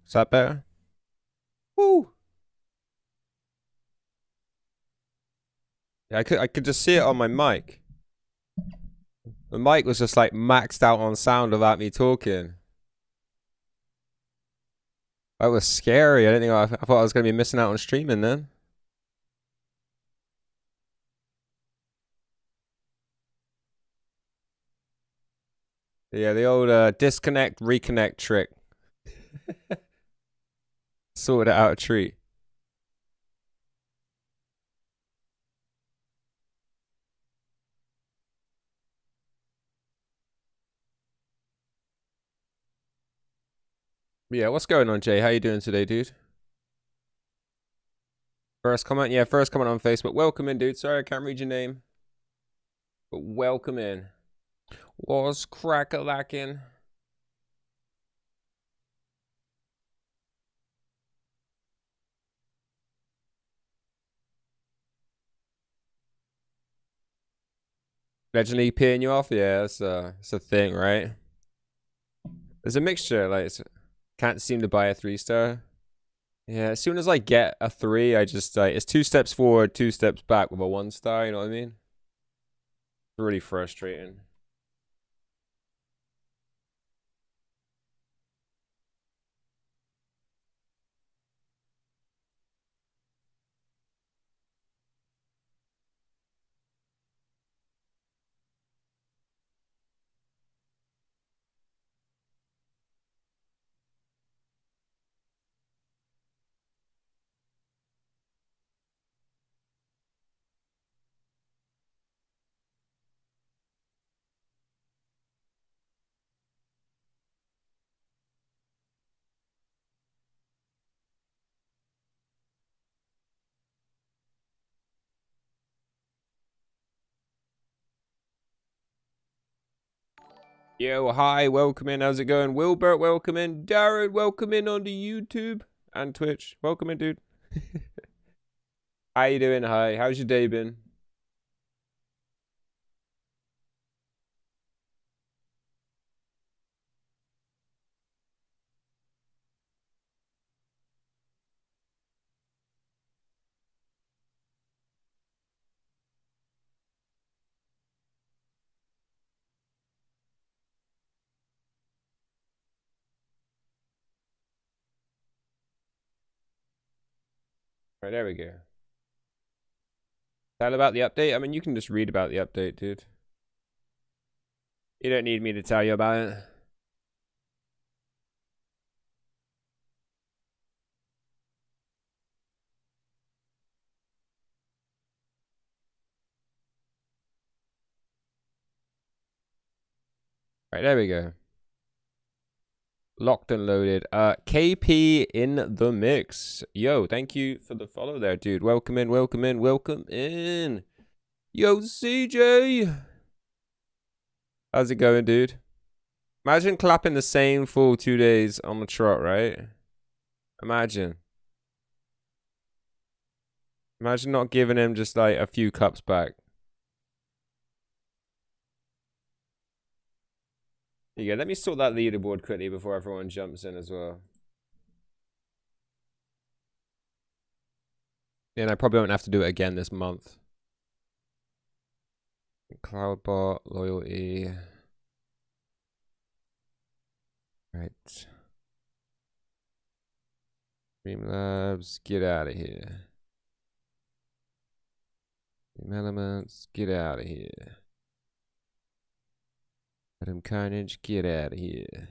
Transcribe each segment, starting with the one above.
Is that better? Woo! Yeah, I could just see it on my mic. The mic was just like maxed out on sound without me talking. That was scary. I didn't think I thought I was gonna be missing out on streaming then. Yeah, the old disconnect, reconnect trick. Sorted out a treat. Yeah, what's going on, Jay? How you doing today, dude? First comment, yeah, first comment on Facebook. Welcome in, dude. Sorry I can't read your name, but welcome in. Was crack-a-lacking. Legend peeing you off? Yeah, it's a thing, right? There's a mixture, like, can't seem to buy a 3-star. Yeah, as soon as I get a 3, I just, like, it's 2 steps forward, 2 steps back with a 1-star, you know what I mean? It's really frustrating. Yo, hi, welcome in. How's it going? Wilbert, welcome in. Darren, welcome in onto YouTube and Twitch. Welcome in, dude. How you doing? Hi. How's your day been? Right, there we go. Tell about the update? I mean, you can just read about the update, dude. You don't need me to tell you about it. Right, there we go. Locked and loaded. KP in the mix. Yo, thank you for the follow there, dude. Welcome in, welcome in, welcome in. Yo, CJ. How's it going, dude? Imagine clapping the same full 2 days on the trot, right? Imagine. Imagine not giving him just like a few cups back. Yeah, let me sort that leaderboard quickly before everyone jumps in as well. And I probably won't have to do it again this month. Cloudbot, loyalty. Right. Streamlabs, get out of here. Stream Elements, get out of here. Adam Carnage, get out of here.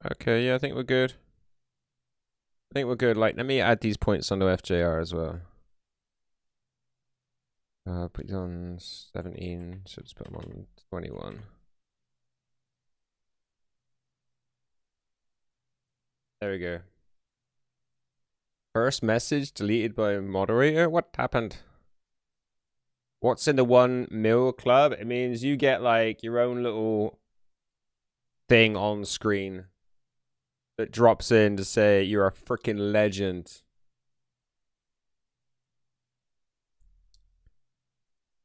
Okay, yeah, I think we're good. I think we're good. Like, let me add these points onto FJR as well. Put these on 17. So just put them on 21. There we go. First message deleted by moderator? What happened? What's in the 1 mil club? It means you get like your own little thing on screen that drops in to say you're a freaking legend.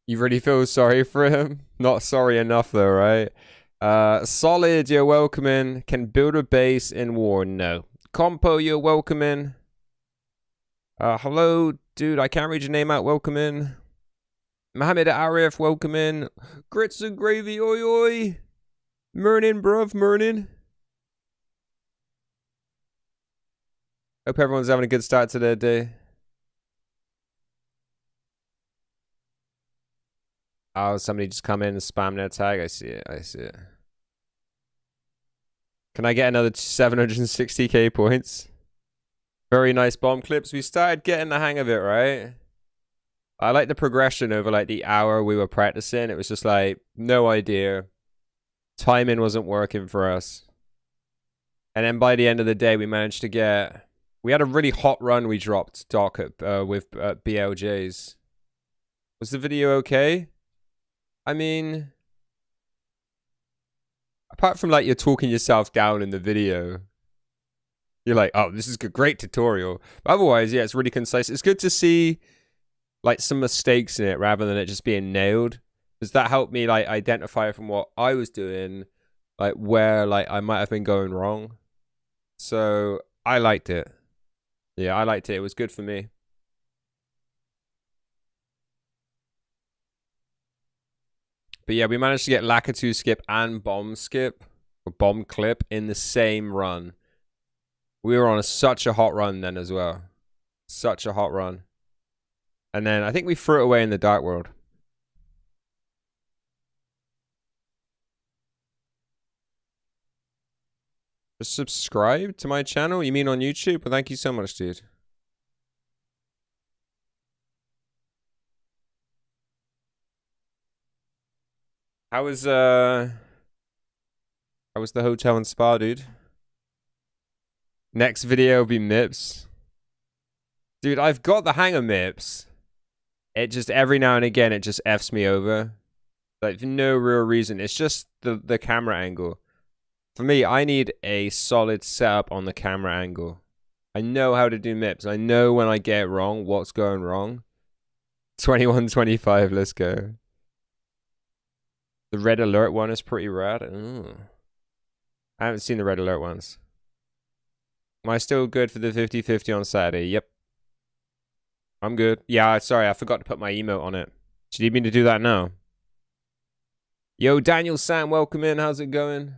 You really feel sorry for him? Not sorry enough though, right? Solid, you're welcome in. Can build a base in war? No. Compo, you're welcome in. Hello, dude, I can't read your name out. Welcome in. Mohammed Arif, welcome in. Grits and gravy, oi oi. Mernin, bruv, Mernin. Hope everyone's having a good start to their day. Oh, somebody just come in and spam their tag. I see it. I see it. Can I get another 760k points? Very nice bomb clips. We started getting the hang of it, right? I like the progression over like the hour we were practicing. It was just like, no idea. Timing wasn't working for us. And then by the end of the day, we managed to get... We had a really hot run we dropped, Doc, with BLJs. Was the video okay? I mean... Apart from like you're talking yourself down in the video. You're like, oh, this is a great tutorial. But otherwise, yeah, it's really concise. It's good to see like some mistakes in it rather than it just being nailed. Because that helped me like identify from what I was doing, like where like I might have been going wrong. So I liked it. Yeah, I liked it. It was good for me. But yeah, we managed to get Lakitu skip and bomb skip, or bomb clip in the same run. We were on such a hot run then as well. Such a hot run. And then I think we threw it away in the Dark World. Just subscribe to my channel? You mean on YouTube? Well, thank you so much, dude. How was the hotel and spa, dude? Next video will be MIPS. Dude, I've got the hang of MIPS. It just, every now and again, it just Fs me over. Like, for no real reason. It's just the camera angle. For me, I need a solid setup on the camera angle. I know how to do MIPS. I know when I get it wrong, what's going wrong. 21-25, let's go. The red alert one is pretty rad. Ooh. I haven't seen the red alert ones. Am I still good for the 50-50 on Saturday? Yep. I'm good. Yeah, sorry, I forgot to put my emote on it. Do you need me to do that now? Yo, Daniel Sam, welcome in. How's it going?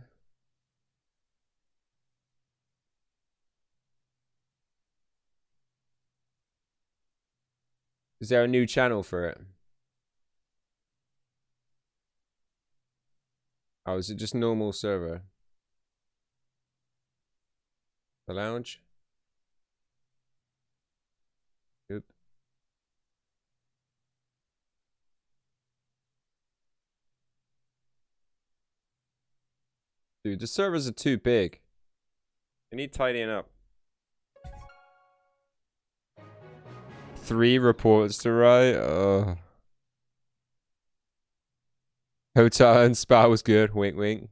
Is there a new channel for it? Oh, is it just normal server? The lounge? Good. Dude, the servers are too big. They need tidying up. 3 reports to write. Hotel and spa was good. Wink, wink. It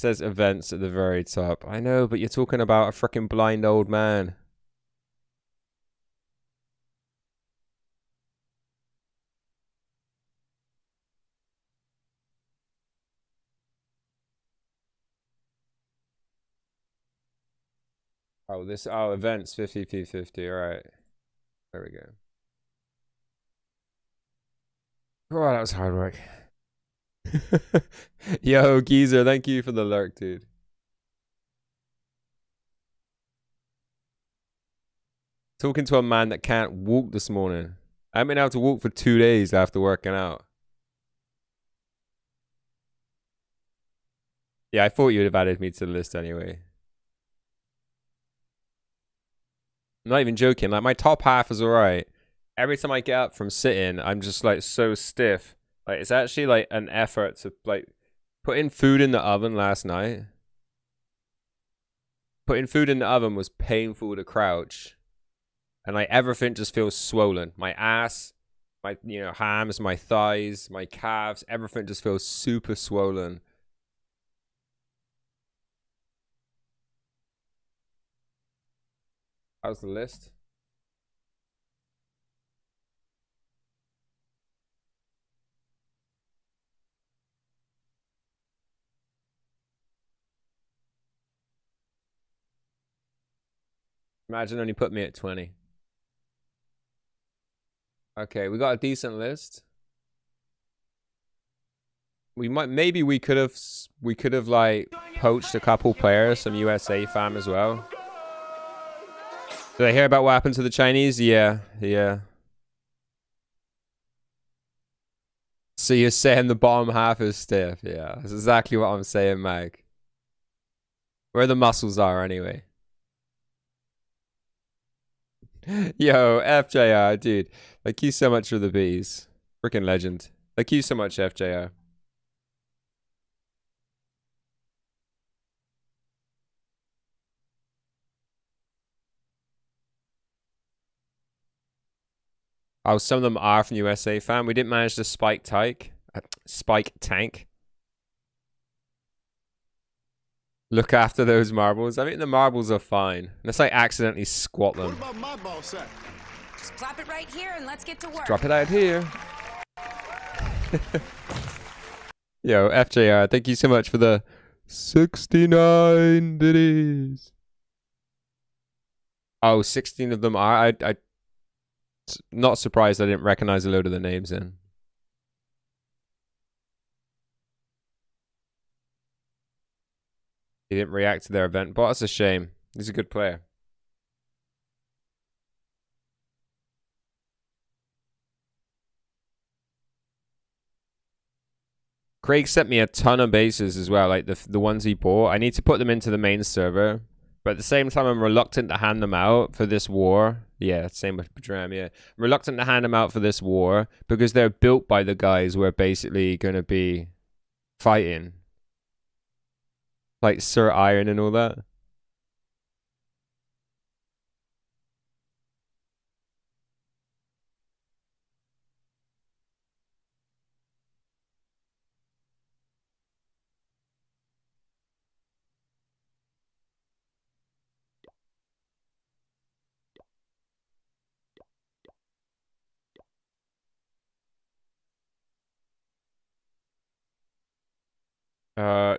says events at the very top. I know, but you're talking about a freaking blind old man. Oh, events 50-50. All right. There we go. Oh, that was hard work. Yo, Geezer, thank you for the lurk, dude. Talking to a man that can't walk this morning. I haven't been able to walk for 2 days after working out. Yeah, I thought you'd have added me to the list anyway. I'm not even joking. Like, my top half is alright. Every time I get up from sitting, I'm just like so stiff. Like, it's actually like an effort to like putting food in the oven last night. Putting food in the oven was painful to crouch. And like everything just feels swollen. My ass, my hams, my thighs, my calves, everything just feels super swollen. How's the list? Imagine only put me at 20. Okay, we got a decent list. Maybe we could have like poached a couple players, some USA fam as well. Did I hear about what happened to the Chinese? Yeah. So you're saying the bottom half is stiff? Yeah, that's exactly what I'm saying, Mag. Where the muscles are, anyway. Yo, FJR, dude. Thank you so much for the bees. Freaking legend. Thank you so much, FJR. Oh, some of them are from USA, fam. We didn't manage to spike tank. Look after those marbles. I mean, the marbles are fine. Unless I accidentally squat them. What about my ball sack? Just plop it right here and let's get to work. Drop it out here. Yo, FJR, thank you so much for the 69 biddies. Oh, 16 of them are. I not surprised I didn't recognize a load of the names in. He didn't react to their event, but that's a shame. He's a good player. Craig sent me a ton of bases as well, like the ones he bought. I need to put them into the main server, but at the same time, I'm reluctant to hand them out for this war. Yeah, same with Badram, yeah. I'm reluctant to hand them out for this war because they're built by the guys we're basically going to be fighting. Like Sir Iron and all that.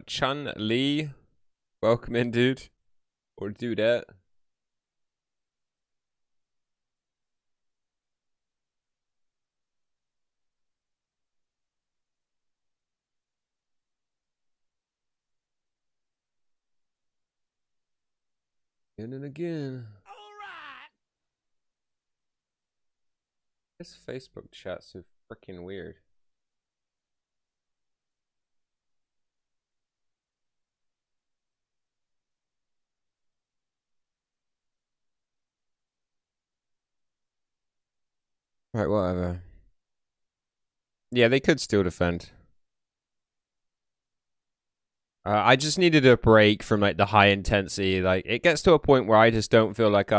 Chun Li, welcome in, dude. Or dudette. Again and again. Alright. This Facebook chat's so freaking weird. Right, whatever. Yeah, they could still defend. I just needed a break from like the high intensity. Like it gets to a point where I just don't feel like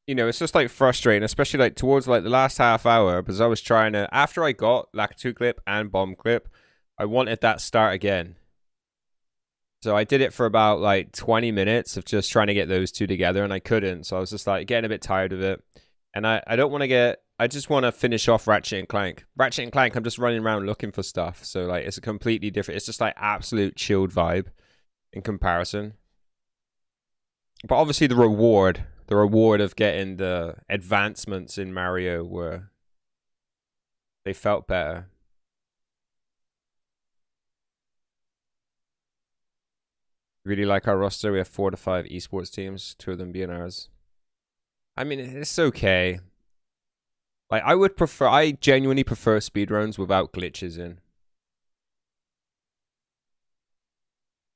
it's just like frustrating, especially like towards like the last half hour because I was trying to after I got Lakitu clip and bomb clip, I wanted that start again. So I did it for about like 20 minutes of just trying to get those two together and I couldn't. So I was just like getting a bit tired of it. And I don't want to I just want to finish off Ratchet and Clank. Ratchet and Clank, I'm just running around looking for stuff. So like it's a completely different, it's just like absolute chilled vibe in comparison. But obviously the reward of getting the advancements in Mario they felt better. Really like our roster. We have 4 to 5 esports teams, 2 of them being ours. I mean, it's okay. Like, I genuinely prefer speedruns without glitches in.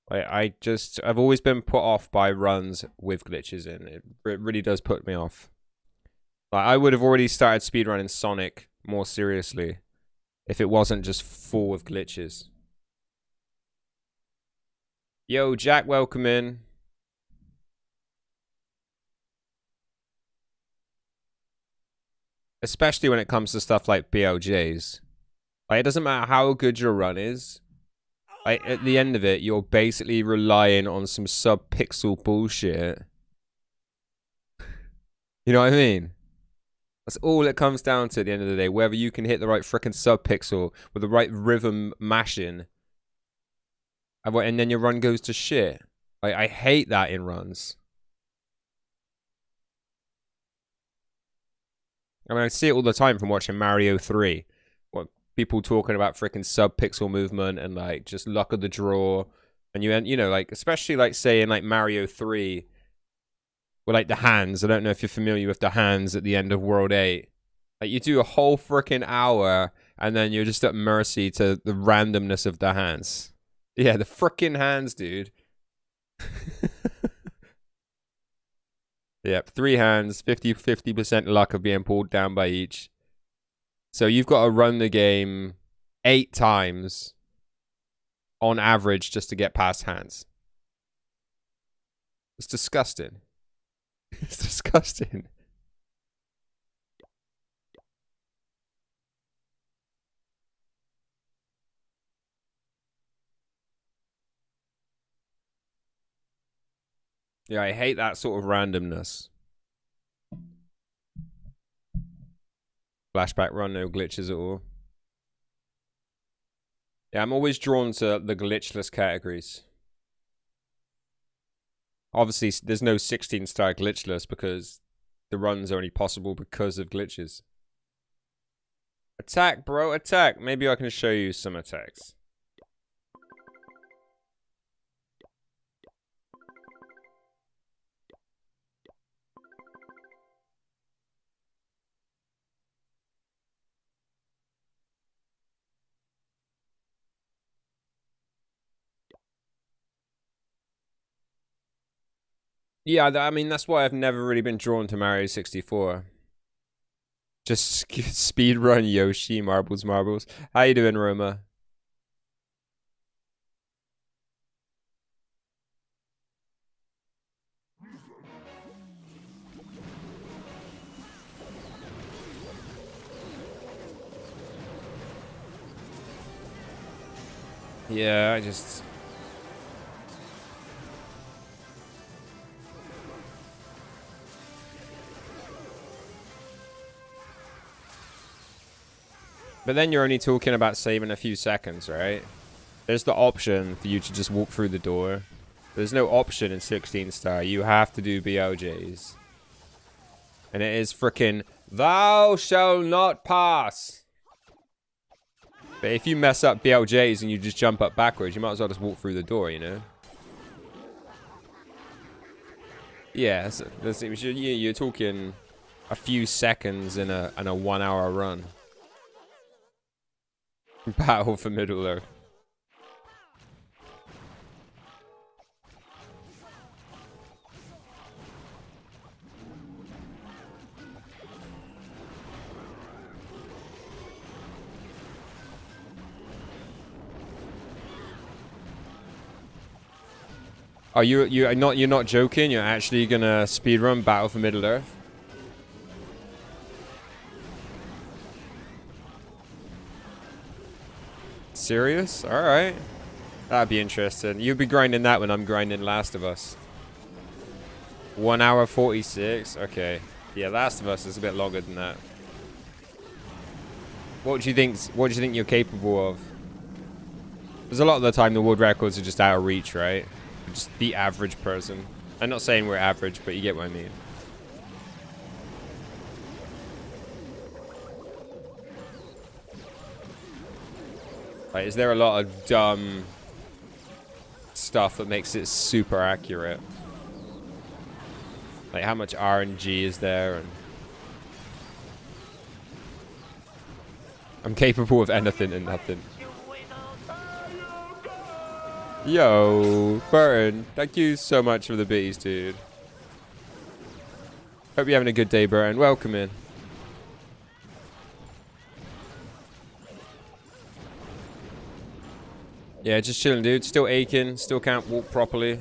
Like, I've always been put off by runs with glitches in. It really does put me off. Like, I would have already started speedrunning Sonic more seriously if it wasn't just full of glitches. Yo, Jack, welcome in. Especially when it comes to stuff like BLJs. Like, it doesn't matter how good your run is. Like, at the end of it, you're basically relying on some sub-pixel bullshit. You know what I mean? That's all it comes down to at the end of the day. Whether you can hit the right frickin' sub-pixel with the right rhythm mashing. And then your run goes to shit. I hate that in runs. I mean, I see it all the time from watching Mario 3. What people talking about freaking sub-pixel movement and like just luck of the draw. And you know, like, especially like say in like Mario 3, with like the hands. I don't know if you're familiar with the hands at the end of World 8. Like, you do a whole freaking hour and then you're just at mercy to the randomness of the hands. Yeah, the freaking hands, dude. Yep, 3 hands, 50% luck of being pulled down by each. So you've got to run the game 8 times on average just to get past hands. It's disgusting. It's disgusting. Yeah, I hate that sort of randomness. Flashback run, no glitches at all. Yeah, I'm always drawn to the glitchless categories. Obviously, there's no 16-star glitchless because the run's only possible because of glitches. Attack, bro, attack. Maybe I can show you some attacks. Yeah, I mean, that's why I've never really been drawn to Mario 64. Just speedrun Yoshi, marbles. How you doing, Roma? Yeah, I just... But then you're only talking about saving a few seconds, right? There's the option for you to just walk through the door. There's no option in 16-star. You have to do BLJs. And it is freaking, thou shall not pass. But if you mess up BLJs and you just jump up backwards, you might as well just walk through the door, you know? Yeah, you're talking a few seconds in a 1 hour run. Battle for Middle Earth. Are you're not joking? You're actually gonna speedrun Battle for Middle Earth? Serious? All right. That'd be interesting. You'd be grinding that when I'm grinding Last of Us. 1 hour 46. Okay. Yeah, Last of Us is a bit longer than that. What do you think you're capable of? Because a lot of the time the world records are just out of reach, right? Just the average person. I'm not saying we're average, but you get what I mean. Like, is there a lot of dumb stuff that makes it super accurate? Like, how much RNG is there? And I'm capable of anything and nothing. Yo, Burton, thank you so much for the bees, dude. Hope you're having a good day, Burton. Welcome in. Yeah, just chilling, dude. Still aching. Still can't walk properly.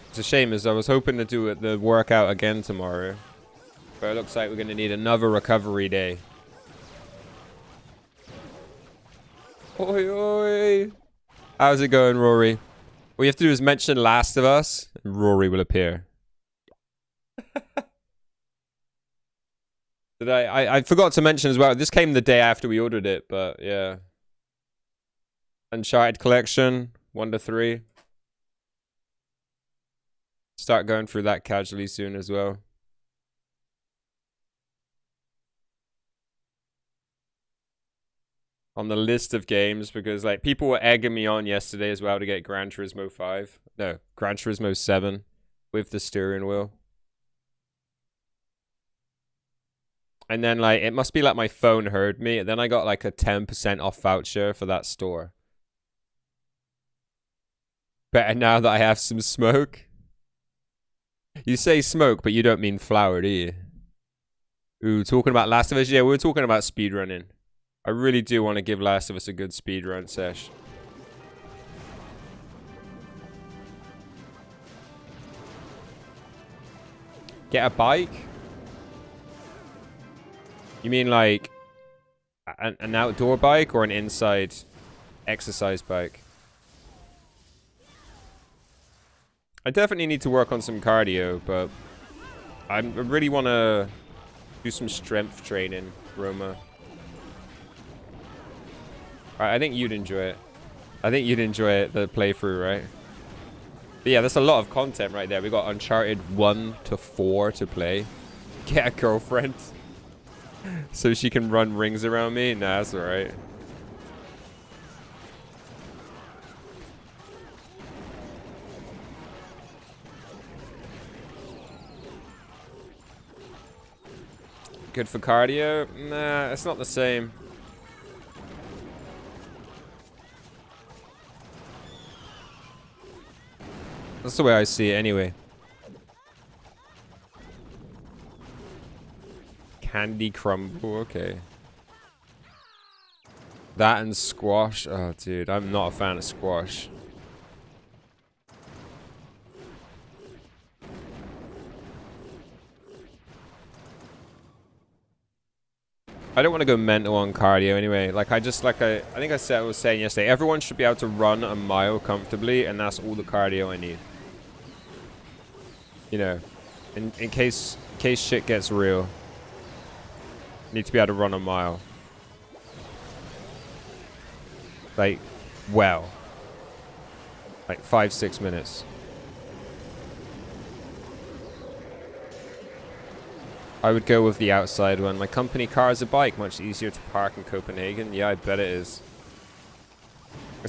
It's a shame, as I was hoping to do the workout again tomorrow. But it looks like we're going to need another recovery day. Oi, oi. How's it going, Rory? All you have to do is mention Last of Us, and Rory will appear. I forgot to mention as well, this came the day after we ordered it, but yeah. Uncharted Collection, 1 to 3. Start going through that casually soon as well. On the list of games, because like people were egging me on yesterday as well to get Gran Turismo 5. No, Gran Turismo 7 with the steering wheel. And then like it must be like my phone heard me, and then I got like a 10% off voucher for that store. Better now that I have some smoke. You say smoke, but you don't mean flower, do you? Ooh, talking about Last of Us? Yeah, we were talking about speedrunning. I really do want to give Last of Us a good speedrun sesh. Get a bike? You mean like an outdoor bike or an inside exercise bike? I definitely need to work on some cardio, but I really want to do some strength training, Roma. Alright, I think you'd enjoy it. I think you'd enjoy it, the playthrough, right? But yeah, there's a lot of content right there. We got Uncharted 1 to 4 to play. Get a girlfriend. So she can run rings around me? Nah, that's alright. Good for cardio? Nah, it's not the same. That's the way I see it anyway. Candy crumble, okay. That and squash. Oh, dude, I'm not a fan of squash. I don't want to go mental on cardio anyway. Like I think I was saying yesterday, everyone should be able to run a mile comfortably, and that's all the cardio I need. You know, in case shit gets real. Need to be able to run a mile. Like, well. Like 5-6 minutes. I would go with the outside one. My company car is a bike. Much easier to park in Copenhagen. Yeah, I bet it is.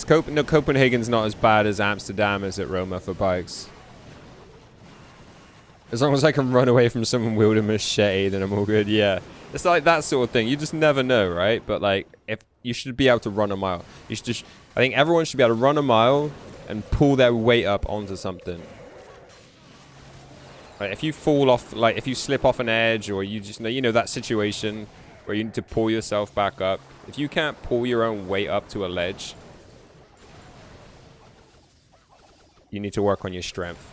No, Copenhagen's not as bad as Amsterdam, is it, Roma, for bikes? As long as I can run away from someone wielding a machete, then I'm all good. Yeah. It's like that sort of thing. You just never know, right? But like, if you should be able to run a mile. You should just, I think everyone should be able to run a mile and pull their weight up onto something. Like if you fall off, like if you slip off an edge, or you just know, you know that situation where you need to pull yourself back up. If you can't pull your own weight up to a ledge, you need to work on your strength.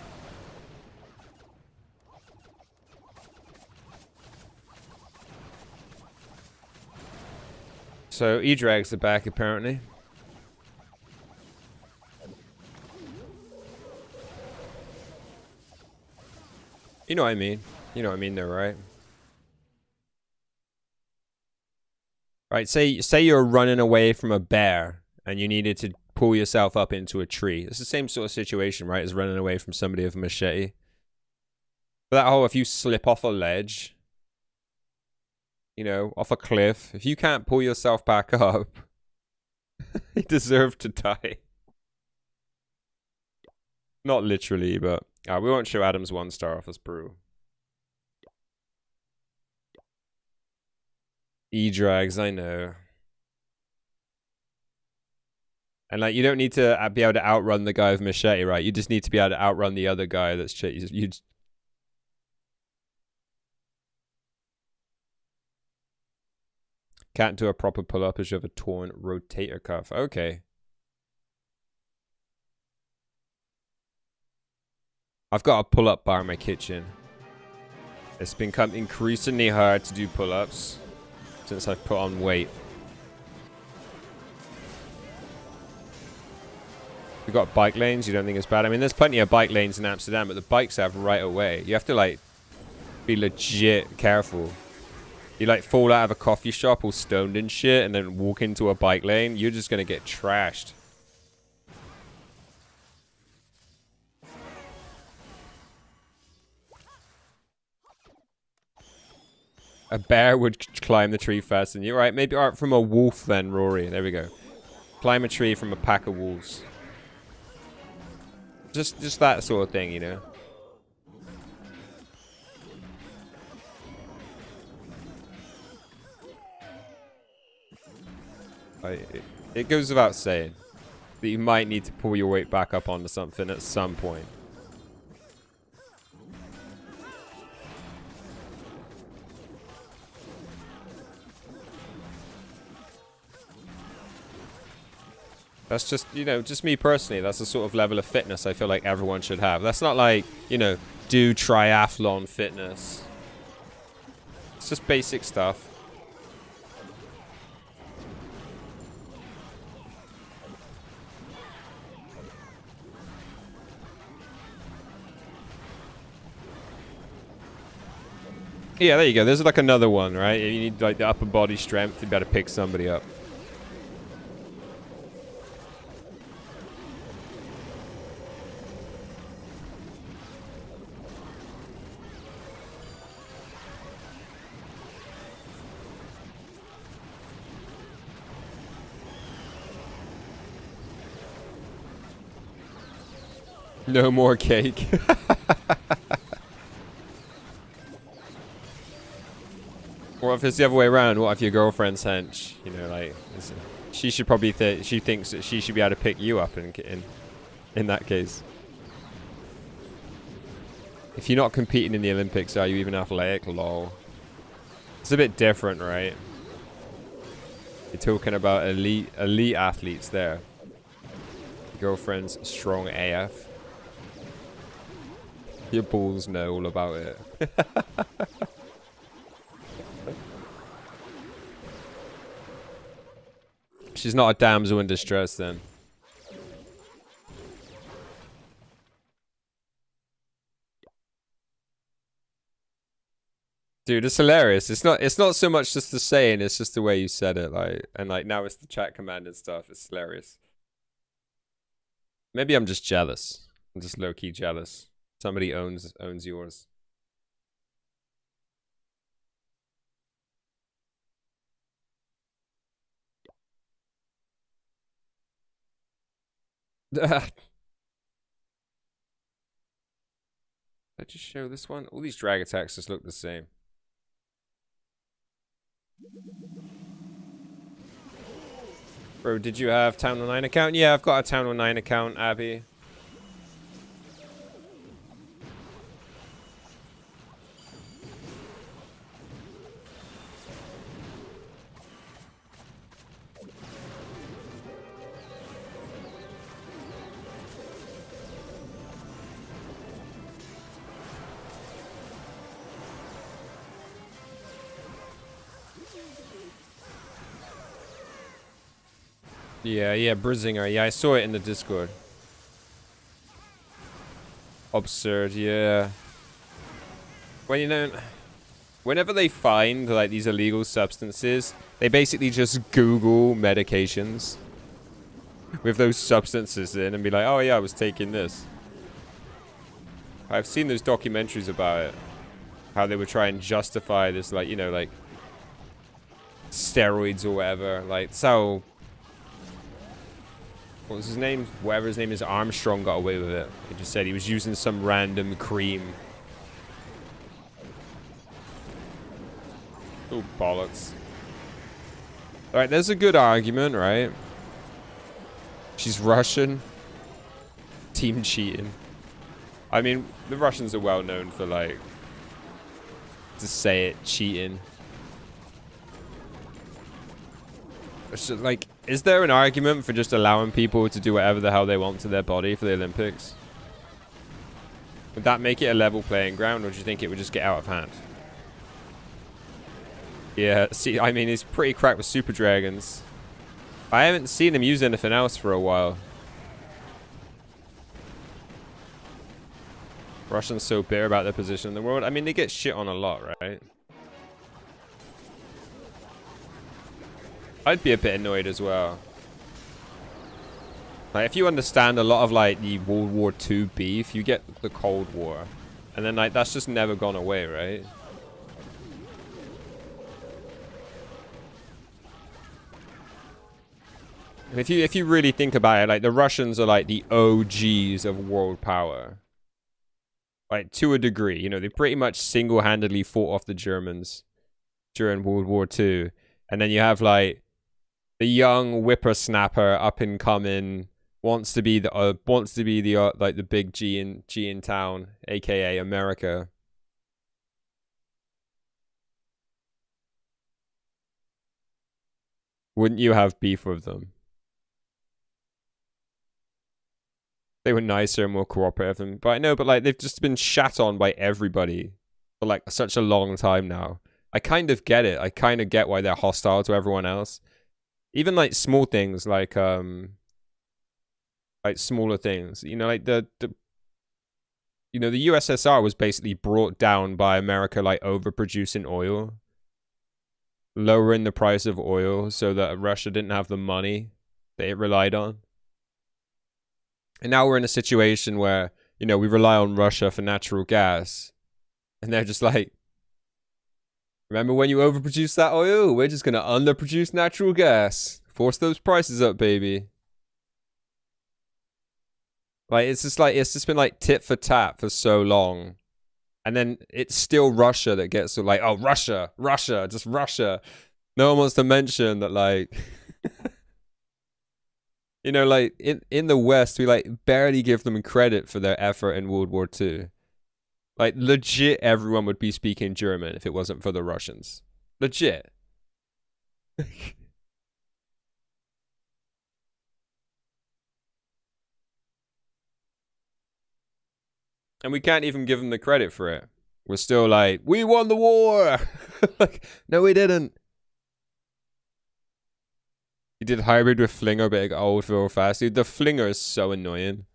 So E-Drags are back apparently. You know what I mean. You know what I mean though, right? Right, say you're running away from a bear and you needed to pull yourself up into a tree. It's the same sort of situation, right, as running away from somebody with a machete. But that whole, if you slip off a ledge, you know, off a cliff, if you can't pull yourself back up, you deserve to die. Not literally, but we won't show Adam's 1-star off as Peru. E-drags, I know. And like, you don't need to be able to outrun the guy with machete, right? You just need to be able to outrun the other guy that's you. Can't do a proper pull-up as you have a torn rotator cuff. Okay. I've got a pull-up bar in my kitchen. It's become increasingly hard to do pull-ups since I've put on weight. We've got bike lanes. You don't think it's bad? I mean, there's plenty of bike lanes in Amsterdam, but the bikes have right away. You have to, like, be legit careful. You, like, fall out of a coffee shop all stoned and shit and then walk into a bike lane, you're just going to get trashed. A bear would climb the tree faster than you. Right, maybe art from a wolf then, Rory. There we go. Climb a tree from a pack of wolves. Just that sort of thing, you know. It goes without saying that you might need to pull your weight back up onto something at some point. That's just, you know, just me personally. That's the sort of level of fitness I feel like everyone should have. That's not like, you know, do triathlon fitness. It's just basic stuff. Yeah, there you go. There's like another one, right? You need like the upper body strength. You better pick somebody up. No more cake. What if it's the other way around? What if your girlfriend's hench? You know, like, she should probably she thinks that she should be able to pick you up in that case. If you're not competing in the Olympics, are you even athletic? Lol. It's a bit different, right? You're talking about elite athletes there. Girlfriend's strong AF. Your balls know all about it. She's not a damsel in distress then. Dude, it's hilarious. It's not so much just the saying, it's just the way you said it, like, and like now it's the chat command and stuff. It's hilarious. Maybe I'm just jealous. I'm just low-key jealous. Somebody owns yours. Did I just show this one? All these drag attacks just look the same. Bro, did you have Town 09 account? Yeah, I've got a Town 09 account, Abby. Yeah, Brizinger. Yeah, I saw it in the Discord. Absurd, yeah. Well, you know, whenever they find, like, these illegal substances, they basically just Google medications with those substances in and be like, oh, yeah, I was taking this. I've seen those documentaries about it. How they would try and justify this, like, you know, like, steroids or whatever. Like, so... What was his name? Whatever his name is, Armstrong got away with it. He just said he was using some random cream. Oh, bollocks. All right, there's a good argument, right? She's Russian. Team cheating. I mean, the Russians are well known for, like, to say it, cheating. So, like, is there an argument for just allowing people to do whatever the hell they want to their body for the Olympics? Would that make it a level playing ground, or do you think it would just get out of hand? Yeah, see, I mean, he's pretty cracked with Super Dragons. I haven't seen him use anything else for a while. Russians so bitter about their position in the world. I mean, they get shit on a lot, right? I'd be a bit annoyed as well. Like, if you understand a lot of, like, the World War II beef, you get the Cold War. And then, like, that's just never gone away, right? If you really think about it, like, the Russians are, like, the OGs of world power. Like, to a degree. You know, they pretty much single-handedly fought off the Germans during World War II. And then you have, like, the young whippersnapper up and coming, wants to be the like the big G in town, aka America. Wouldn't you have beef with them? They were nicer and more cooperative, but I know, but like they've just been shat on by everybody for like such a long time now. I kind of get it. I kind of get why they're hostile to everyone else. Even like small things like smaller things, you know, like the USSR was basically brought down by America, like overproducing oil, lowering the price of oil so that Russia didn't have the money that it relied on. And now we're in a situation where, you know, we rely on Russia for natural gas, and they're just like, remember when you overproduced that oil? We're just gonna underproduce natural gas, force those prices up, baby. Like, it's just been like tit for tat for so long. And then it's still Russia that gets so like, oh, Russia, just Russia. No one wants to mention that, like, you know, like in the West, we like barely give them credit for their effort in World War II. Like, legit, everyone would be speaking German if it wasn't for the Russians. Legit. And we can't even give them the credit for it. We're still like, we won the war! Like, no, we didn't. He did hybrid with Flinger, but it got old real fast. Dude, the Flinger is so annoying.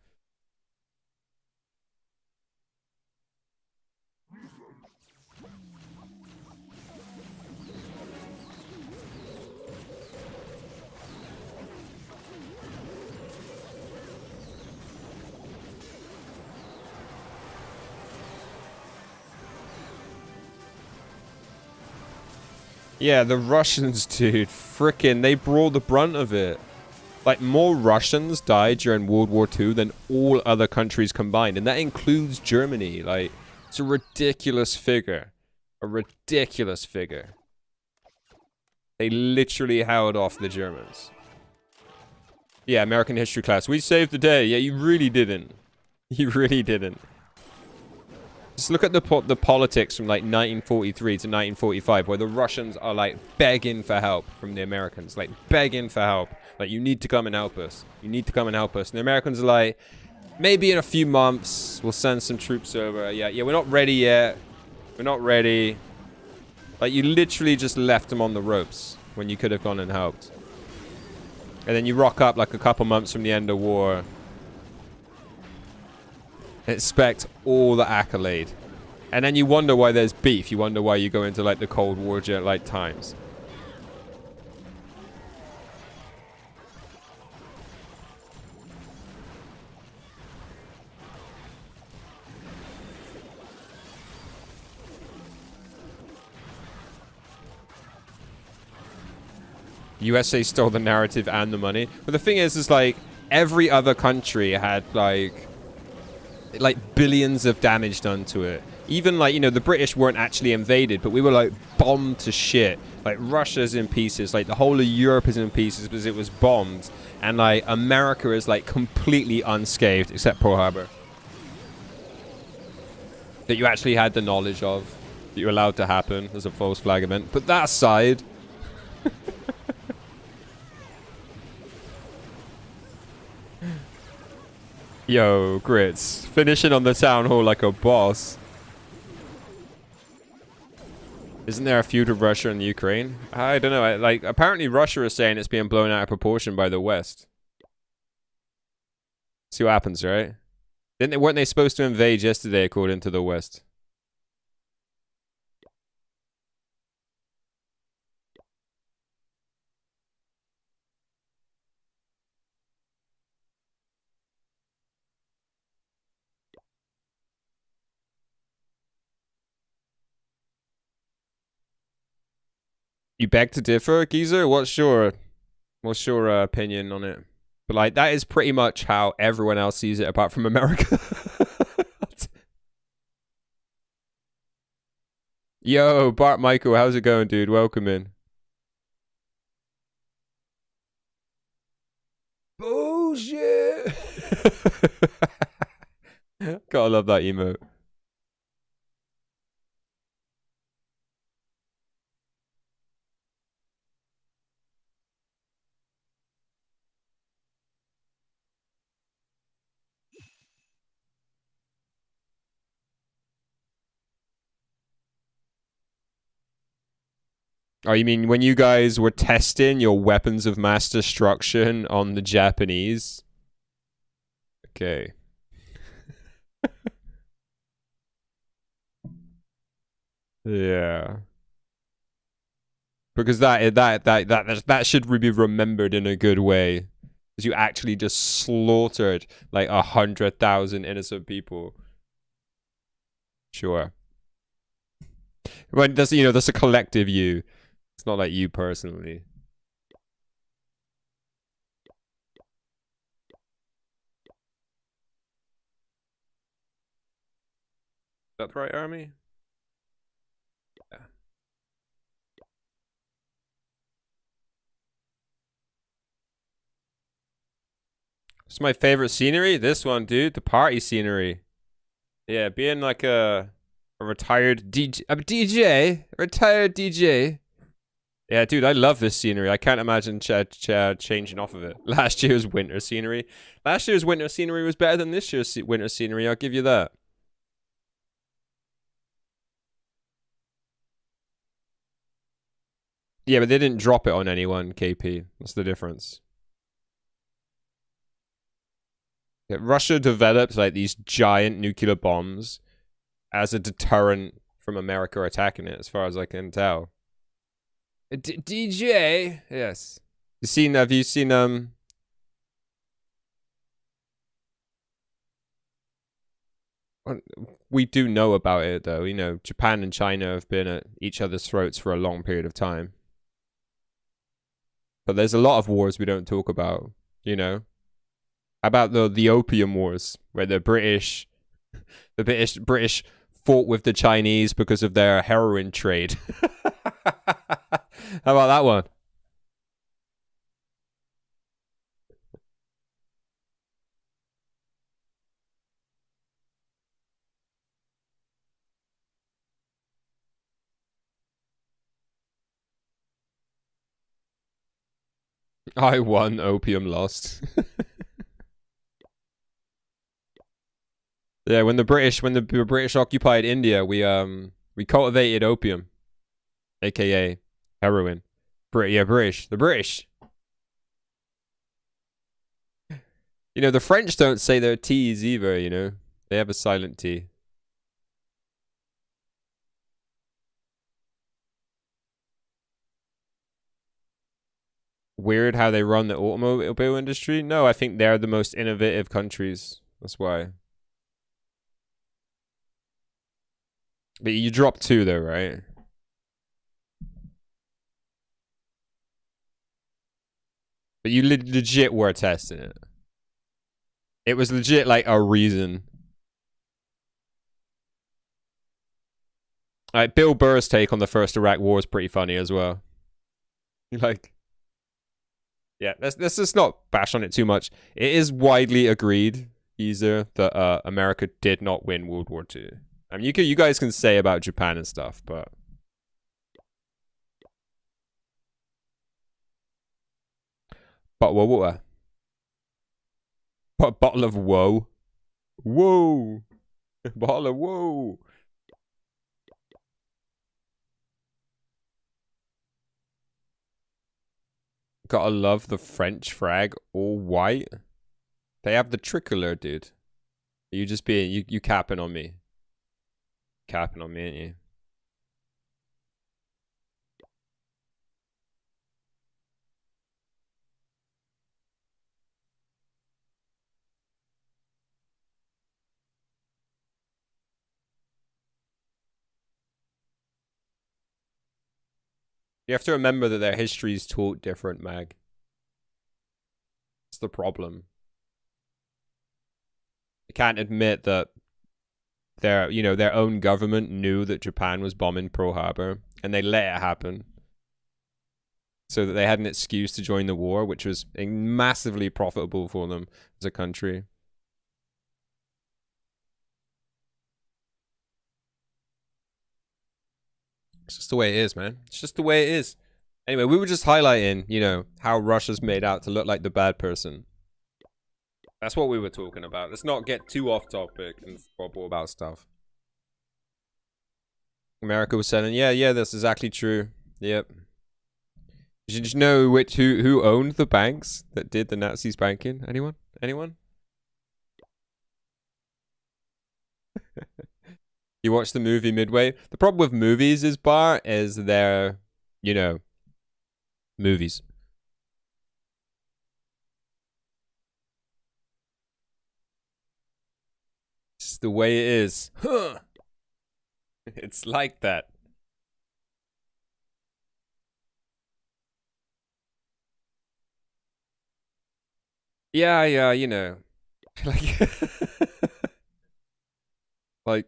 Yeah, the Russians, dude. Frickin', they brought the brunt of it. Like, more Russians died during World War II than all other countries combined. And that includes Germany. Like, it's a ridiculous figure. A ridiculous figure. They literally held off the Germans. Yeah, American history class. We saved the day. Yeah, you really didn't. You really didn't. Just look at the politics from like 1943 to 1945, where the Russians are like begging for help from the Americans, like begging for help. Like, you need to come and help us. You need to come and help us. And the Americans are like, maybe in a few months we'll send some troops over. Yeah, we're not ready yet. We're not ready. Like, you literally just left them on the ropes when you could have gone and helped. And then you rock up like a couple months from the end of war. Expect all the accolade. And then you wonder why there's beef. You wonder why you go into like the Cold War like times. USA stole the narrative and the money. But the thing is like, every other country had like like billions of damage done to it. Even like, you know, the British weren't actually invaded, but we were like bombed to shit. Like Russia's in pieces, like the whole of Europe is in pieces because it was bombed. And like America is like completely unscathed, except Pearl Harbor. That you actually had the knowledge of, that you allowed to happen as a false flag event. But that aside, yo, Grits, finishing on the town hall like a boss. Isn't there a feud with Russia and Ukraine? I don't know. Like, apparently Russia is saying it's being blown out of proportion by the West. See what happens, right? Weren't they supposed to invade yesterday, according to the West? You beg to differ, Geezer? What's your opinion on it? But like, that is pretty much how everyone else sees it, apart from America. Yo, Bart Michael, how's it going, dude? Welcome in. Bullshit. Gotta love that emote. Oh, you mean when you guys were testing your weapons of mass destruction on the Japanese? Okay. Yeah. Because that should be remembered in a good way. Because you actually just slaughtered like 100,000 innocent people. Sure. When that's, you know, that's a collective you. It's not like you personally. Is that the right army? Yeah. It's my favorite scenery. This one, dude. The party scenery. Yeah, being like a retired DJ. I'm a DJ. Retired DJ. Yeah, dude, I love this scenery. I can't imagine changing off of it. Last year's winter scenery. Last year's winter scenery was better than this year's winter scenery. I'll give you that. Yeah, but they didn't drop it on anyone, KP. That's the difference. Yeah, Russia developed like these giant nuclear bombs as a deterrent from America attacking it, as far as I can tell. DJ, yes. Have you seen we do know about it though. You know, Japan and China have been at each other's throats for a long period of time. But there's a lot of wars we don't talk about, you know? How about the Opium Wars, where the British fought with the Chinese because of their heroin trade. How about that one? I won, opium lost. Yeah, when the British occupied India, we cultivated opium, aka heroin. British. The British. You know, the French don't say their T's either, you know. They have a silent T. Weird how they run the automobile industry? No, I think they're the most innovative countries. That's why. But you dropped 2 though, right? But you legit were testing it. It was legit like a reason. Bill Burr's take on the first Iraq War is pretty funny as well. Like, yeah, let's just not bash on it too much. It is widely agreed, either that America did not win World War II. I mean, you guys can say about Japan and stuff, but bottle of water, bottle of whoa, bottle of whoa. Gotta love the French flag, all white. They have the tricolor, dude. You just being you capping on me. Capping on me, ain't you? You have to remember that their history is taught different, Mag. It's the problem. You can't admit that their own government knew that Japan was bombing Pearl Harbor, and they let it happen, so that they had an excuse to join the war, which was massively profitable for them as a country. It's just the way it is, man. It's just the way it is. Anyway, we were just highlighting, how Russia's made out to look like the bad person. That's what we were talking about. Let's not get too off topic and bubble about stuff. America was saying, yeah, that's exactly true. Yep. Did you know who owned the banks that did the Nazis banking? Anyone? You watched the movie Midway? The problem with movies is they're, movies. It's the way it is. Huh. It's like that. Yeah, like, like,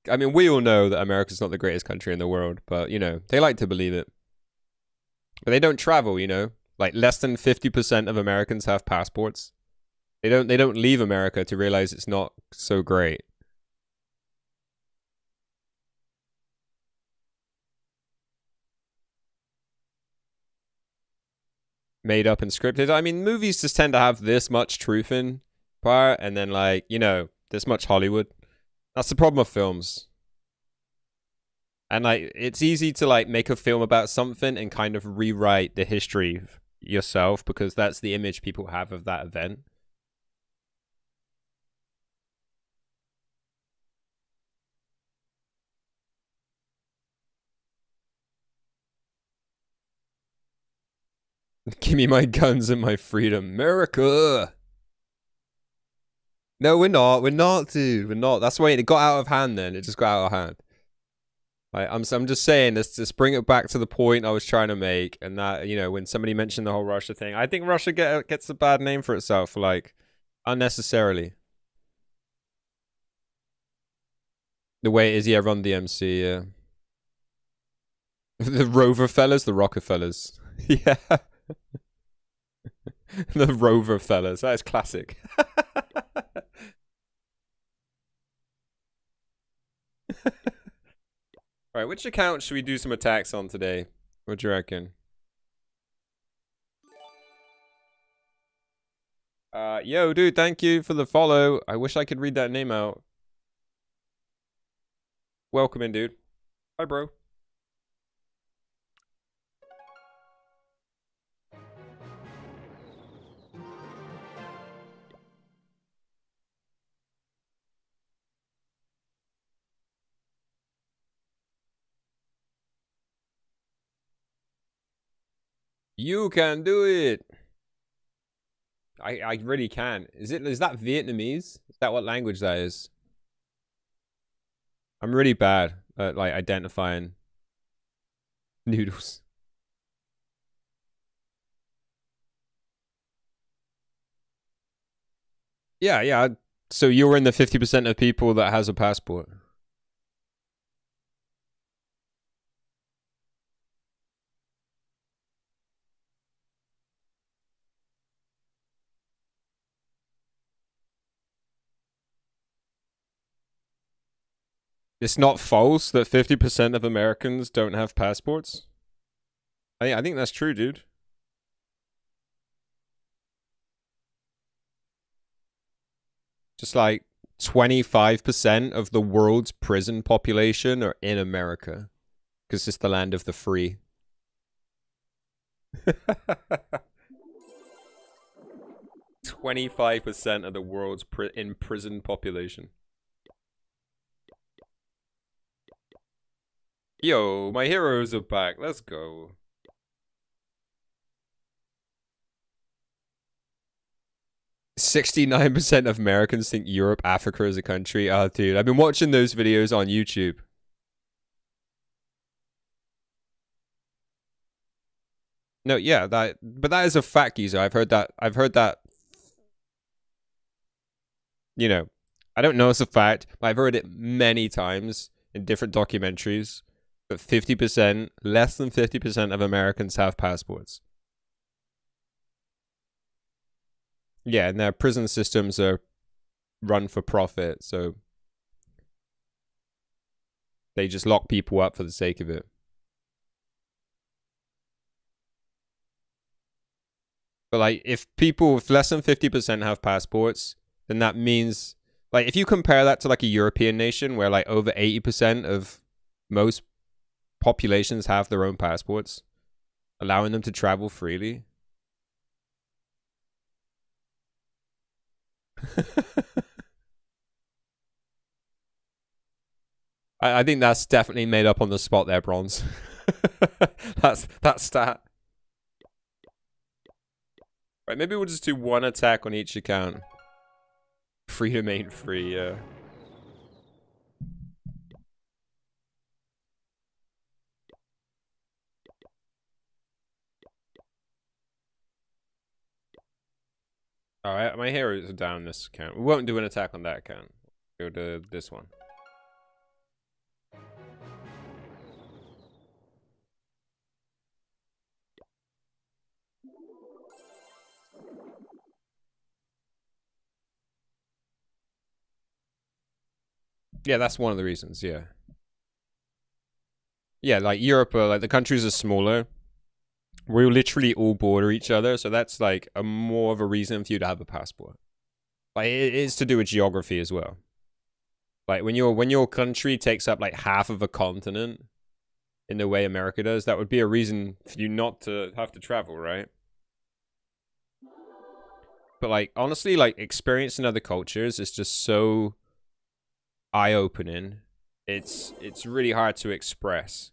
I mean, we all know that America's not the greatest country in the world, but they like to believe it. But they don't travel, like less than 50% of Americans have passports. They don't leave America to realize it's not so great. Made up and scripted. I mean, movies just tend to have this much truth in part, and then this much Hollywood. That's the problem with films. And it's easy to make a film about something and kind of rewrite the history yourself, because that's the image people have of that event. Give me my guns and my freedom, America. No, we're not. We're not, dude. We're not. That's why it got out of hand. Then it just got out of hand. I'm just saying, let's just bring it back to the point I was trying to make, and that when somebody mentioned the whole Russia thing, I think Russia gets a bad name for itself, unnecessarily. The way it is, yeah, Run DMC, yeah. The Rover fellas, the Rockefellers, yeah. The Rover fellas, that is classic. Alright, which account should we do some attacks on today? What do you reckon? Yo, dude, thank you for the follow. I wish I could read that name out. Welcome in, dude. Hi, bro. You can do it. I really can. Is that Vietnamese? Is that what language that is? I'm really bad at identifying noodles. Yeah. So you're in the 50% of people that has a passport. It's not false that 50% of Americans don't have passports. I think that's true, dude. Just like 25% of the world's prison population are in America. Because it's the land of the free. 25% of the world's in prison population. Yo, my heroes are back. Let's go. "69% of Americans think Europe, Africa is a country." Oh, dude, I've been watching those videos on YouTube. No, yeah, but that is a fact, geezer. I've heard that. You know, I don't know it's a fact, but I've heard it many times in different documentaries that 50%, less than 50% of Americans have passports. Yeah, and their prison systems are run for profit, so they just lock people up for the sake of it. But like, if less than 50% have passports, then that means, like, if you compare that to like a European nation where like over 80% of most populations have their own passports, allowing them to travel freely. I think that's definitely made up on the spot there, Bronze. That's that stat. Right, maybe we'll just do one attack on each account. Freedom ain't free, yeah. Alright, my heroes are down this account. We won't do an attack on that account. Go to this one. Yeah, that's one of the reasons, yeah. Yeah, like Europe, like the countries are smaller. We literally all border each other, so that's like a more of a reason for you to have a passport. Like, it is to do with geography as well. Like, when your country takes up like half of a continent in the way America does, that would be a reason for you not to have to travel, right? But like, honestly, like, experiencing other cultures is just so eye-opening. It's really hard to express.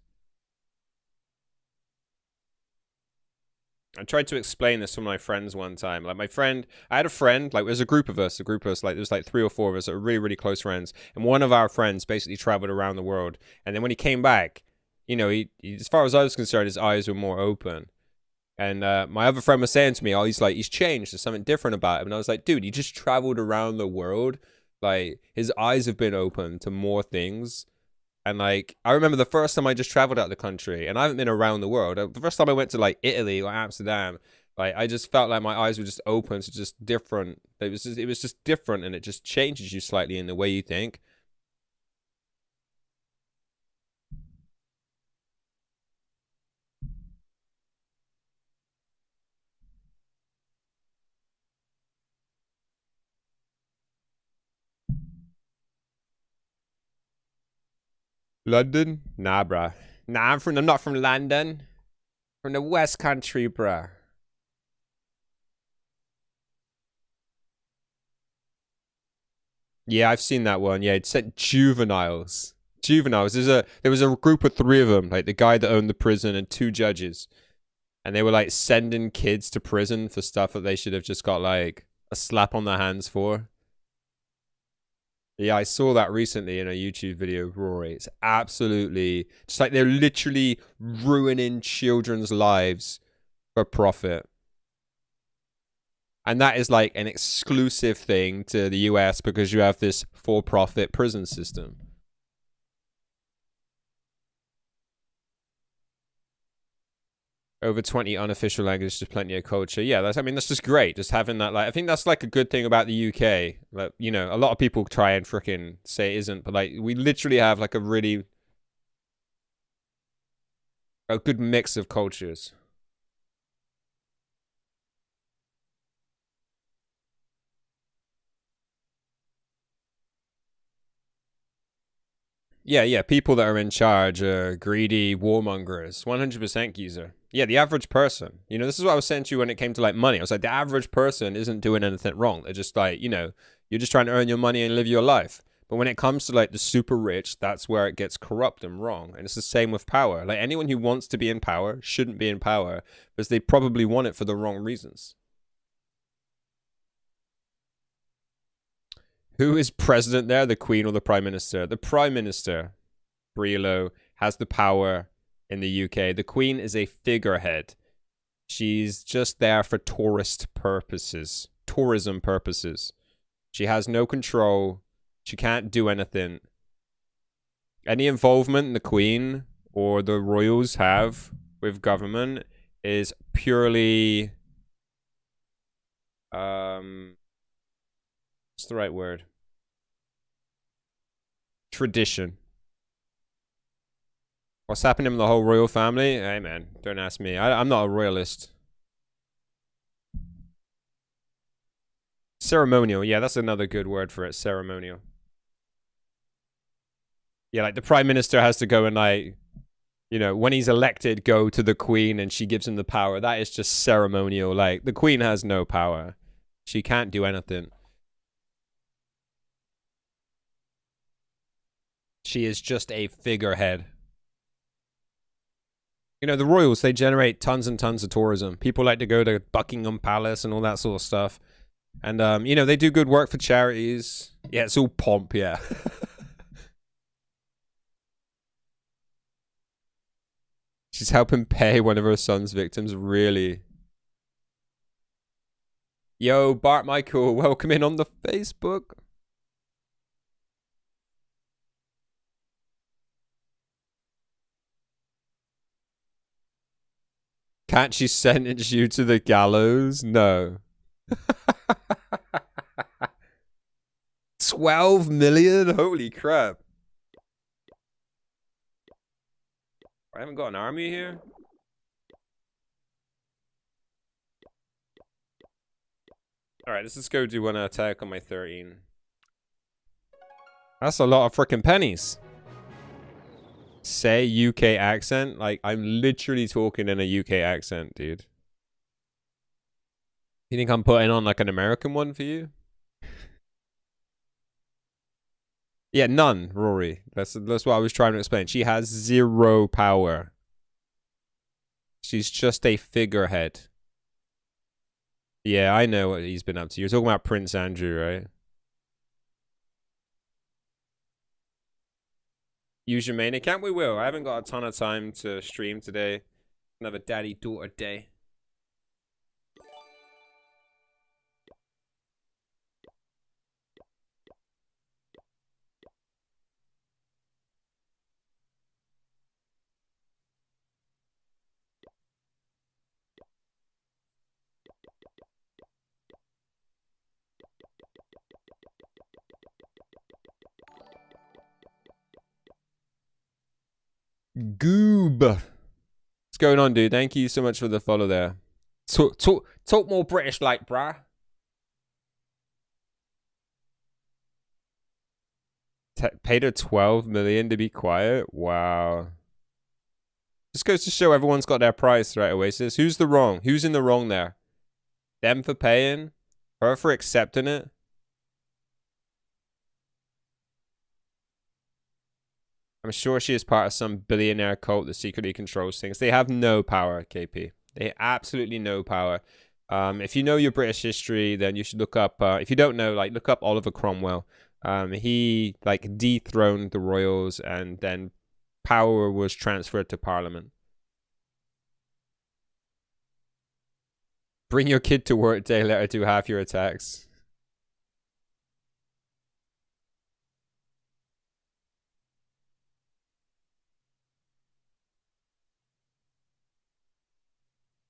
I tried to explain this to my friends one time. Like, I had a friend, like, there's a group of us, like, there's like 3 or 4 of us that are really, really close friends. And one of our friends basically traveled around the world. And then when he came back, you know, he as far as I was concerned, his eyes were more open. And my other friend was saying to me, oh, he's changed. There's something different about him. And I was like, dude, he just traveled around the world. Like, his eyes have been open to more things. And like, I remember the first time I just traveled out of the country, and I haven't been around the world. The first time I went to like Italy or Amsterdam, like, I just felt like my eyes were just open to just different. It was just different, and it just changes you slightly in the way you think. London? Nah, bruh. Nah, I'm not from London. From the West Country, bruh. Yeah, I've seen that one. Yeah, it said juveniles. Juveniles. There was a group of 3 of them, like the guy that owned the prison and 2 judges. And they were like sending kids to prison for stuff that they should have just got like a slap on the hands for. Yeah, I saw that recently in a YouTube video, Rory. It's absolutely just like they're literally ruining children's lives for profit. And that is like an exclusive thing to the US because you have this for-profit prison system. Over 20 unofficial languages, just plenty of culture. Yeah, I mean, that's just great. Just having that, like, I think that's like a good thing about the UK. Like, you know, a lot of people try and freaking say it isn't, but like, we literally have like a good mix of cultures. Yeah. People that are in charge are greedy warmongers. 100% user. Yeah, the average person. You know, this is what I was saying to you when it came to like money. I was like, the average person isn't doing anything wrong. They're just like, you know, you're just trying to earn your money and live your life. But when it comes to like the super rich, that's where it gets corrupt and wrong. And it's the same with power. Like anyone who wants to be in power shouldn't be in power because they probably want it for the wrong reasons. Who is president there? The Queen or the Prime Minister? The Prime Minister, Brilo, has the power in the UK. The Queen is a figurehead. She's just there for tourism purposes. She has no control. She can't do anything. Any involvement the Queen or the royals have with government is purely what's the right word? Tradition. What's happening with the whole royal family? Hey man, don't ask me. I'm not a royalist. Ceremonial. Yeah, that's another good word for it. Ceremonial. Yeah, like the prime minister has to go and like, you know, when he's elected, go to the queen and she gives him the power. That is just ceremonial. Like the queen has no power. She can't do anything. She is just a figurehead. You know, the royals, they generate tons and tons of tourism. People like to go to Buckingham Palace and all that sort of stuff. And, you know, they do good work for charities. Yeah, it's all pomp, yeah. She's helping pay one of her son's victims, really. Yo, Bart Michael, welcome in on the Facebook. Can't she sentence you to the gallows? No. 12 million? Holy crap. I haven't got an army here. Alright, let's just go do an attack on my 13. That's a lot of freaking pennies. Say UK accent? Like, I'm literally talking in a UK accent, dude. You think I'm putting on like an American one for you? Yeah, none, Rory. That's what I was trying to explain. She has zero power. She's just a figurehead. Yeah, I know what he's been up to. You're talking about Prince Andrew, right? Use your main account? We will. I haven't got a ton of time to stream today. Another daddy-daughter day. Goob. What's going on, dude? Thank you so much for the follow there. Talk more British like, bruh. Paid her 12 million to be quiet? Wow. Just goes to show everyone's got their price, right, Oasis? Who's the wrong? Who's in the wrong there? Them for paying? Her for accepting it? I'm sure she is part of some billionaire cult that secretly controls things. They have no power, KP. They absolutely no power. If you know your British history, then you should look up. If you don't know, like look up Oliver Cromwell. He like dethroned the royals, and then power was transferred to Parliament. Bring your kid to work day, let her do half your attacks.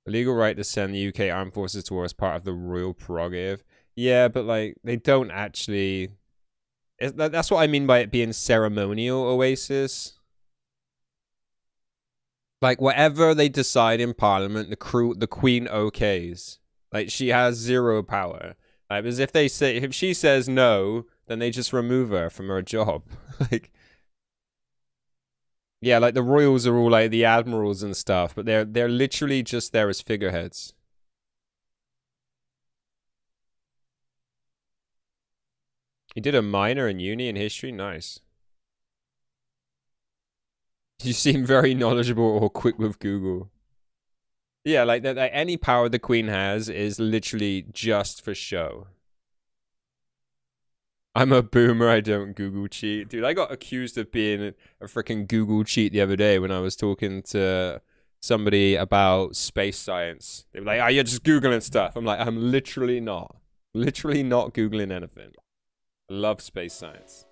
A legal right to send the UK Armed Forces to war as part of the royal prerogative. Yeah, but like they don't actually. That's what I mean by it being ceremonial, Oasis. Like whatever they decide in Parliament, the Queen okays. Like she has zero power. Like, as if they say, if she says no, then they just remove her from her job. Like, yeah, like the royals are all like the admirals and stuff, but they're literally just there as figureheads. He did a minor in uni in history. Nice. You seem very knowledgeable or quick with Google. Yeah, like that. Like, any power the Queen has is literally just for show. I'm a boomer. I don't Google cheat, dude. I got accused of being a freaking Google cheat the other day when I was talking to somebody about space science. They were like, "Oh, you're just googling stuff." I'm like, "I'm literally not googling anything. I love space science."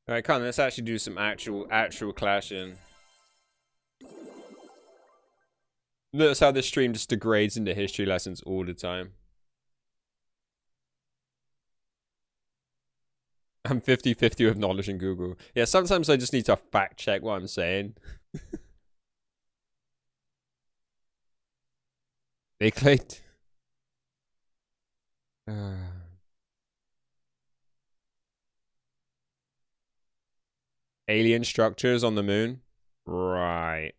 All right, come on, let's actually do some actual clashing. Notice how this stream just degrades into history lessons all the time. I'm 50-50 with knowledge in Google. Yeah, sometimes I just need to fact check what I'm saying. They clicked. Alien structures on the moon? Right.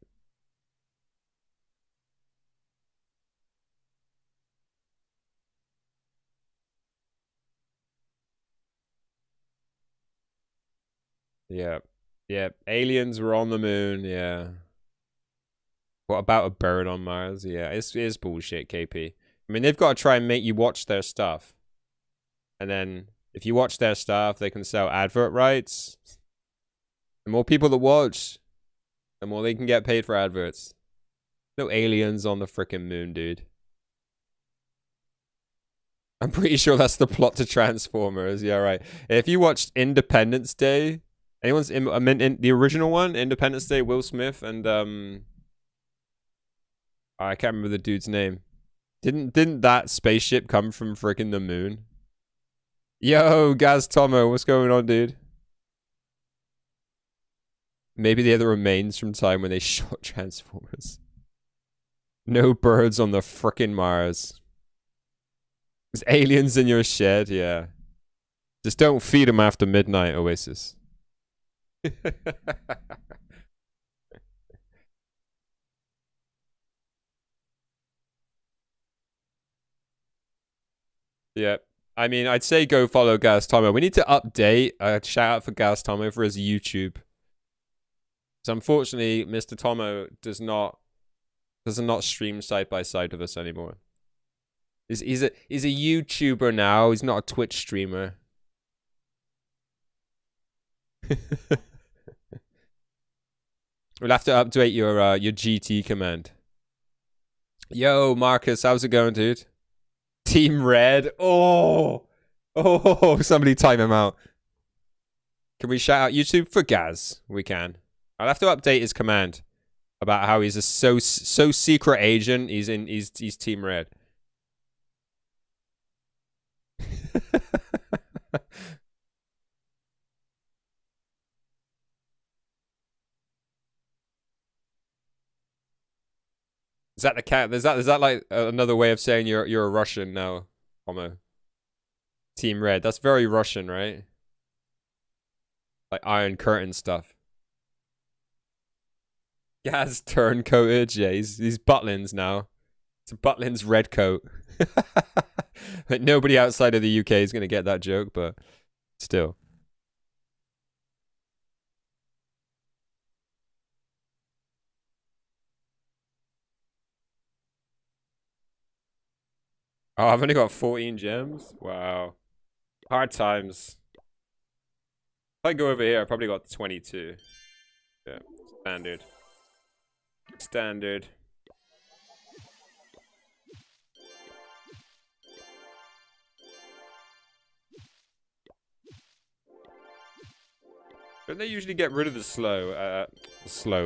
Yep. Yep. Aliens were on the moon, yeah. What about a bird on Mars? Yeah, it's bullshit, KP. I mean, they've got to try and make you watch their stuff. And then, if you watch their stuff, they can sell advert rights. The more people that watch, the more they can get paid for adverts. No aliens on the frickin' moon, dude. I'm pretty sure that's the plot to Transformers. Yeah, right. If you watched Independence Day, anyone's in the original one, Independence Day, Will Smith and I can't remember the dude's name. Didn't that spaceship come from freaking the moon? Yo, Gaz Tomo, what's going on, dude? Maybe they're the remains from time when they shot Transformers. No birds on the frickin' Mars. There's aliens in your shed, yeah. Just don't feed them after midnight, Oasis. Yeah. I mean, I'd say go follow Gaz Tomo. We need to update. Shout out for Gaz Tomo for his YouTube. So unfortunately, Mr. Tomo does not stream side by side with us anymore. He's a YouTuber now. He's not a Twitch streamer. We'll have to update your GT command. Yo, Marcus, how's it going, dude? Team Red. Oh, somebody time him out. Can we shout out YouTube for Gaz? We can. I'll have to update his command about how he's a so secret agent. He's Team Red. Is that the cat? Is that like another way of saying you're a Russian now, Homo? Team Red. That's very Russian, right? Like Iron Curtain stuff. Gaz turncoated. Yeah, he's Butlins now. It's Butlin's red coat. Like nobody outside of the UK is gonna get that joke, but still. Oh, I've only got 14 gems? Wow. Hard times. If I go over here, I probably got 22. Yeah, standard. Standard. Don't they usually get rid of the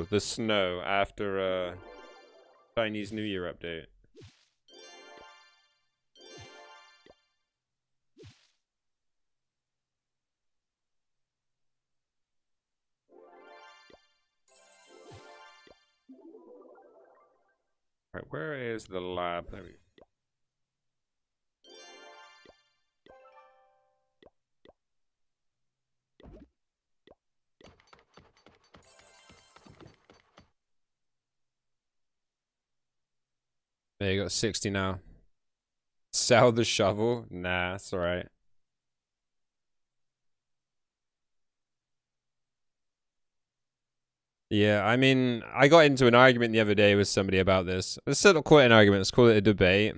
the snow after Chinese New Year update? Right, where is the lab? There we go. There you got 60 now. Sell the shovel? Nah, it's alright. Yeah, I mean, I got into an argument the other day with somebody about this. Let's not call it an argument, let's call it a debate.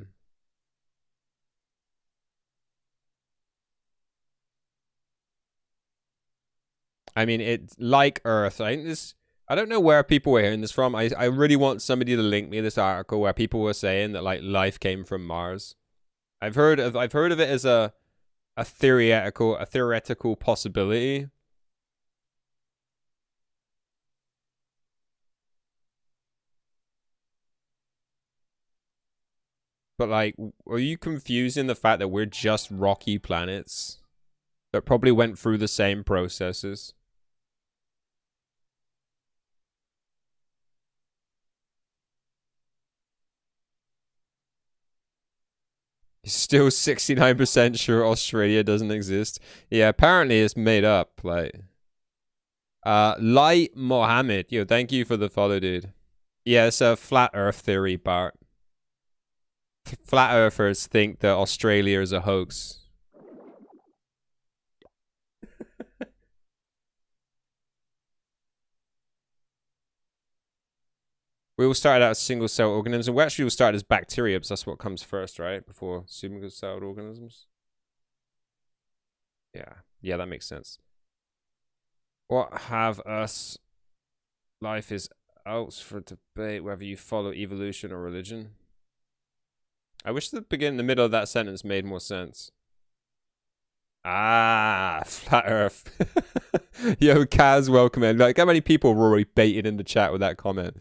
I mean, it's like Earth. I think this. I don't know where people were hearing this from. I really want somebody to link me this article where people were saying that like life came from Mars. I've heard of it as a theoretical possibility. But like, are you confusing the fact that we're just rocky planets that probably went through the same processes? Still 69% sure Australia doesn't exist. Yeah, apparently it's made up. Like, Light Mohammed, yo, thank you for the follow, dude. Yeah, it's a flat Earth theory, Bart. Flat Earthers think that Australia is a hoax. We all started out as single-cell organisms. We actually all started as bacteria, because that's what comes first, right? Before single-celled organisms. Yeah, that makes sense. What have us? Life is out for debate whether you follow evolution or religion. I wish the beginning, the middle of that sentence made more sense. Ah, flat Earth. Yo, Kaz, welcome in. Like, how many people were already baited in the chat with that comment?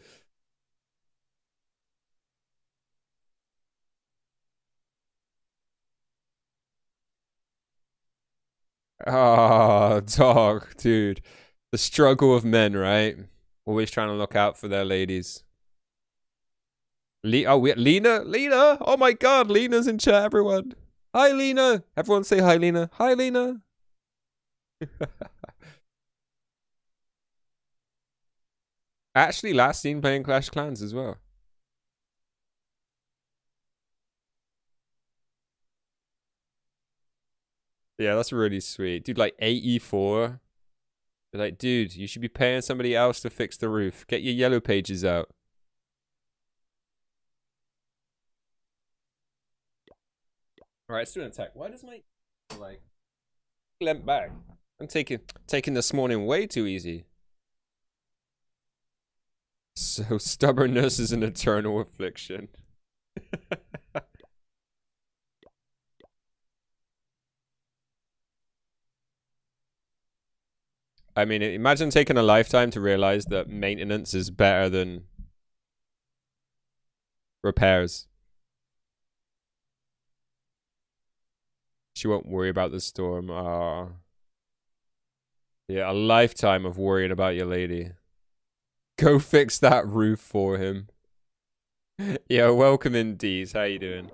Oh, dog, dude. The struggle of men, right? Always trying to look out for their ladies. Lena? Lena? Oh my god, Lena's in chat, everyone. Hi, Lena. Everyone say hi, Lena. Hi, Lena. Actually, last seen playing Clash Clans as well. Yeah, that's really sweet. Dude, like 84. They're like, dude, you should be paying somebody else to fix the roof. Get your yellow pages out. Alright, student attack. Why does my like limp back? I'm taking this morning way too easy. So stubbornness is an eternal affliction. I mean, imagine taking a lifetime to realize that maintenance is better than repairs. She won't worry about the storm. Ah. Yeah, a lifetime of worrying about your lady. Go fix that roof for him. Yeah, welcome in, Deez. How you doing?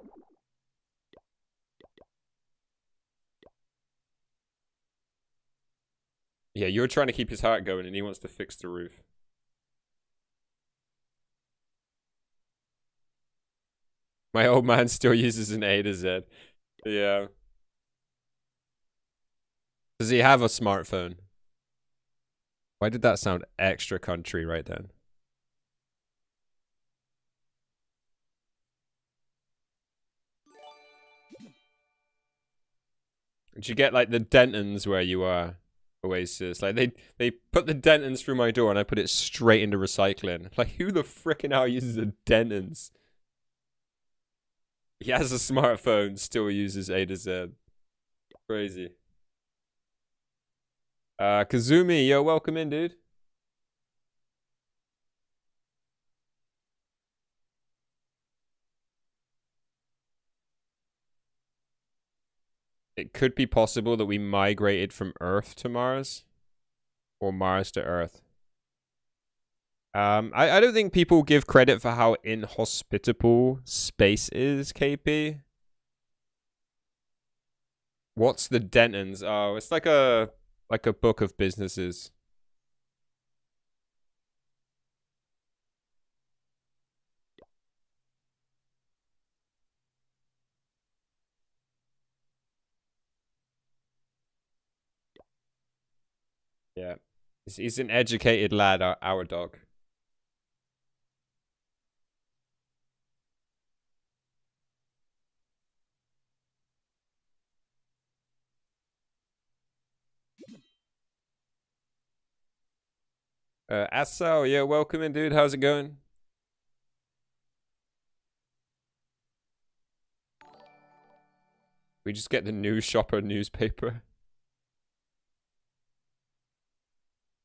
Yeah, you're trying to keep his heart going and he wants to fix the roof. My old man still uses an A to Z. Yeah. Does he have a smartphone? Why did that sound extra country right then? Did you get like the Dentons where you are, Oasis? Like they put the Dentons through my door and I put it straight into recycling. Like who the frickin' hell uses a Dentons? He has a smartphone, still uses A to Z. Crazy. Kazumi, yo, welcome in, dude. It could be possible that we migrated from Earth to Mars. Or Mars to Earth. I don't think people give credit for how inhospitable space is, KP. What's the Dentons? Oh, it's like a book of businesses. Yeah. He's an educated lad, our dog. Assau, yeah, welcome in, dude. How's it going? We just get the News Shopper newspaper.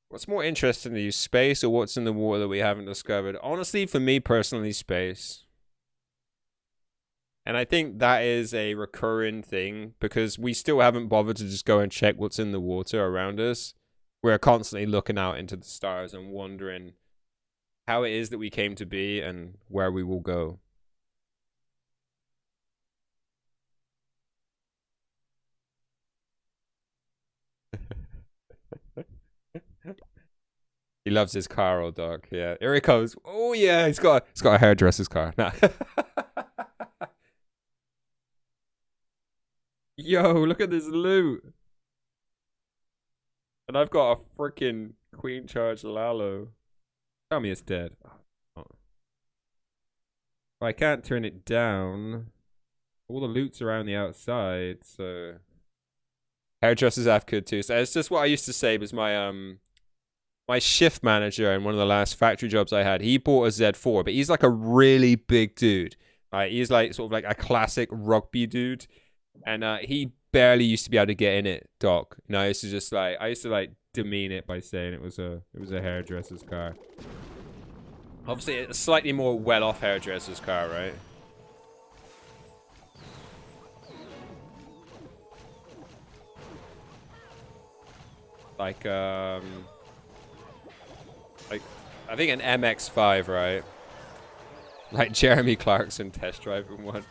What's more interesting to you, space or what's in the water that we haven't discovered? Honestly, for me personally, space. And I think that is a recurring thing because we still haven't bothered to just go and check what's in the water around us. We're constantly looking out into the stars and wondering how it is that we came to be and where we will go. He loves his car, old dog. Yeah, here he comes. Oh yeah, he's got a hairdresser's car. Nah. Yo, look at this loot. And I've got a freaking Queen Charge Lalo. Tell me it's dead. Oh. I can't turn it down. All the loot's around the outside, so hairdressers have good too. So it's just what I used to say was my shift manager in one of the last factory jobs I had. He bought a Z4, but he's like a really big dude. He's like sort of like a classic rugby dude. And he barely used to be able to get in it, Doc. You know, I used to like demean it by saying it was a hairdresser's car. Obviously, a slightly more well-off hairdresser's car, right? Like I think an MX-5, right? Like Jeremy Clarkson test driving one.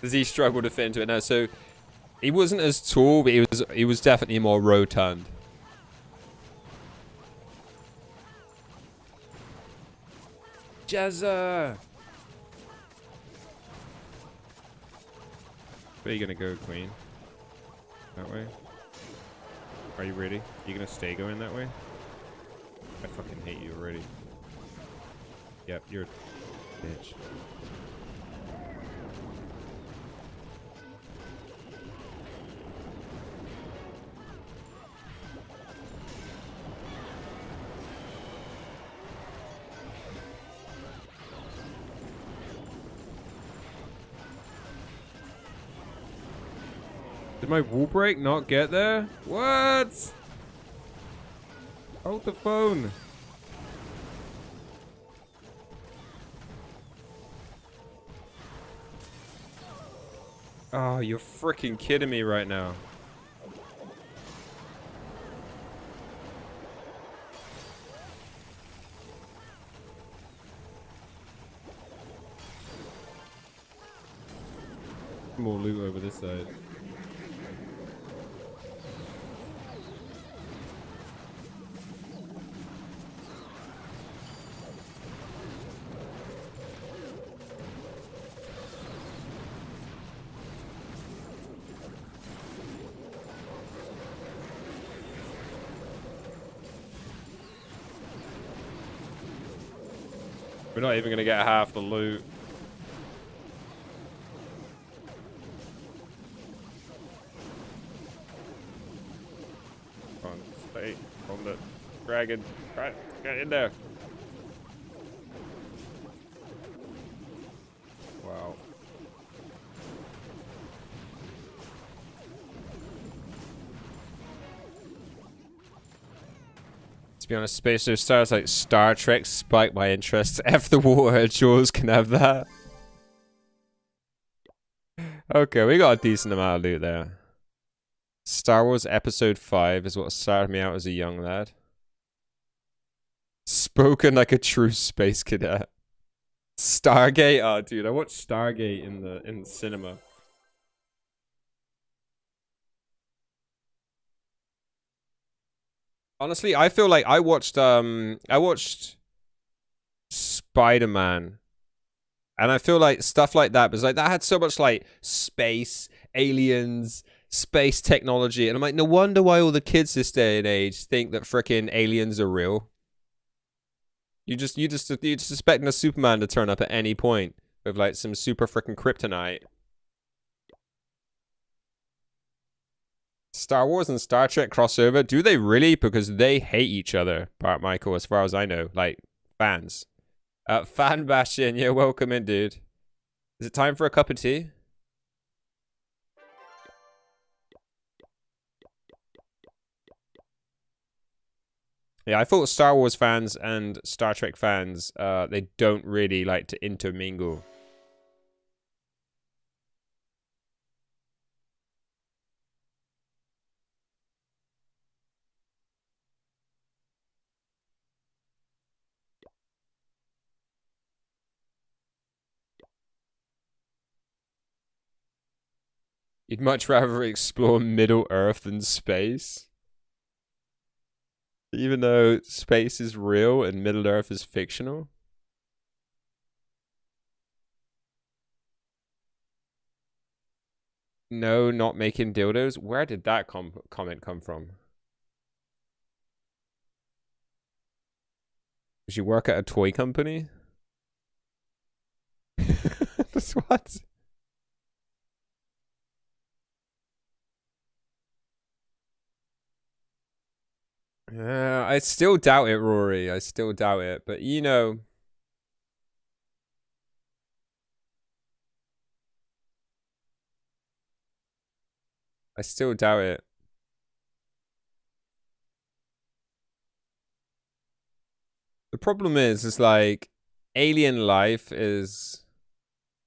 Does he struggle to fit into it now? So he wasn't as tall, but he was definitely more rotund. Jazza! Where are you gonna go, Queen? That way? Are you ready? You gonna stay going that way? I fucking hate you already. Yep, you're a bitch. Did my wall break not get there? What? Hold the phone. Oh, you're freaking kidding me right now. More loot over this side. We're not even gonna get half the loot. Wait, from the dragon. Right, get in there. Wow. To be honest, Space Stars like Star Trek spiked my interest. F the water, Jaws can have that. Okay, we got a decent amount of loot there. Star Wars Episode 5 is what started me out as a young lad. Spoken like a true space cadet. Stargate? Oh, dude, I watched Stargate in the cinema. Honestly, I feel like I watched Spider-Man. And I feel like stuff like that, because like that had so much like space, aliens, space technology, and I'm like, no wonder why all the kids this day and age think that freaking aliens are real. You just expecting a Superman to turn up at any point with like some super freaking kryptonite. Star Wars and Star Trek crossover? Do they really? Because they hate each other, Bart Michael, as far as I know. Like, fans. Fan bashing, yeah, welcome in, dude. Is it time for a cup of tea? Yeah, I thought Star Wars fans and Star Trek fans, they don't really like to intermingle. You'd much rather explore Middle Earth than space? Even though space is real and Middle Earth is fictional? No, not making dildos? Where did that comment come from? Does you work at a toy company? What? Yeah, I still doubt it, Rory. I still doubt it. But, you know... I still doubt it. The problem is like, alien life is...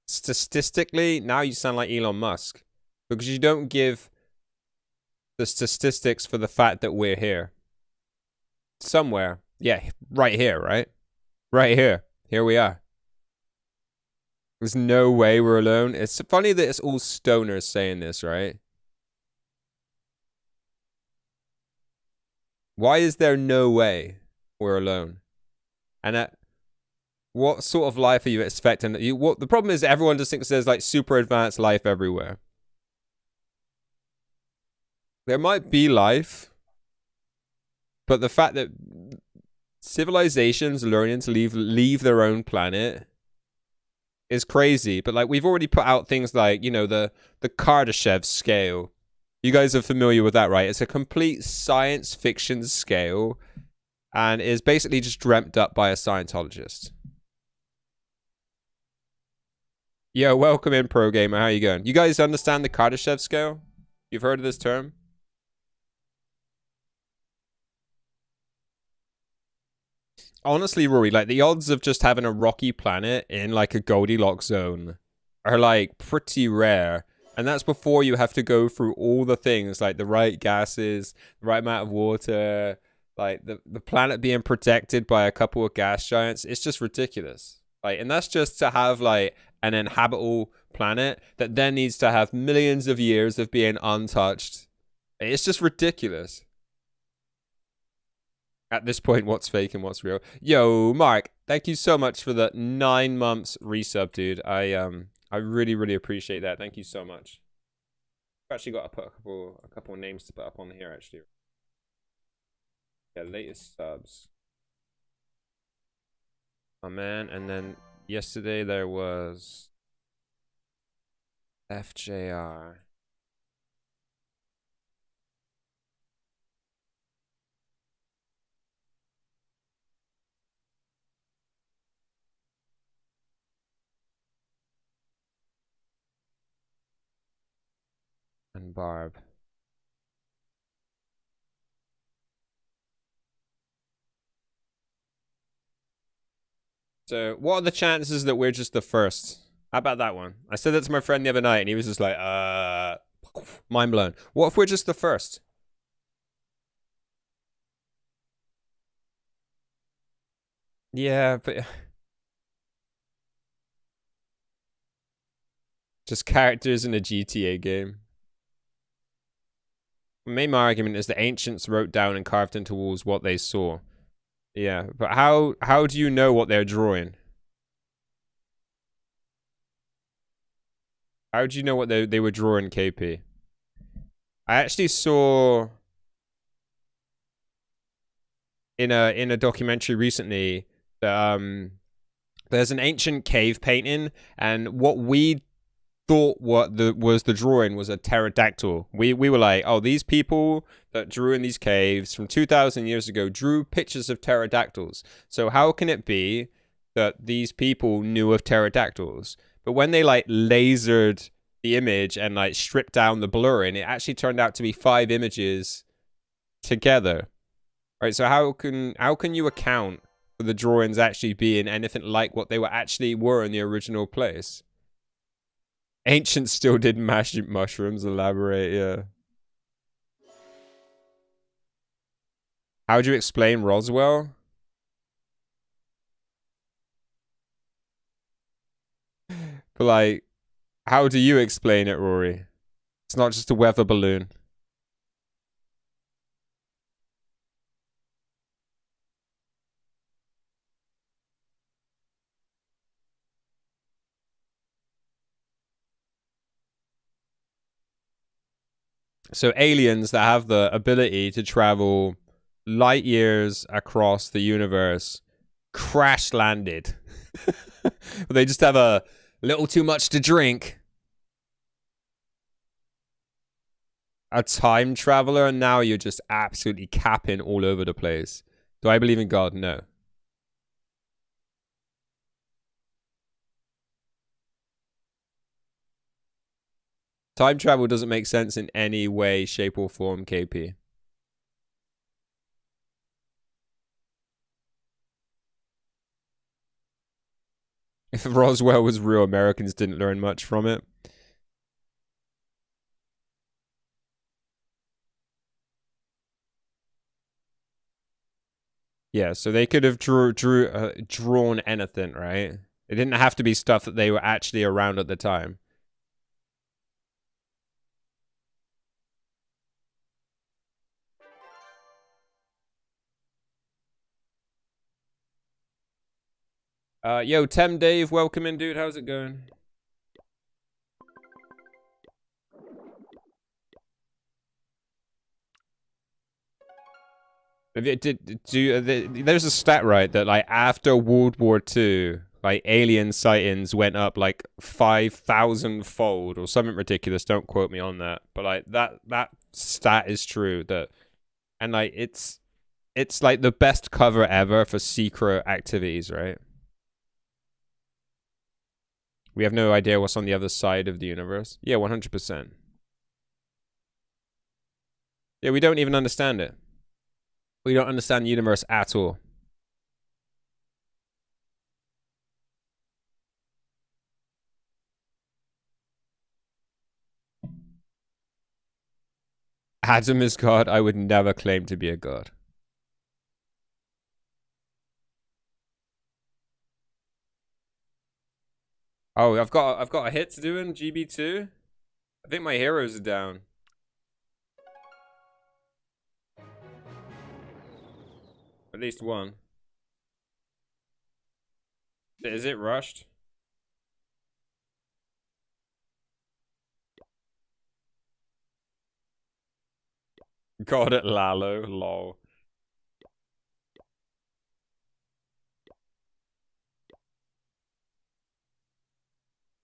Statistically, now you sound like Elon Musk. Because you don't give the statistics for the fact that we're here. Somewhere. Yeah, right here, right? Right here. Here we are. There's no way we're alone. It's funny that it's all stoners saying this, right? Why is there no way we're alone? And what sort of life are you expecting? What the problem is, everyone just thinks there's like super advanced life everywhere. There might be life, but the fact that civilizations learning to leave their own planet is crazy. But like, we've already put out things like, you know, the Kardashev scale. You guys are familiar with that, right? It's a complete science fiction scale and is basically just dreamt up by a Scientologist. Yo, welcome in, Pro Gamer. How you going? You guys understand the Kardashev scale? You've heard of this term? Honestly, Rory, like the odds of just having a rocky planet in like a Goldilocks zone are like pretty rare. And that's before you have to go through all the things like the right gases, the right amount of water, like the planet being protected by a couple of gas giants. It's just ridiculous. Like, and that's just to have like an inhabitable planet that then needs to have millions of years of being untouched. It's just ridiculous. At this point, what's fake and what's real? Yo, Mark, thank you so much for the 9 months resub, dude. I really, really appreciate that. Thank you so much. I've actually got to put a couple of names to put up on here, actually. Yeah, latest subs. Oh, man. And then yesterday there was FJR. Barb. So, what are the chances that we're just the first? How about that one? I said that to my friend the other night, and he was just like, mind blown. What if we're just the first? Yeah, but just characters in a GTA game. Main argument is the ancients wrote down and carved into walls what they saw. Yeah, but how do you know what they're drawing? How do you know what they were drawing, KP? I actually saw in a documentary recently that there's an ancient cave painting, and what we thought was the drawing was a pterodactyl. We were like, oh, these people that drew in these caves from 2,000 years ago drew pictures of pterodactyls. So how can it be that these people knew of pterodactyls? But when they like lasered the image and like stripped down the blurring, it actually turned out to be 5 images together. Right? So how can you account for the drawings actually being anything like what they were in the original place? Ancients still did magic mushrooms. Elaborate, yeah. How would you explain Roswell? But like, how do you explain it, Rory? It's not just a weather balloon. So aliens that have the ability to travel light years across the universe crash landed. They just have a little too much to drink. A time traveler, and now you're just absolutely capping all over the place. Do I believe in God? No. Time travel doesn't make sense in any way, shape, or form, KP. If Roswell was real, Americans didn't learn much from it. Yeah, so they could have drawn anything, right? It didn't have to be stuff that they were actually around at the time. Yo, Tem Dave, welcome in, dude. How's it going? There's a stat, right, that like after World War II, like alien sightings went up like 5,000-fold or something ridiculous. Don't quote me on that, but like that stat is true. And like it's like the best cover ever for secret activities, right? We have no idea what's on the other side of the universe. Yeah, 100%. Yeah, we don't even understand it. We don't understand the universe at all. Adam is God. I would never claim to be a god. Oh, I've got a hit to do in GB2. I think my heroes are down. At least one. Is it rushed? God at Lalo, lol.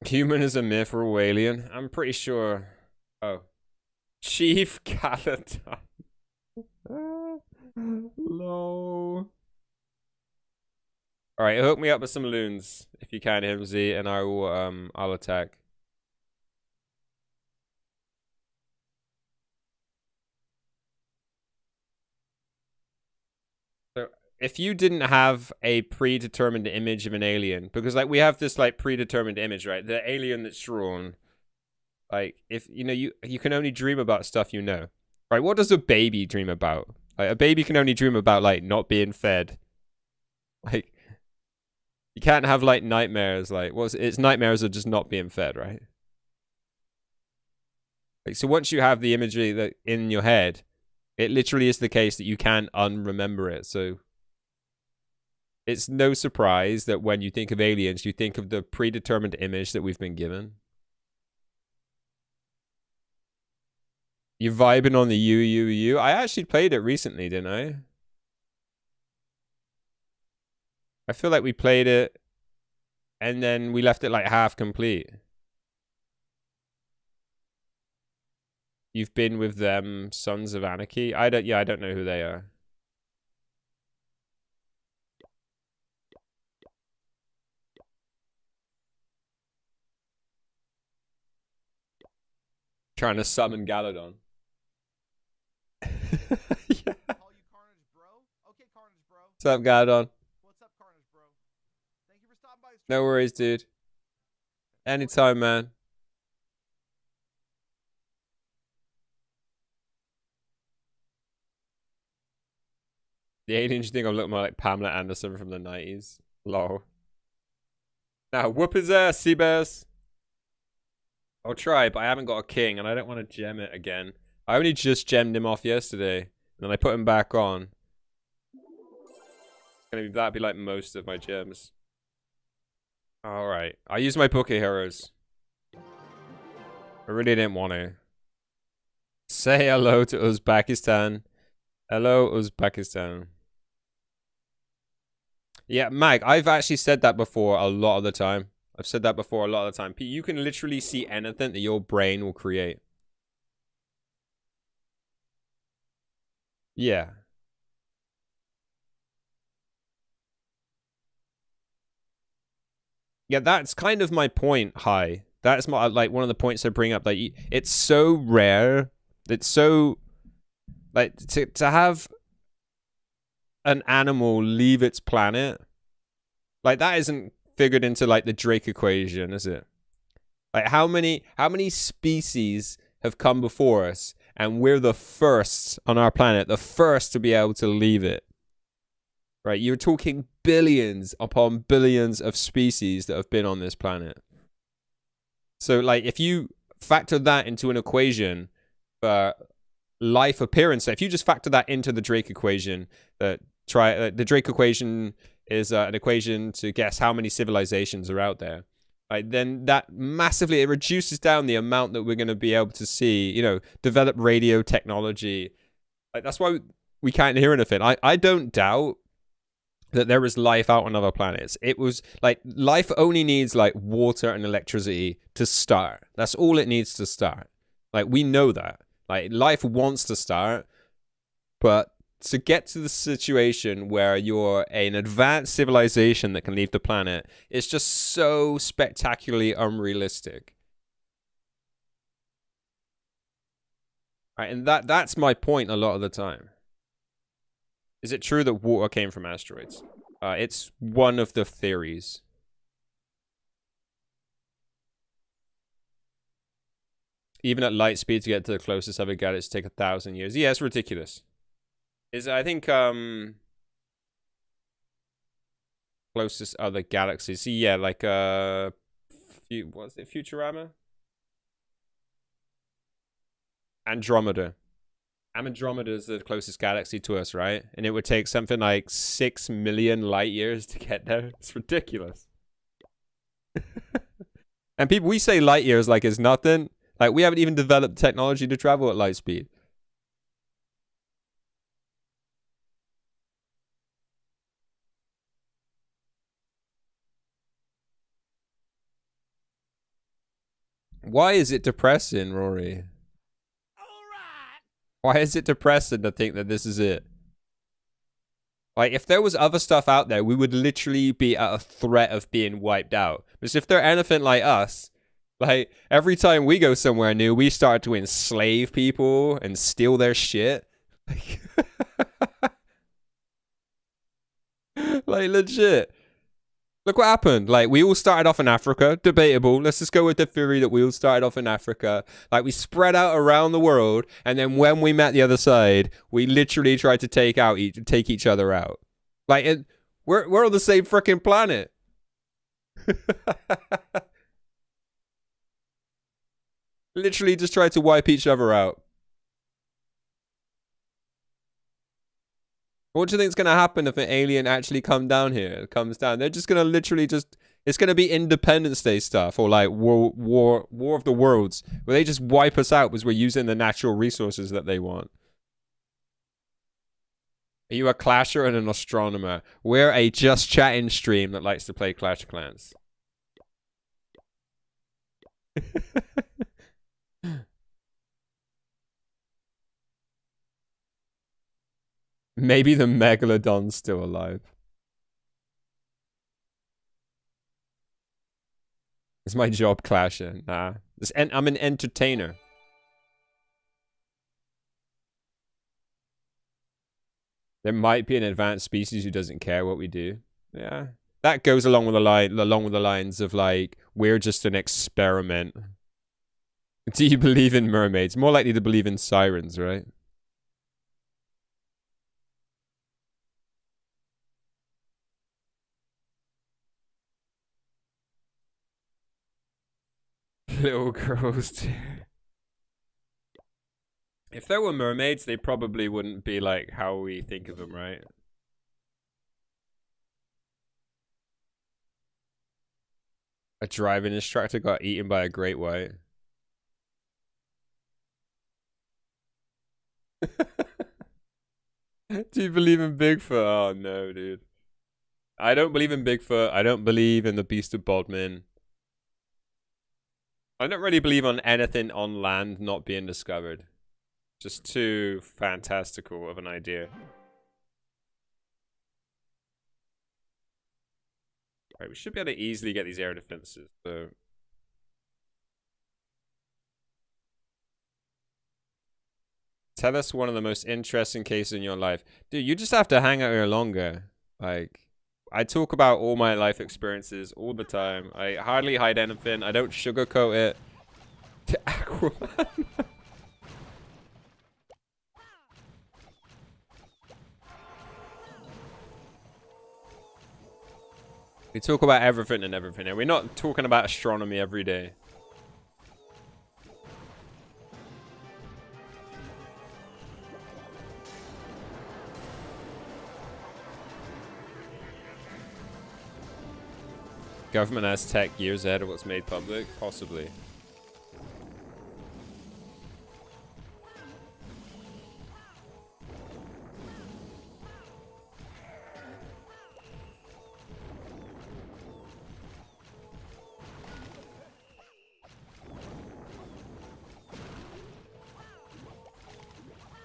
Human is a myth or alien? I'm pretty sure. Oh. Chief Caladan. Lol. Alright, hook me up with some loons if you can, Himsy, and I will I'll attack. if you didn't have a predetermined image of an alien, because like we have this like predetermined image, right? The alien that's drawn, like if you know you can only dream about stuff you know, right? What does a baby dream about? Like a baby can only dream about like not being fed. Like you can't have like nightmares. Like it's nightmares of just not being fed, right? Like so once you have the imagery that in your head, it literally is the case that you can't unremember it. So it's no surprise that when you think of aliens, you think of the predetermined image that we've been given. You're vibing on the U. I actually played it recently, didn't I? I feel like we played it and then we left it like half complete. You've been with them, Sons of Anarchy? I don't know who they are. Trying to summon Galadon. Yeah. Call you Carnage, bro? Okay, Carnage, bro. What's up, Galadon? What's up, Carnage, bro? Thank you for stopping by. No worries, dude. Anytime, man. The aliens think I'm looking more like Pamela Anderson from the 90s. Lol. Now, whoop his ass, Seabass. I'll try, but I haven't got a king, and I don't want to gem it again. I only just gemmed him off yesterday, and then I put him back on. That'd be like most of my gems. Alright. I use my Poke Heroes. I really didn't want to. Say hello to Uzbekistan. Hello, Uzbekistan. Yeah, Mag, I've actually said that before a lot of the time. I've said that before a lot of the time. You can literally see anything that your brain will create. Yeah. Yeah, that's kind of my point, Hi. That's my, like, one of the points I bring up. Like, it's so rare. It's so, like, to have an animal leave its planet, like, that isn't figured into, like, the Drake equation, is it? Like, how many species have come before us, and we're the first on our planet, the first to be able to leave it? Right, you're talking billions upon billions of species that have been on this planet. So, like, if you factor that into an equation for life appearance, if you just factor that into the Drake equation, the Drake equation is an equation to guess how many civilizations are out there. Right, then that massively, it reduces down the amount that we're going to be able to see, you know, develop radio technology. Like, that's why we can't hear anything. I don't doubt that there is life out on other planets. It was like life only needs like water and electricity to start. That's all it needs to start. Like, we know that. Like, life wants to start, but to get to the situation where you're an advanced civilization that can leave the planet, it's just so spectacularly unrealistic. Right, and that's my point a lot of the time. Is it true that water came from asteroids? It's one of the theories. Even at light speed to get to the closest other galaxy take 1,000 years. Yeah, it's ridiculous. I think closest other galaxies. See, yeah, like what's it? Futurama? Andromeda. Andromeda is the closest galaxy to us, right? And it would take something like 6 million light years to get there. It's ridiculous. And people, we say light years like it's nothing. Like, we haven't even developed technology to travel at light speed. Why is it depressing, Rory? Why is it depressing to think that this is it? Like, if there was other stuff out there, we would literally be at a threat of being wiped out. Because if they're anything like us, like, every time we go somewhere new, we start to enslave people and steal their shit. Like, legit. Look what happened. Like, we all started off in Africa. Debatable. Let's just go with the theory that we all started off in Africa. Like, we spread out around the world, and then when we met the other side, we literally tried to take each other out. Like, we're on the same freaking planet. Literally just tried to wipe each other out. What do you think is going to happen if an alien actually comes down here? Comes down. They're just going to literally just... It's going to be Independence Day stuff. Or like War of the Worlds. Where they just wipe us out because we're using the natural resources that they want. Are you a clasher and an astronomer? We're a just chatting stream that likes to play Clash of Clans. Maybe the Megalodon's still alive. Is my job clashing? Nah. I'm an entertainer. There might be an advanced species who doesn't care what we do. Yeah. That goes along with the lines of like, we're just an experiment. Do you believe in mermaids? More likely to believe in sirens, right? Little girls too. If there were mermaids, they probably wouldn't be like how we think of them, right? A driving instructor got eaten by a great white. Do you believe in Bigfoot? Oh no, dude. I don't believe in Bigfoot. I don't believe in the Beast of Bodmin. I don't really believe on anything on land not being discovered. Just too fantastical of an idea. Right, we should be able to easily get these air defenses, so... Tell us one of the most interesting cases in your life. Dude, you just have to hang out here longer. Like, I talk about all my life experiences all the time. I hardly hide anything. I don't sugarcoat it. Aquaman. We talk about everything and everything, and we're not talking about astronomy every day. Government has tech years ahead of what's made public? Possibly.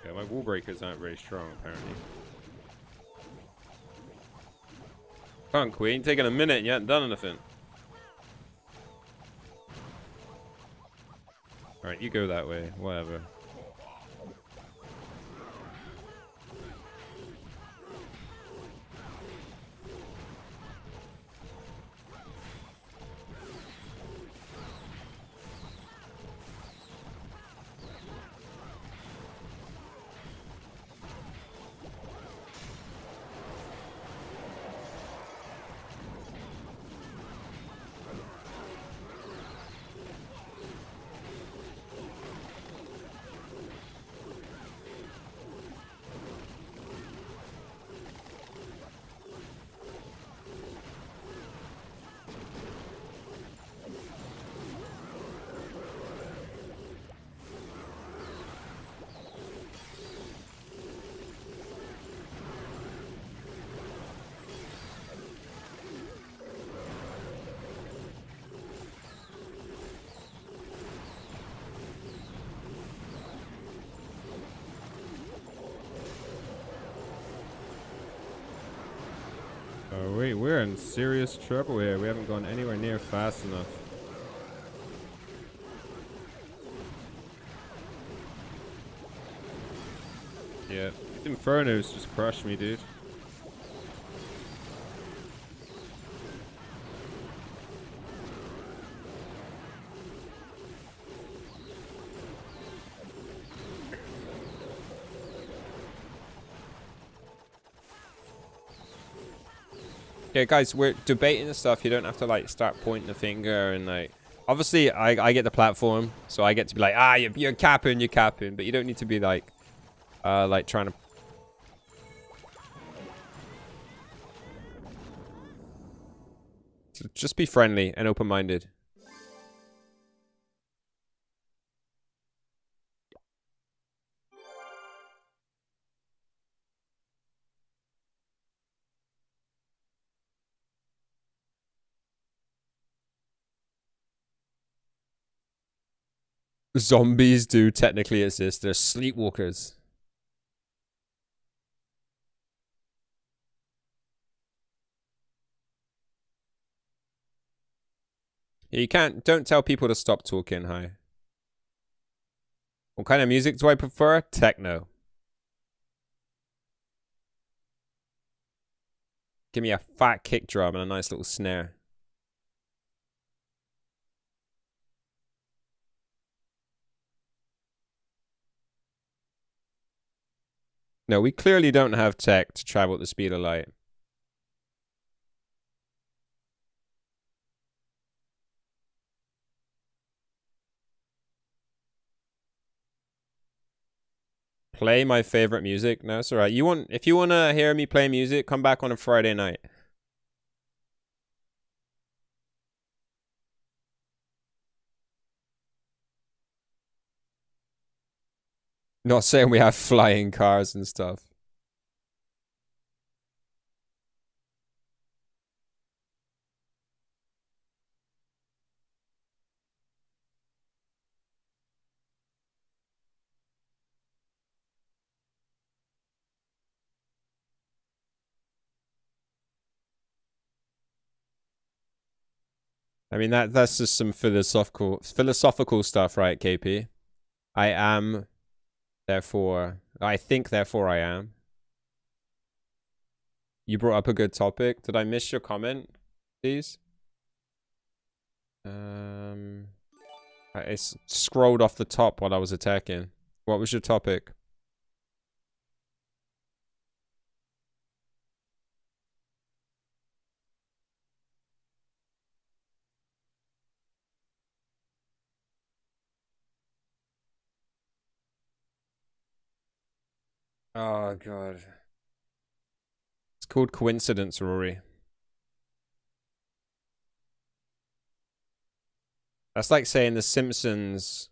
Yeah, my wall breakers aren't very strong, apparently. Come on, Queen, taking a minute and you haven't done anything. Alright, you go that way, whatever. Oh wait, we're in serious trouble here. We haven't gone anywhere near fast enough. Yeah, these Infernos just crushed me, dude. Yeah, guys, we're debating the stuff. You don't have to like start pointing the finger and like. Obviously, I get the platform, so I get to be like, ah, you're capping, but you don't need to be like trying to. So just be friendly and open-minded. Zombies do technically exist. They're sleepwalkers. You don't tell people to stop talking, hi. What kind of music do I prefer? Techno. Give me a fat kick drum and a nice little snare. No, we clearly don't have tech to travel at the speed of light. Play my favorite music? No, it's alright. If you wanna hear me play music, come back on a Friday night. Not saying we have flying cars and stuff. I mean that's just some philosophical stuff, right, KP? I am, therefore I think, therefore I am. You brought up a good topic. Did I miss your comment, please? I scrolled off the top while I was attacking. What was your topic? Oh, God. It's called coincidence, Rory. That's like saying The Simpsons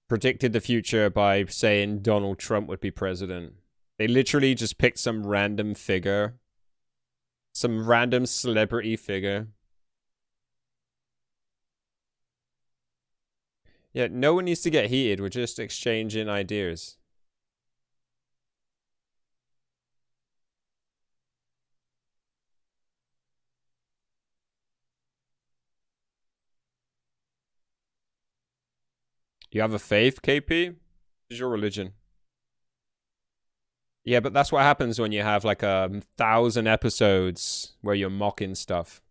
predicted the future by saying Donald Trump would be president. They literally just picked some random figure. Some random celebrity figure. Yeah, no one needs to get heated. We're just exchanging ideas. You have a faith, KP? What is your religion? Yeah, but that's what happens when you have like 1,000 episodes where you're mocking stuff.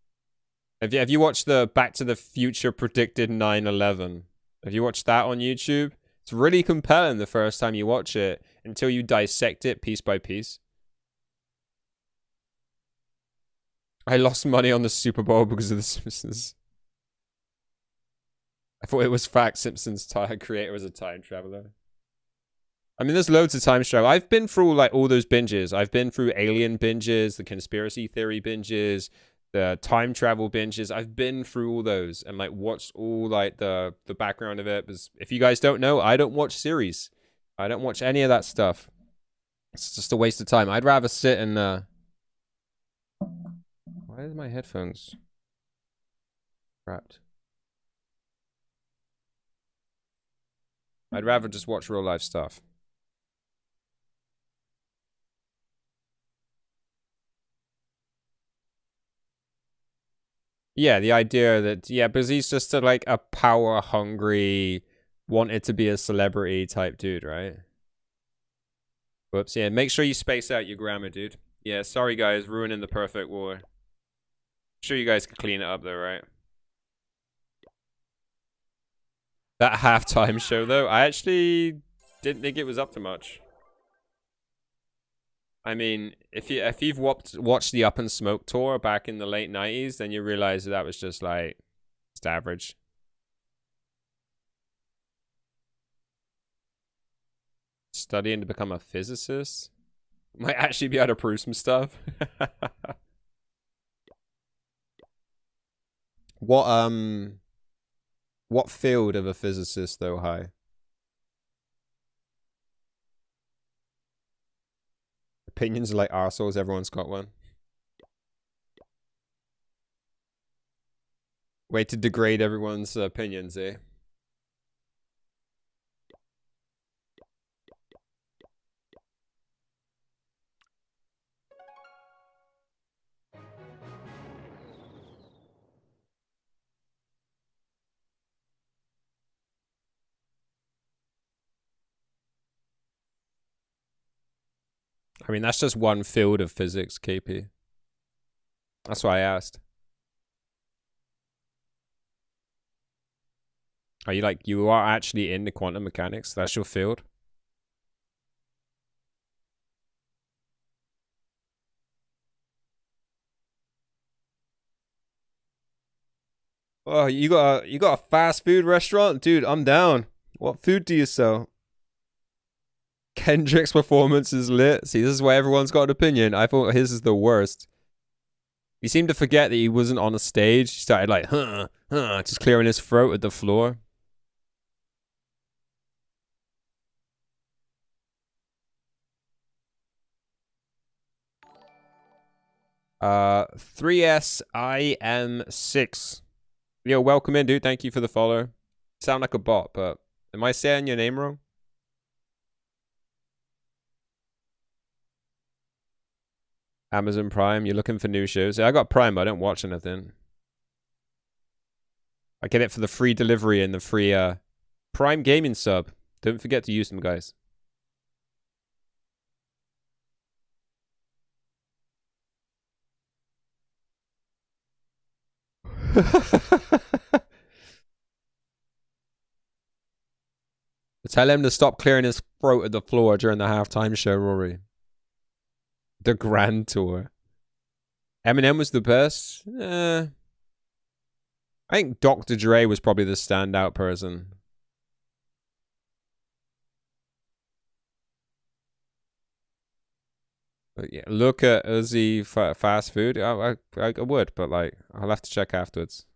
Have you watched the Back to the Future predicted 9/11? Have you watched that on YouTube? It's really compelling the first time you watch it until you dissect it piece by piece. I lost money on the Super Bowl because of the Simpsons. I thought it was fact Simpsons creator was a time traveler. I mean, there's loads of time travel. I've been through like all those binges. I've been through alien binges, the conspiracy theory binges, the time travel binges. I've been through all those and like watched all like the background of it. Because if you guys don't know, I don't watch series. I don't watch any of that stuff. It's just a waste of time. I'd rather sit and why is my headphones wrapped? I'd rather just watch real life stuff. Yeah, the idea that, yeah, because he's just like a power hungry, wanted to be a celebrity type dude, right? Whoops, yeah, make sure you space out your grammar, dude. Yeah, sorry guys, ruining the perfect war. I'm sure you guys can clean it up though, right? That halftime show though, I actually didn't think it was up to much. I mean, if you've watched the Up and Smoke tour back in the late 90s, then you realize that was just like just average. Studying to become a physicist? Might actually be able to prove some stuff. What field of a physicist though, Hi? Opinions are like arseholes, everyone's got one. Way to degrade everyone's opinions, eh? I mean, that's just one field of physics, KP. That's why I asked. Are you like, you are actually in the quantum mechanics? That's your field? Oh, you got a fast food restaurant? Dude, I'm down. What food do you sell? Kendrick's performance is lit. See, this is why everyone's got an opinion. I thought his is the worst. You seem to forget that he wasn't on a stage. He started like, just clearing his throat at the floor. Uh, 3SIM6. Yo, welcome in, dude. Thank you for the follow. Sound like a bot, but am I saying your name wrong? Amazon Prime, you're looking for new shows. Yeah, I got Prime, but I don't watch anything. I get it for the free delivery and the free Prime gaming sub. Don't forget to use them, guys. Tell him to stop clearing his throat at the floor during the halftime show, Rory. The Grand Tour. Eminem was the best. I think Dr. Dre was probably the standout person. But yeah, look at Uzi fast food. I would, but like I'll have to check afterwards.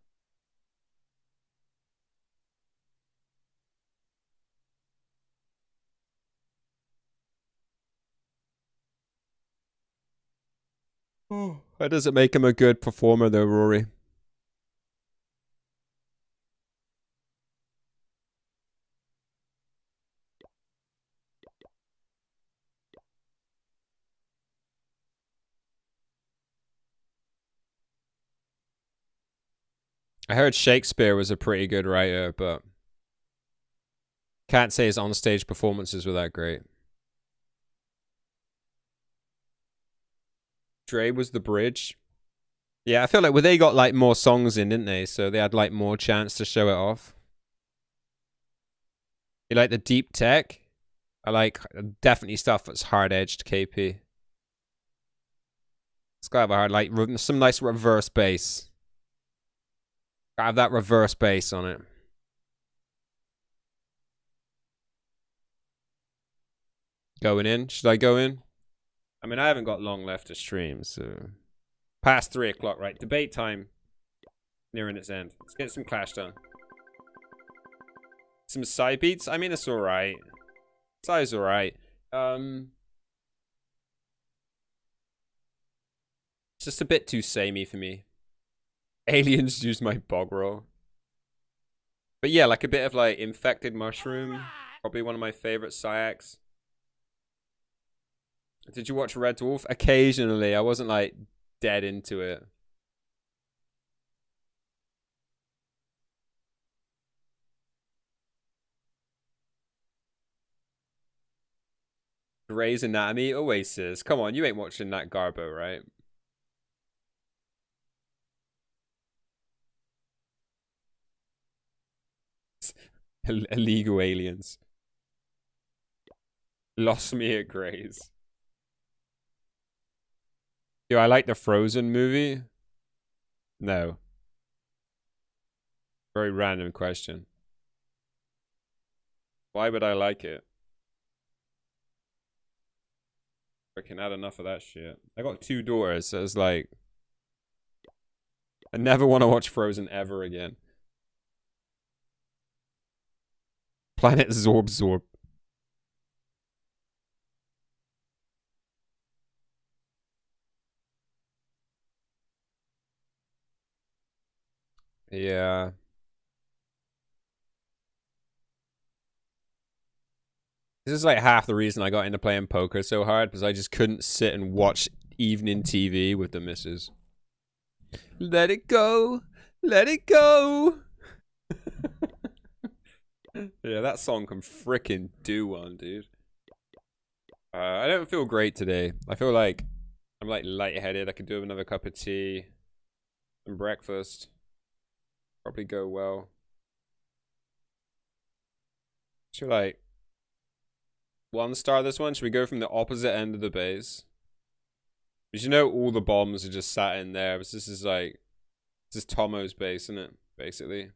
Why does it make him a good performer though, Rory? I heard Shakespeare was a pretty good writer, but can't say his on-stage performances were that great. Dre was the bridge. Yeah, I feel like they got like more songs in, didn't they? So they had like more chance to show it off. You like the deep tech? I like definitely stuff that's hard-edged, KP. It's gotta have a hard, like some nice reverse bass. Gotta have that reverse bass on it. Going in? Should I go in? I mean, I haven't got long left to stream, so past 3 o'clock, right? Debate time nearing its end. Let's get some Clash done. Some side beats. I mean, it's all right. Side's all right. It's just a bit too samey for me. Aliens use my bog roll. But yeah, like a bit of like infected mushroom. Probably one of my favorite Syaks. Did you watch Red Dwarf? Occasionally. I wasn't like dead into it. Grey's Anatomy, Oasis. Come on, you ain't watching that Garbo, right? Illegal aliens. Lost me at Grey's. Do I like the Frozen movie? No. Very random question. Why would I like it? I can add enough of that shit. I got 2 daughters, so it's like... I never want to watch Frozen ever again. Planet Zorb Zorb. Yeah. This is like half the reason I got into playing poker so hard, because I just couldn't sit and watch evening TV with the missus. Let it go! Let it go! Yeah, that song can frickin' do one, dude. I don't feel great today. I feel like I'm like lightheaded. I could do another cup of tea and breakfast. Probably go well. Should like 1-star this one? Should we go from the opposite end of the base? Because you know all the bombs are just sat in there. But this is like, this is Tomo's base, isn't it? Basically.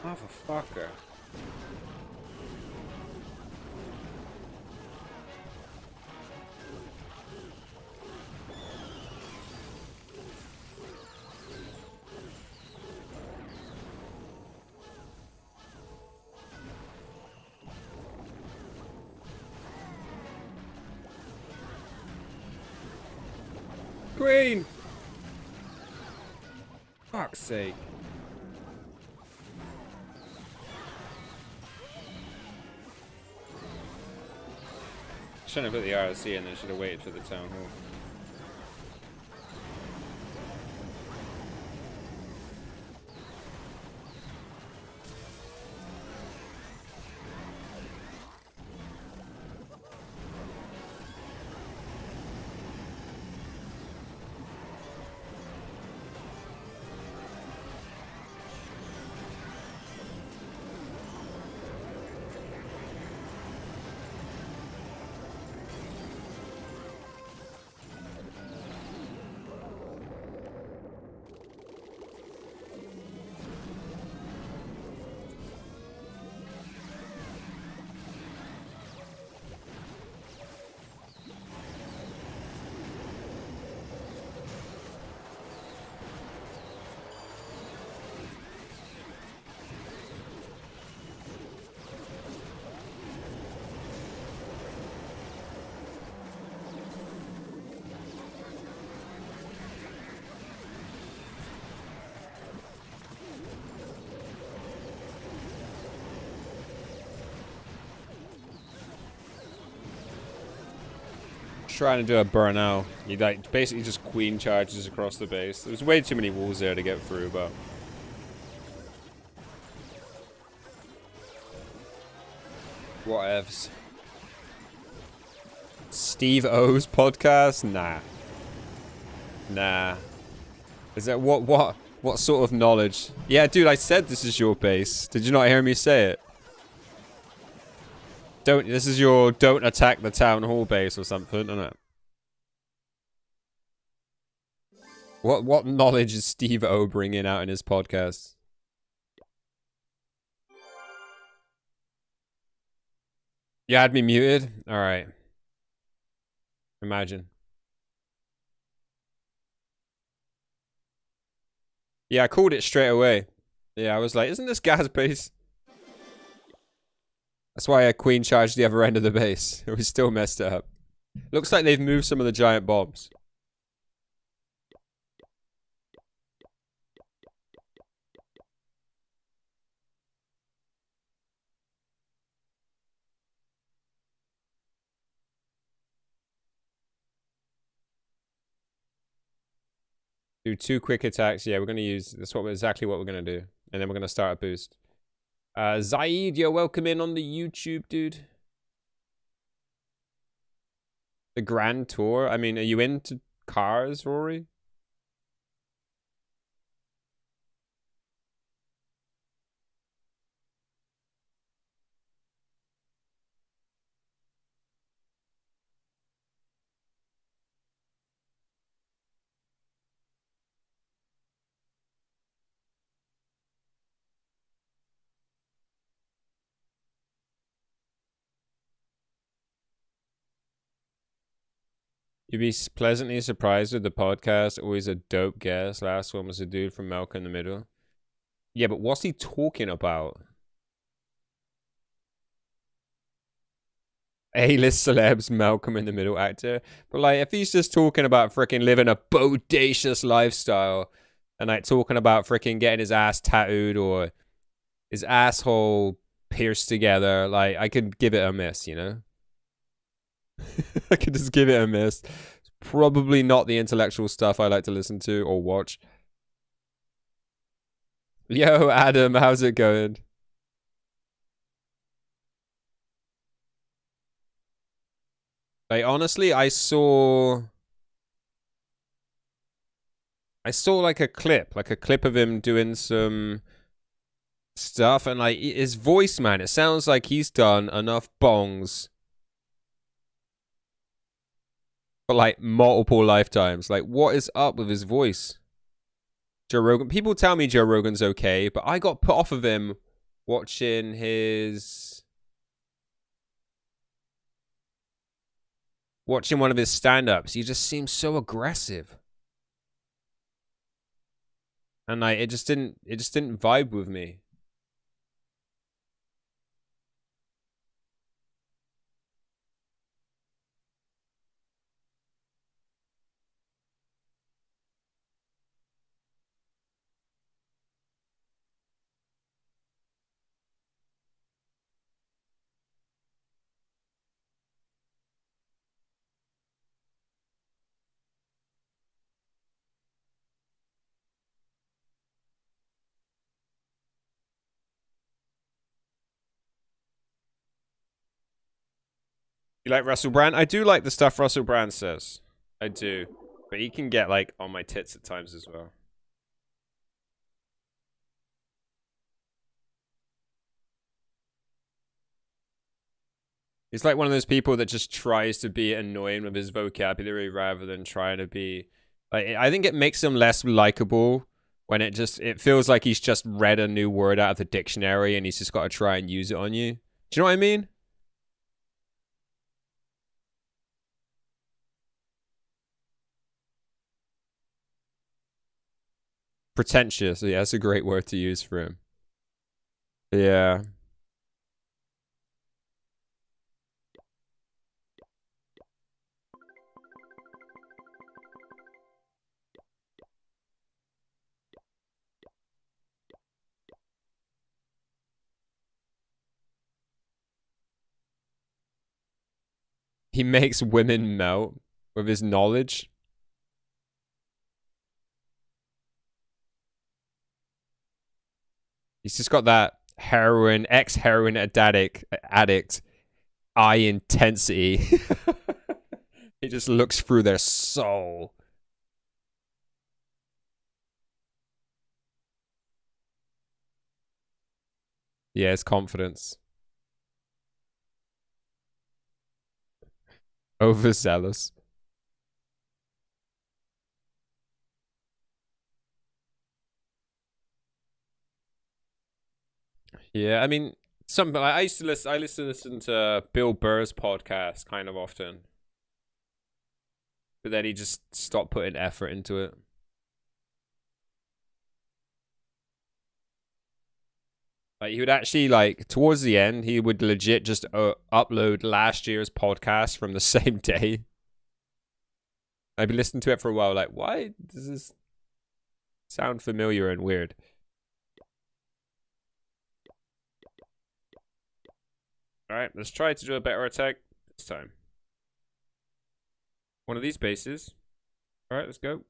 Motherfucker. Queen! Fuck's sake. Shouldn't have put the RSC in there, should have waited for the town hall. Trying to do a burnout. He like basically just queen charges across the base. There's way too many walls there to get through, but whatevs. Steve O's podcast? Nah. Is that what sort of knowledge? Yeah, dude, I said this is your base. Did you not hear me say it? This is your don't attack the town hall base or something, isn't it? What knowledge is Steve O bringing out in his podcast? You had me muted? Alright. Imagine. Yeah, I called it straight away. Yeah, I was like, isn't this gas base? That's why I queen charged the other end of the base. We still messed it up. Looks like they've moved some of the giant bombs. Do 2 quick attacks. Yeah, we're gonna use. That's exactly what we're gonna do, and then we're gonna start a boost. Zaid, you're welcome in on the YouTube, dude. The Grand Tour. I mean, are you into cars, Rory? You'd be pleasantly surprised with the podcast. Always a dope guest. Last one was a dude from Malcolm in the Middle. Yeah, but what's he talking about? A-list celebs, Malcolm in the Middle actor. But like, if he's just talking about freaking living a bodacious lifestyle and like talking about freaking getting his ass tattooed or his asshole pierced together, like I could give it a miss, you know? I could just give it a miss. It's probably not the intellectual stuff I like to listen to or watch. Yo, Adam, how's it going? Like, honestly, I saw like a clip of him doing some stuff, and like his voice, man, it sounds like he's done enough bongs for like multiple lifetimes. Like, what is up with his voice? Joe Rogan. People tell me Joe Rogan's okay, but I got put off of him watching one of his stand-ups. He just seems so aggressive. And like it just didn't vibe with me. You like Russell Brand? I do like the stuff Russell Brand says. I do. But he can get like on my tits at times as well. He's like one of those people that just tries to be annoying with his vocabulary rather than trying to be like, I think it makes him less likable when it feels like he's just read a new word out of the dictionary and he's just got to try and use it on you. Do you know what I mean? Pretentious. Yeah, that's a great word to use for him. Yeah. He makes women melt with his knowledge. He's just got that ex-heroin addict eye intensity. He just looks through their soul. Yeah, his confidence. Overzealous. Yeah, I mean, I used to listen to Bill Burr's podcast kind of often, but then he just stopped putting effort into it. Like he would actually like towards the end, he would legit just upload last year's podcast from the same day. I'd be listening to it for a while, like, why does this sound familiar and weird? Alright, let's try to do a better attack this time. One of these bases. Alright, let's go.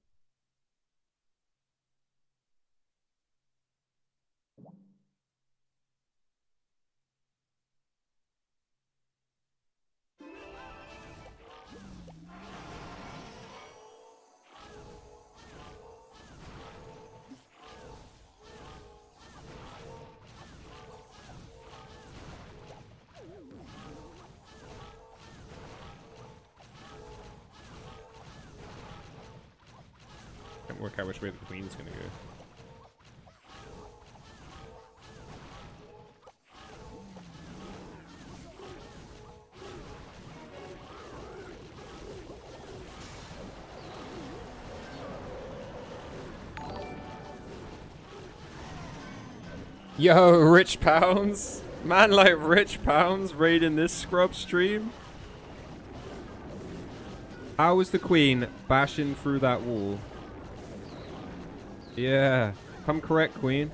work out which way the queen's gonna go. Yo, Rich Pounds. Man like Rich Pounds raiding this scrub stream. How was the queen bashing through that wall? Yeah. Come correct, queen.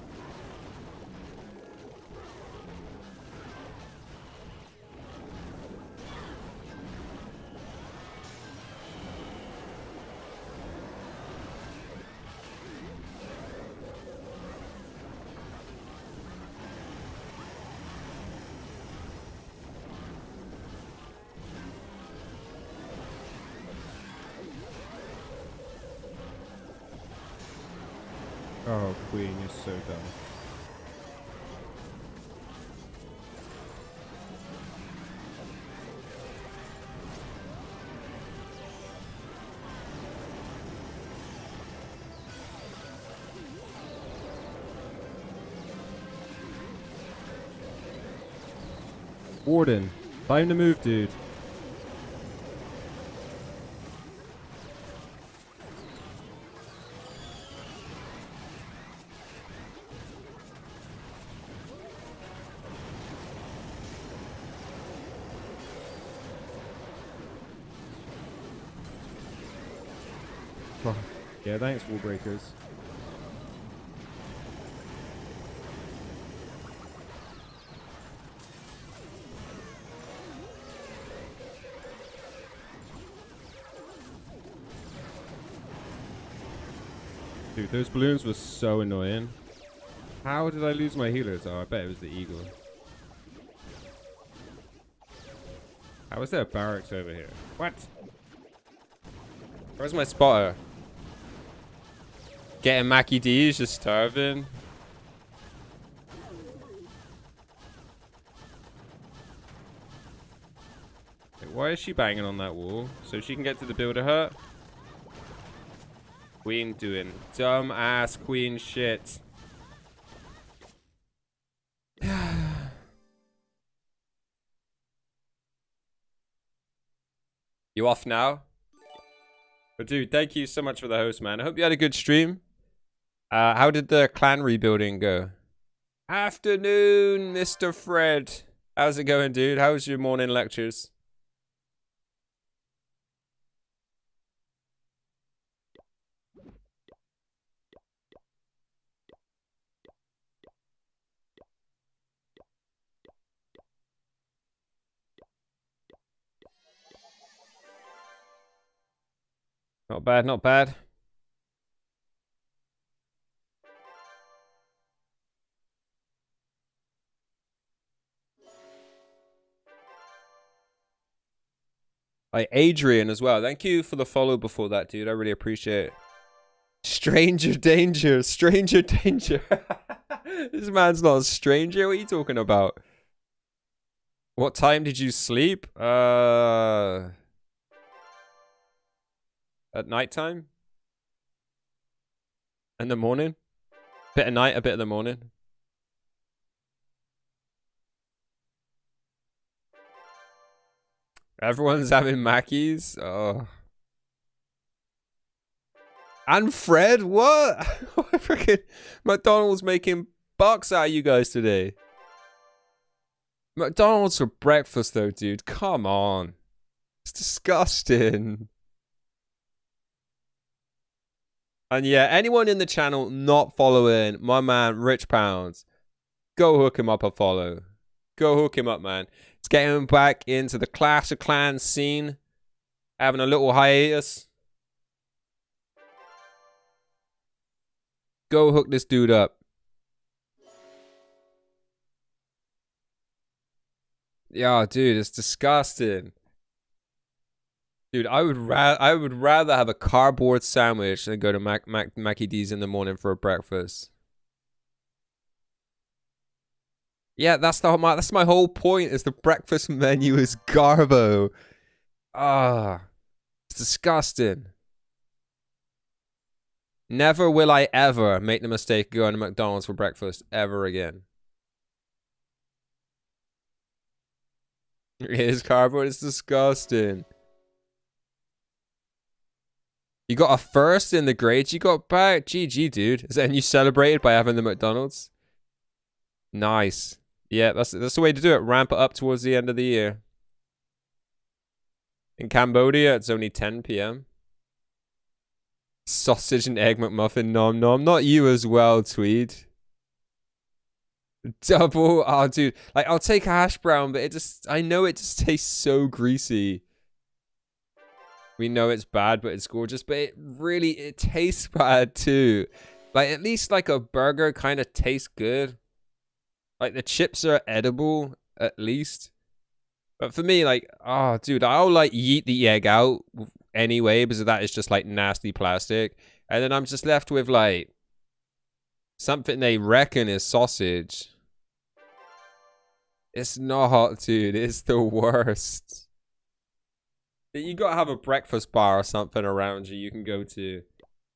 Oh, queen, you're so dumb. Warden, time to move, dude. Yeah, thanks, wall breakers. Dude, those balloons were so annoying. How did I lose my healers? Oh, I bet it was the eagle. How is there a barracks over here? What? Where's my spotter? Getting Mackie D's, just starving. Wait, why is she banging on that wall? So she can get to the builder hut? Queen doing dumb ass queen shit. You off now? But dude, thank you so much for the host, man. I hope you had a good stream. How did the clan rebuilding go? Afternoon, Mr. Fred. How's it going, dude? How was your morning lectures? Not bad, not bad. Adrian as well. Thank you for the follow before that, dude. I really appreciate it. Stranger danger. Stranger danger. This man's not a stranger. What are you talking about? What time did you sleep? At nighttime? In the morning? Bit at night, a bit in the morning. Everyone's having Mackies. Oh. And Fred, what? Freaking McDonald's making bucks out of you guys today. McDonald's for breakfast though, dude. Come on. It's disgusting. And yeah, anyone in the channel not following my man Rich Pounds, go hook him up a follow. Go hook him up, man. It's getting back into the Clash of Clans scene. Having a little hiatus. Go hook this dude up. Yeah, dude, it's disgusting. Dude, I would rather have a cardboard sandwich than go to Mackie D's in the morning for a breakfast. Yeah, that's my whole point. Is the breakfast menu is garbo. Ah, it's disgusting. Never will I ever make the mistake of going to McDonald's for breakfast ever again. It is cardboard. It's disgusting. You got a first in the grades you got back. GG, dude. And you celebrated by having the McDonald's. Nice. Yeah, that's the way to do it. Ramp it up towards the end of the year. In Cambodia, it's only 10 p.m. Sausage and egg McMuffin, nom nom. Not you as well, Tweed. Double, oh dude. Like, I'll take a hash brown, but I know it just tastes so greasy. We know it's bad, but it's gorgeous. But it tastes bad too. Like, at least like a burger kind of tastes good. Like, the chips are edible, at least. But for me, like, oh, dude, I'll like yeet the egg out anyway, because that is just like nasty plastic. And then I'm just left with like something they reckon is sausage. It's not, dude. It's the worst. You gotta have a breakfast bar or something around you can go to.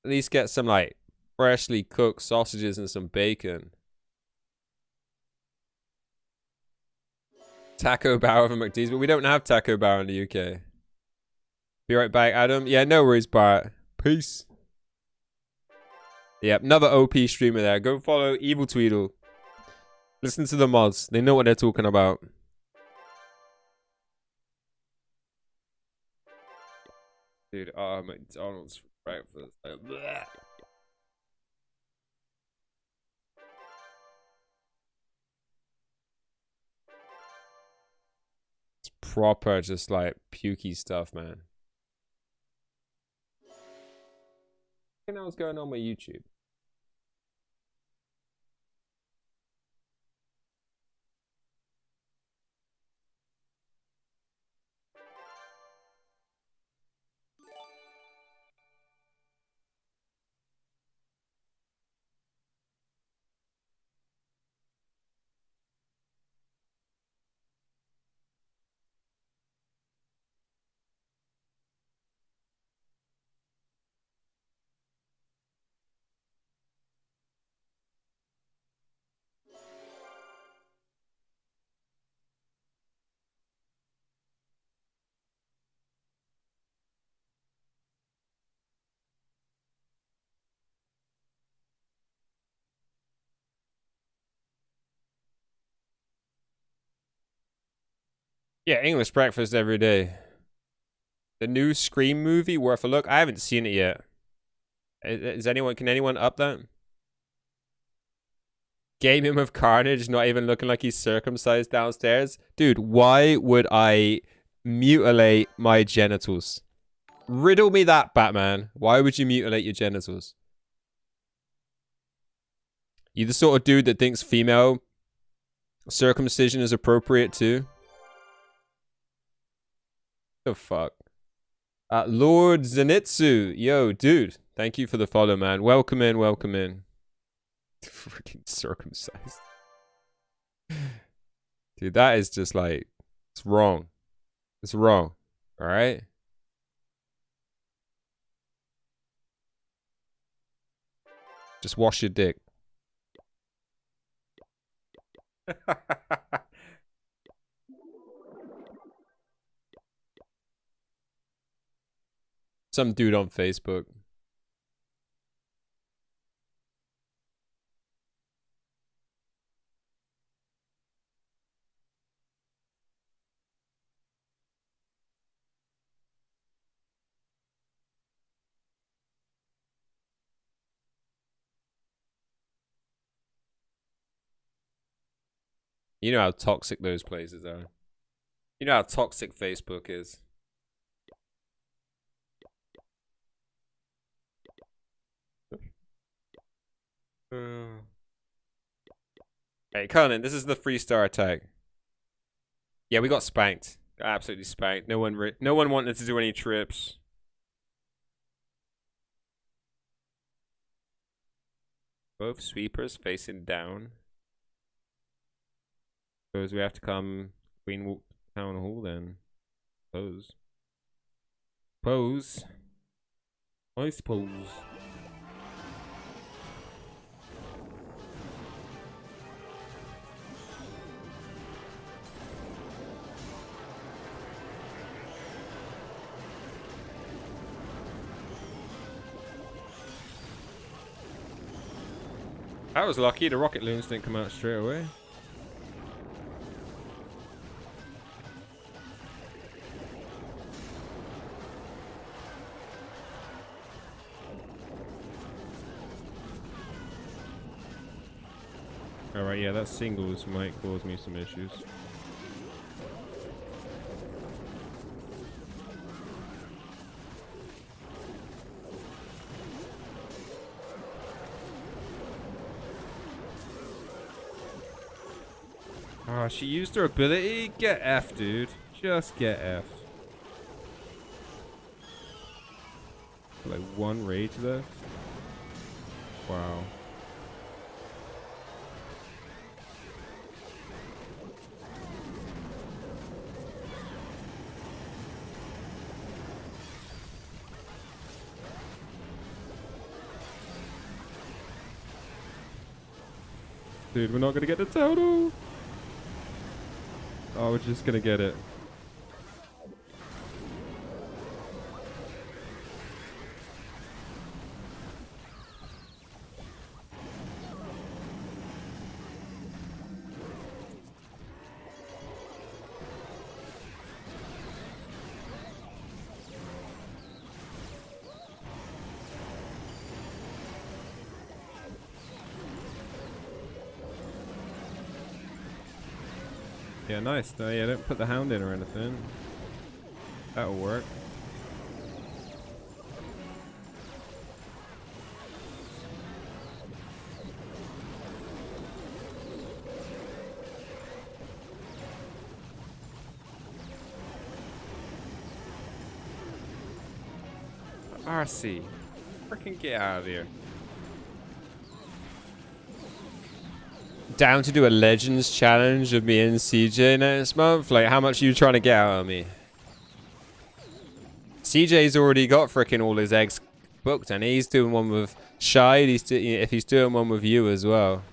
At least get some like freshly cooked sausages and some bacon. Taco Bar over McD's, but we don't have Taco Bar in the UK. Be right back, Adam. Yeah, no worries, Bart. Peace. Yep, another OP streamer there. Go follow Evil Tweedle. Listen to the mods. They know what they're talking about. Dude, oh, McDonald's for breakfast. Blech. It's proper, just like pukey stuff, man. I know what's going on with YouTube. Yeah, English breakfast every day. The new Scream movie, worth a look. I haven't seen it yet. Can anyone up that? Gaming with Carnage, not even looking like he's circumcised downstairs. Dude, why would I mutilate my genitals? Riddle me that, Batman. Why would you mutilate your genitals? You the sort of dude that thinks female circumcision is appropriate too? The fuck? Lord Zenitsu. Yo, dude. Thank you for the follow, man. Welcome in, welcome in. Freaking circumcised. Dude, that is just like, it's wrong. It's wrong. Alright? Just wash your dick. Some dude on Facebook. You know how toxic those places are. You know how toxic Facebook is. Hey, Conan, this is the 3-star attack. Yeah, we got spanked. Got absolutely spanked. No one wanted to do any trips. Both sweepers facing down. Suppose we have to come Queen Town Hall then. Suppose. Pose. I suppose. I was lucky the rocket loons didn't come out straight away. Alright, yeah, that singles might cause me some issues. Oh, she used her ability? Get F, dude. Just get F. Like one rage left? Wow. Dude, we're not gonna get the total. Oh, we're just gonna get it. Yeah, nice. No, yeah, don't put the hound in or anything. That'll work. RC. Freaking get out of here. Down to do a Legends challenge of me and CJ next month? Like, how much are you trying to get out of me? CJ's already got freaking all his eggs booked, and he's doing one with Shide. If he's doing one with you as well.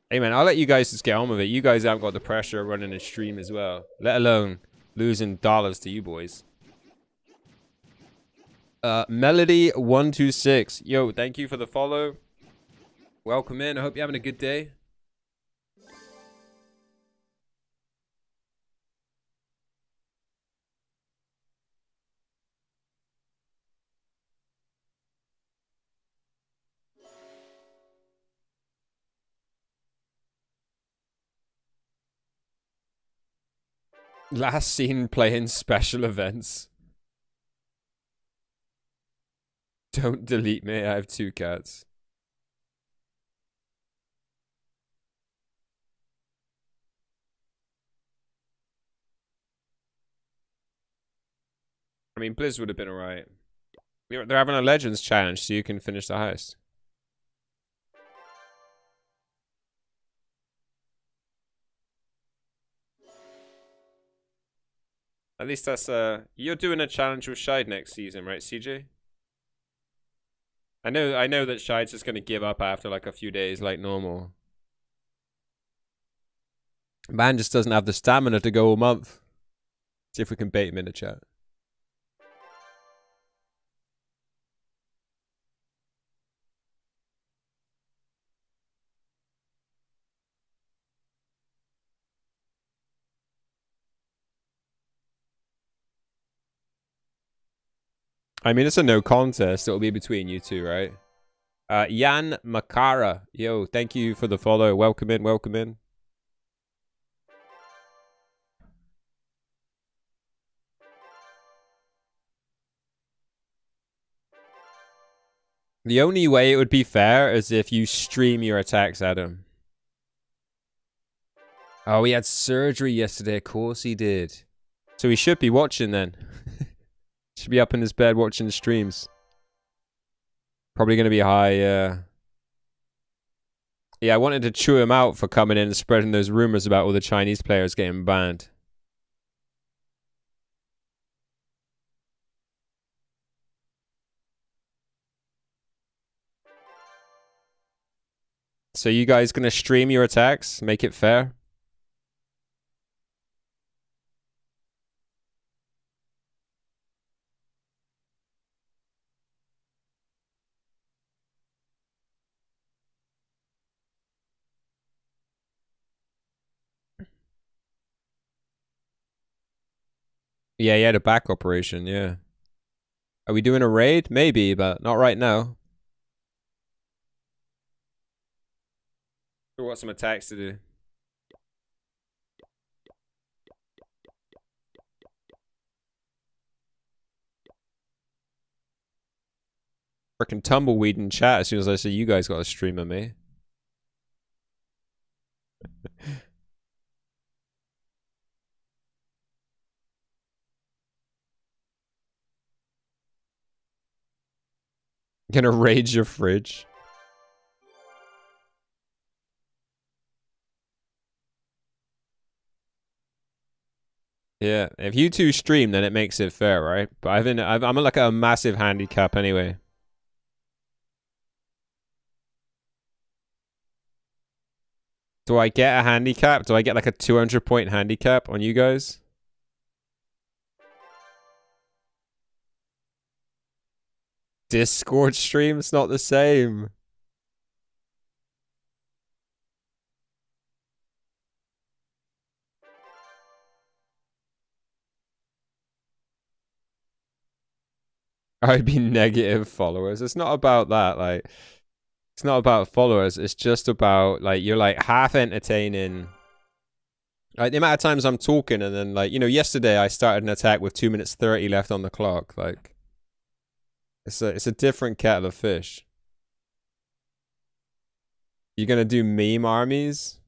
Hey, man, I'll let you guys just get on with it. You guys haven't got the pressure of running a stream as well. Let alone losing dollars to you boys. Melody126. Yo, thank you for the follow. Welcome in. I hope you're having a good day. Last seen playing special events. Don't delete me. I have 2 cats. I mean, Blizz would have been alright. They're having a Legends challenge, so you can finish the heist. At least that's you're doing a challenge with Shide next season, right, CJ? I know that Shide's just gonna give up after like a few days like normal. Man just doesn't have the stamina to go a month. See if we can bait him in the chat. I mean, it's a no contest. It'll be between you two, right? Jan Makara. Yo, thank you for the follow. Welcome in, welcome in. The only way it would be fair is if you stream your attacks at him. Oh, he had surgery yesterday. Of course he did. So he should be watching then. Should be up in his bed watching the streams. Probably going to be high. Yeah, I wanted to chew him out for coming in and spreading those rumors about all the Chinese players getting banned. So you guys going to stream your attacks? Make it fair? Yeah, he had a back operation, yeah. Are we doing a raid? Maybe, but not right now. We've got some attacks to do. Freaking tumbleweed in chat as soon as I say you guys got a stream of me. Gonna raid your fridge. Yeah, if you two stream, then it makes it fair, right? But I'm like a massive handicap anyway. Do I get a handicap? Do I get like a 200-point handicap on you guys? Discord stream's not the same. I'd be negative followers. It's not about that. Like, it's not about followers. It's just about like you're like half entertaining. Like the amount of times I'm talking and then like, you know, yesterday I started an attack with 2 minutes 30 left on the clock. Like, it's a different kettle of fish. You gonna do meme armies?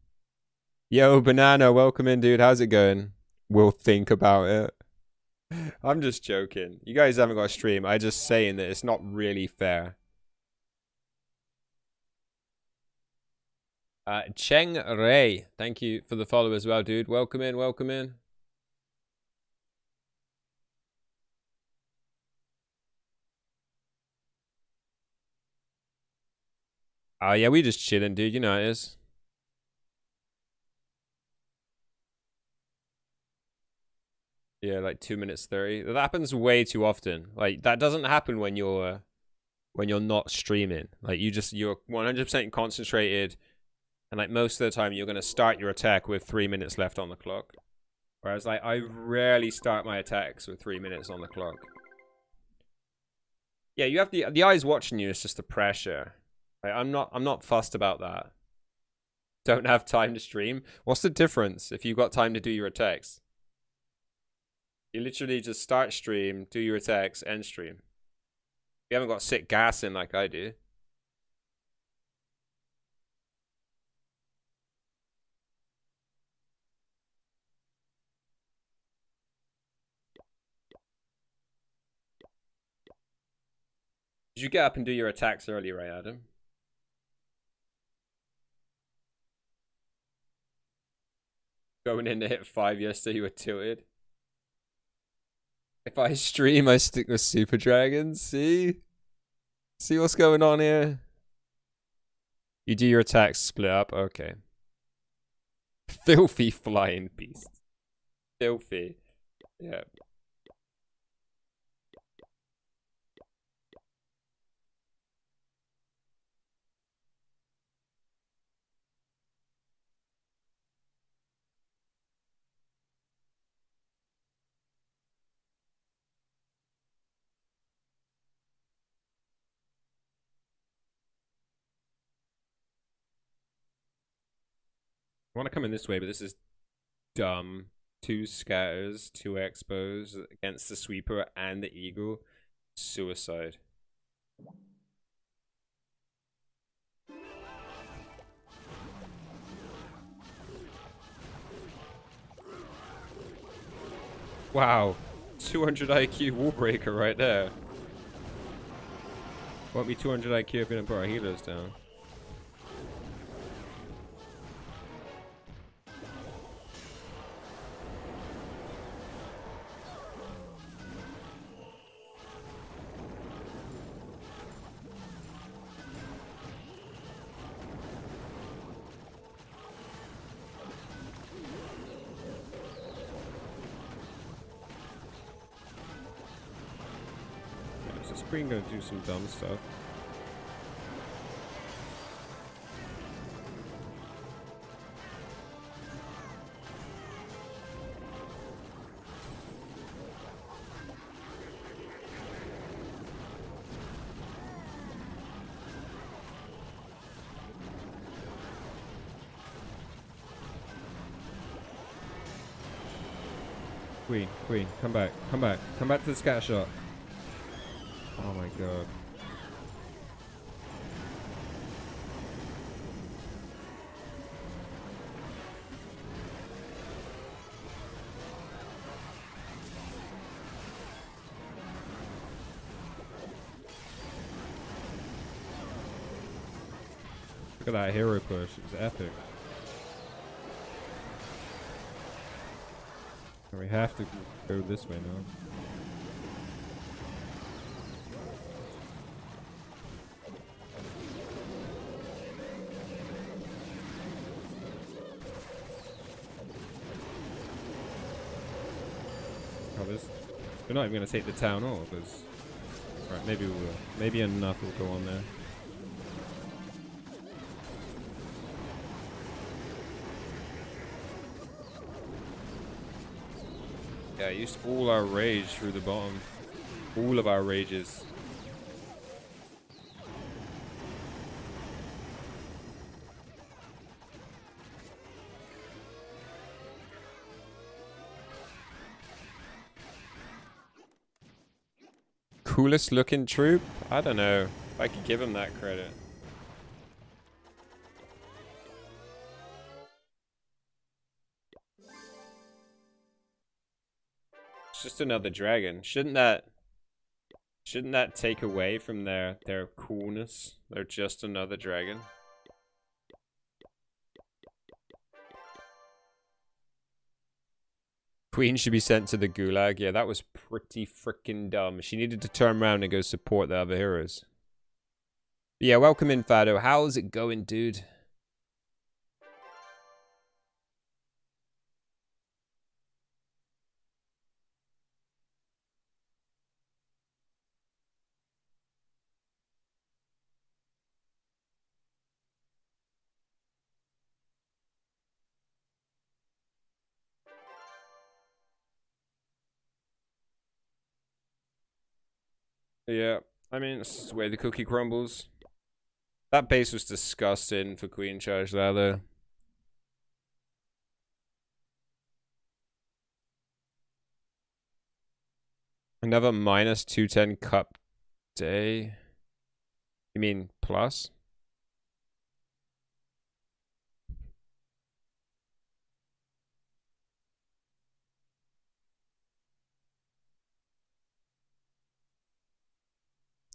Yo, Banana, welcome in, dude. How's it going? We'll think about it. I'm just joking. You guys haven't got a stream. I'm just saying that it's not really fair. Cheng Ray, thank you for the follow as well, dude. Welcome in, welcome in. Oh, yeah, we just chilling, dude. You know how it is. Yeah, like 2 minutes 30. That happens way too often. Like, that doesn't happen when you're not streaming. Like, you're 100% concentrated. And like most of the time, you're going to start your attack with 3 minutes left on the clock. Whereas like I rarely start my attacks with 3 minutes on the clock. Yeah, you have the eyes watching you. It's just the pressure. Like, I'm not fussed about that. Don't have time to stream. What's the difference if you've got time to do your attacks? You literally just start stream, do your attacks, end stream. You haven't got to sit gassing like I do. Did you get up and do your attacks early, right, Adam? Going in to hit 5 yesterday, you were tilted. If I stream, I stick with Super Dragons. See? See what's going on here? You do your attacks split up? Okay. Filthy flying beast. Filthy. Yeah. I want to come in this way, but this is dumb. 2 scatters, 2 expos against the sweeper and the eagle. Suicide. Wow. 200 IQ wall breaker right there. Won't be 200 IQ if we don't put our healers down. Green gonna do some dumb stuff. Queen, come back. Come back. Come back to the scatter shot. Oh my god. Look at that hero push. It was epic. We have to go this way now. Oh, we're not even going to take the town all, because... Right, maybe we will. Maybe enough will go on there. Yeah, I used all our rage through the bottom. All of our rages. Coolest looking troop? I don't know if I could give him that credit. It's just another dragon. Shouldn't that take away from their coolness? They're just another dragon. Queen should be sent to the gulag. Yeah, that was pretty freaking dumb. She needed to turn around and go support the other heroes. Yeah, welcome in, Fado. How's it going, dude? Yeah, I mean, it's the way the cookie crumbles. That base was disgusting for Queen Charge there, though. Another minus 210 cup day. You mean plus?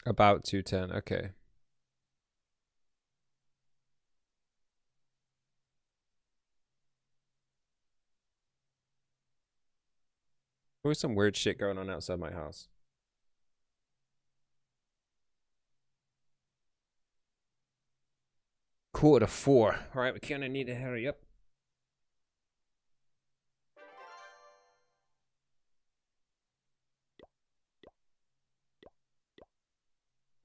About 210, okay. There's some weird shit going on outside my house. Quarter to 4. Alright, we kinda need to hurry up.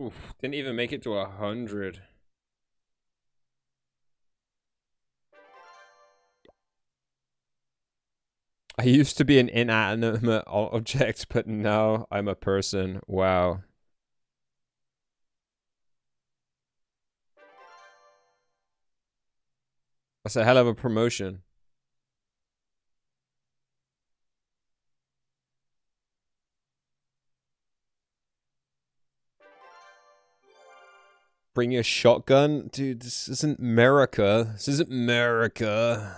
Oof, didn't even make it to 100. I used to be an inanimate object, but now I'm a person. Wow. That's a hell of a promotion. Bring your shotgun? Dude, this isn't America. This isn't America.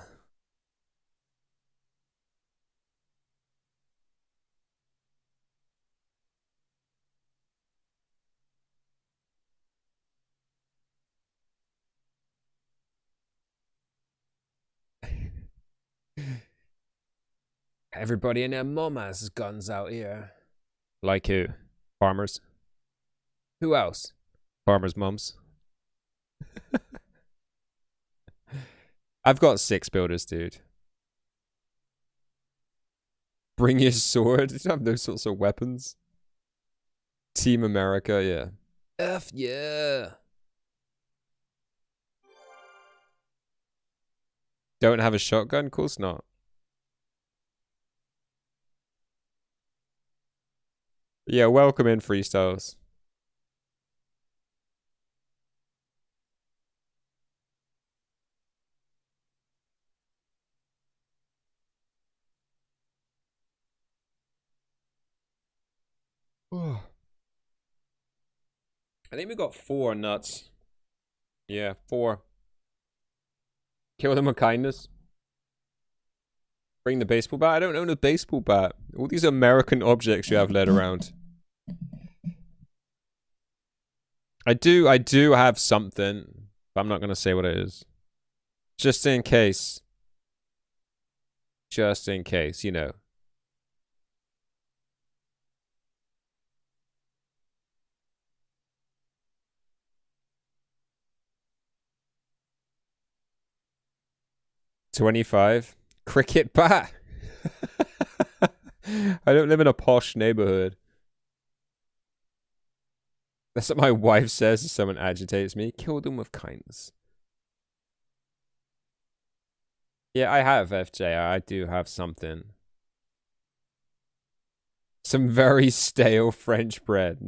Everybody and their mom has guns out here. Like who? Farmers. Who else? Farmers' mums. I've got 6 builders, dude. Bring your sword. You have those sorts of weapons. Team America, yeah. F yeah. Don't have a shotgun? Of course not. Yeah, welcome in, freestyles. I think we got 4 nuts. Yeah, 4. Kill them with kindness. Bring the baseball bat. I don't own a baseball bat. All these American objects you have led around. I do have something, but I'm not gonna say what it is. Just in case. Just in case, you know. $25. Cricket bat. I don't live in a posh neighborhood. That's what my wife says if someone agitates me. Kill them with kindness. Yeah, I have FJR. I do have something. Some very stale French bread.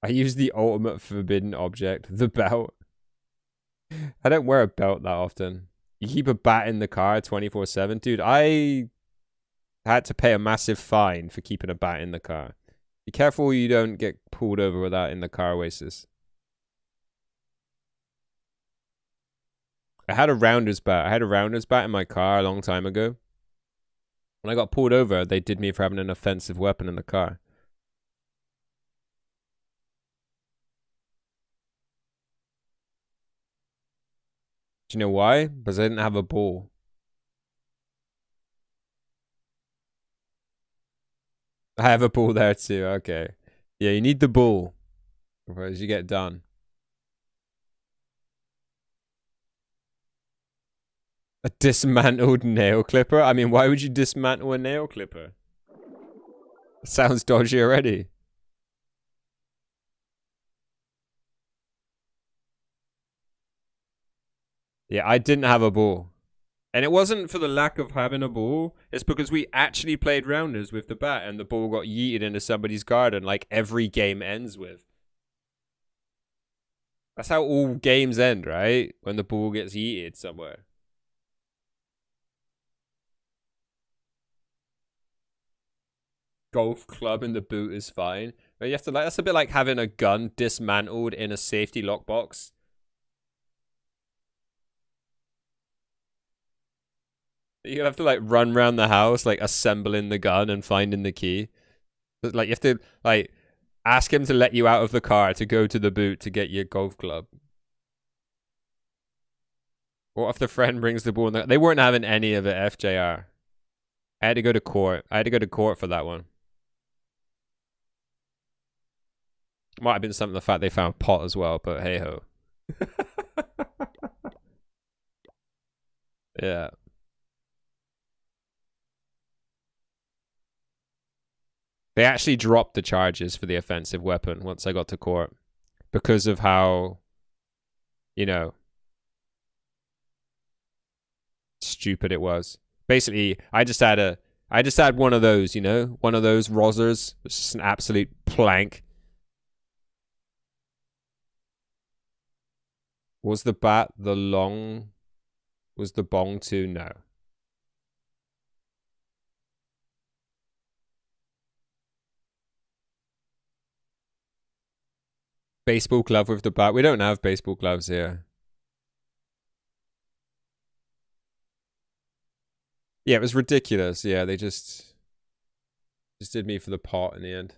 I use the ultimate forbidden object, the belt. I don't wear a belt that often. You keep a bat in the car 24/7. Dude, I had to pay a massive fine for keeping a bat in the car. Be careful you don't get pulled over with that in the car, Oasis. I had a rounder's bat. I had a rounder's bat in my car a long time ago. When I got pulled over, they did me for having an offensive weapon in the car. Do you know why? Because I didn't have a ball. I have a ball there too. Okay. Yeah, you need the ball. Otherwise you get done. A dismantled nail clipper? I mean, why would you dismantle a nail clipper? It sounds dodgy already. Yeah, I didn't have a ball. And it wasn't for the lack of having a ball. It's because we actually played rounders with the bat and the ball got yeeted into somebody's garden like every game ends with. That's how all games end, right? When the ball gets yeeted somewhere. Golf club in the boot is fine. But you have to, like, that's a bit like having a gun dismantled in a safety lockbox. You have to like run around the house, like assembling the gun and finding the key. Like you have to like ask him to let you out of the car to go to the boot to get your golf club. What if the friend brings the ball? They weren't having any of it, FJR. I had to go to court. I had to go to court for that one. Might have been something the fact they found pot as well, but hey ho. Yeah. They actually dropped the charges for the offensive weapon once I got to court because of how, you know, stupid it was. Basically, I just had one of those, you know, one of those Rozzers. It's just an absolute plank. Was the bat the long? Was the bong too? No. Baseball glove with the bat. We don't have baseball gloves here. Yeah, it was ridiculous. Yeah, they just did me for the pot in the end.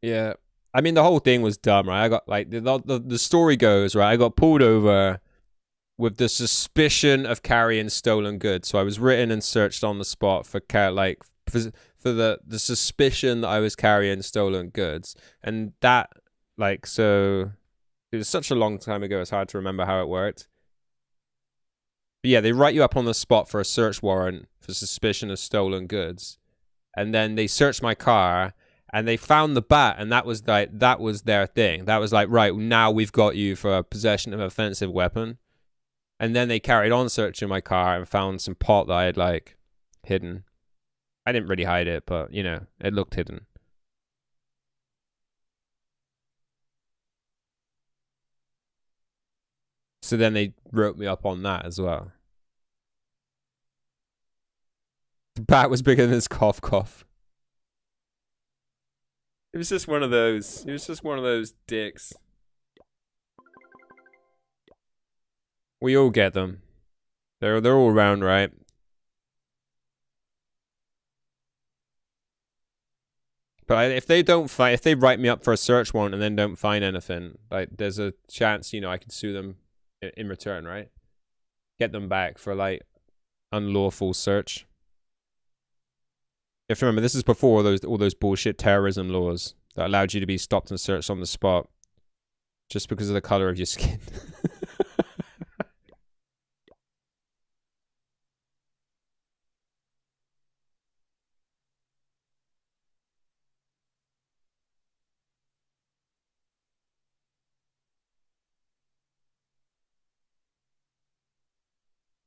Yeah. I mean, the whole thing was dumb, right? I got, like, the story goes, right? I got pulled over with the suspicion of carrying stolen goods. So I was written and searched on the spot for the suspicion that I was carrying stolen goods. And that, like, so it was such a long time ago, it's hard to remember how it worked. But yeah, they write you up on the spot for a search warrant for suspicion of stolen goods. And then they searched my car and they found the bat, and that was their thing. That was like, right, now we've got you for possession of an offensive weapon. And then they carried on searching my car and found some pot that I had, like, hidden. I didn't really hide it, but, you know, it looked hidden. So then they wrote me up on that as well. The bat was bigger than his cough cough. It was just one of those. It was just one of those dicks. We all get them. They're all around, right? But if they don't find, if they write me up for a search warrant and then don't find anything, like there's a chance, you know, I could sue them in return, right? Get them back for like unlawful search. You have to remember, this is before all those bullshit terrorism laws that allowed you to be stopped and searched on the spot just because of the color of your skin.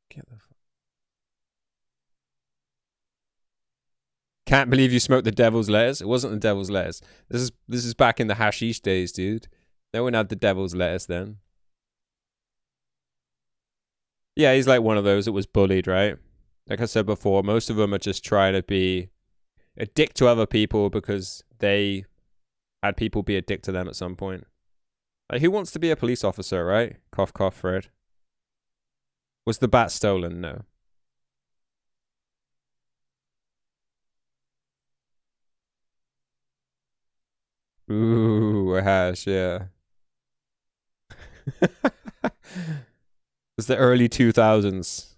Get the fuck. Can't believe you smoked the devil's lettuce. It wasn't the devil's lettuce. This is back in the hashish days, dude. No one had the devil's lettuce then. Yeah, he's like one of those that was bullied, right? Like I said before, most of them are just trying to be a dick to other people because they had people be a dick to them at some point. Like, who wants to be a police officer, right? Cough, cough, Fred. Was the bat stolen? No. Ooh, a hash, yeah. It was the early 2000s.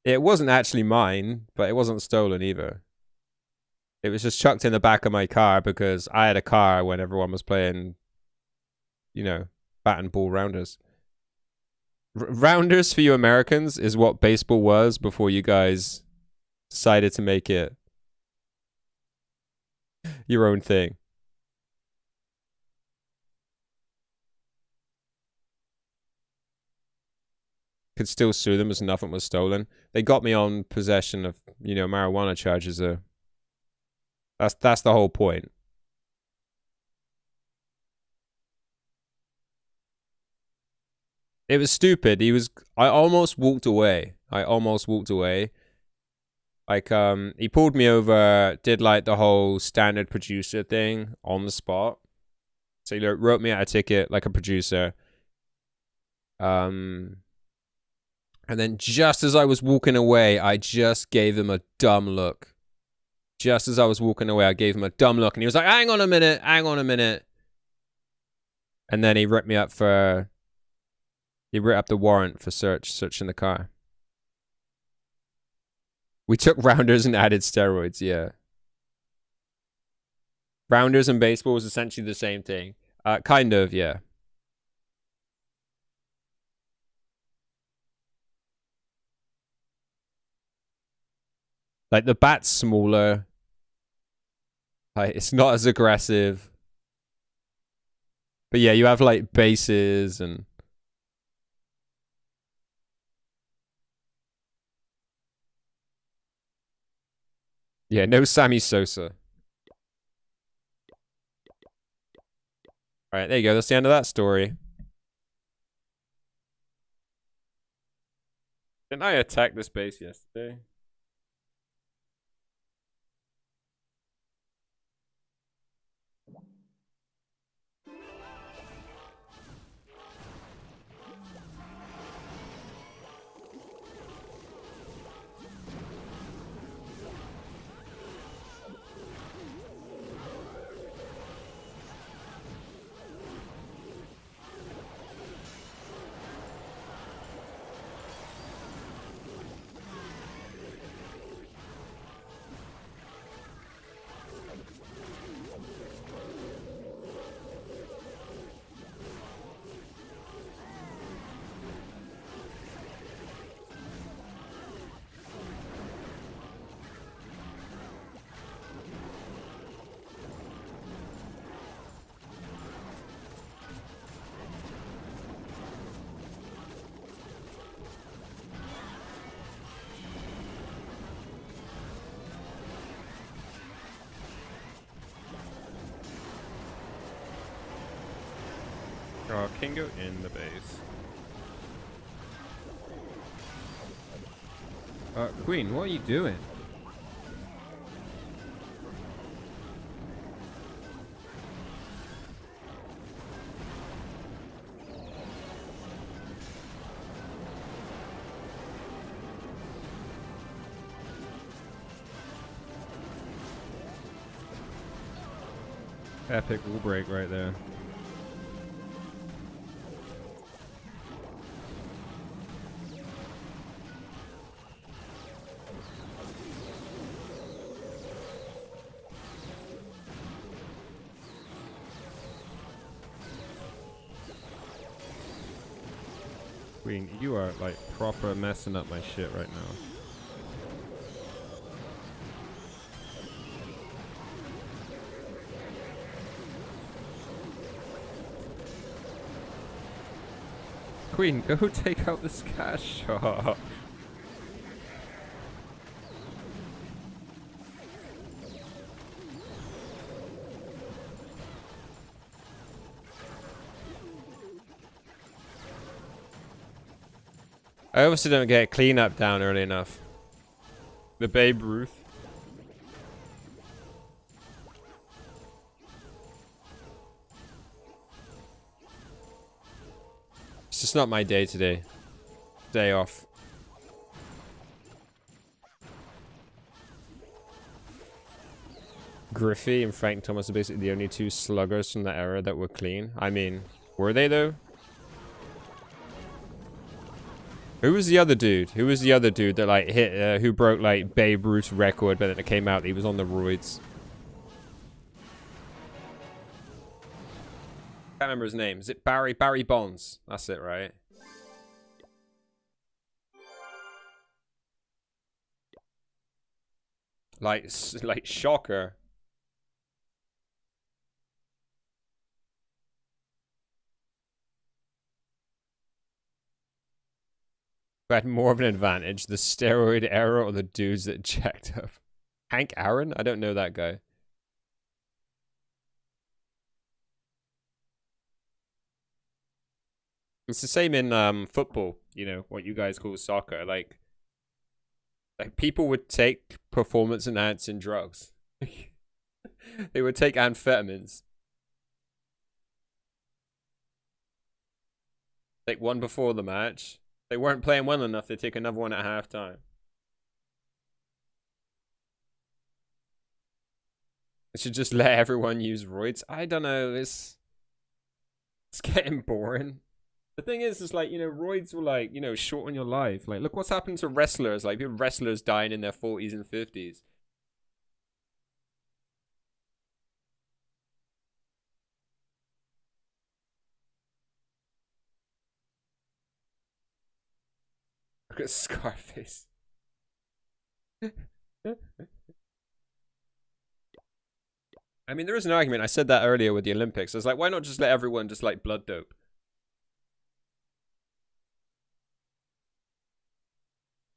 It wasn't actually mine, but it wasn't stolen either. It was just chucked in the back of my car because I had a car when everyone was playing, you know, bat and ball rounders. Rounders for you Americans is what baseball was before you guys decided to make it your own thing. Could still sue them as nothing was stolen. They got me on possession of, you know, marijuana charges. That's the whole point. It was stupid. I almost walked away. Like, he pulled me over, did like the whole standard producer thing on the spot. So he wrote me out a ticket like a producer. And then just as I was walking away, I just gave him a dumb look. Just as I was walking away, I gave him a dumb look. And he was like, hang on a minute. And then he wrote me up for... He wrote up the warrant for searching the car. We took rounders and added steroids, yeah. Rounders and baseball was essentially the same thing. Kind of, yeah. Like, the bat's smaller. Like, it's not as aggressive. But yeah, you have, like, bases and... Yeah, no Sammy Sosa. Alright, there you go. That's the end of that story. Didn't I attack this base yesterday? Oh, Kingo in the base. Queen, what are you doing? Epic wall break right there. Queen, you are like proper messing up my shit right now. Queen, go take out this cash shop. I obviously don't get cleanup down early enough. The Babe Ruth. It's just not my day today. Day off. Griffey and Frank Thomas are basically the only two sluggers from that era that were clean. I mean, were they though? Who was the other dude? Who was the other dude that like hit, who broke like Babe Ruth's record, but then it came out that he was on the roids? Can't remember his name. Is it Barry? Barry Bonds. That's it, right? Like shocker. Who had more of an advantage, the steroid era or the dudes that jacked up? Hank Aaron? I don't know that guy. It's the same in football, you know, what you guys call soccer. Like people would take performance enhancing drugs. They would take amphetamines. Take one before the match. They weren't playing well enough, they take another one at halftime. They should just let everyone use roids. I don't know, it's getting boring. The thing is like, you know, roids will like, you know, shorten your life. Like, look what's happened to wrestlers. Like, wrestlers dying in their 40s and 50s. Look at Scarface. I mean, there is an argument. I said that earlier with the Olympics. I was like, why not just let everyone just like blood dope?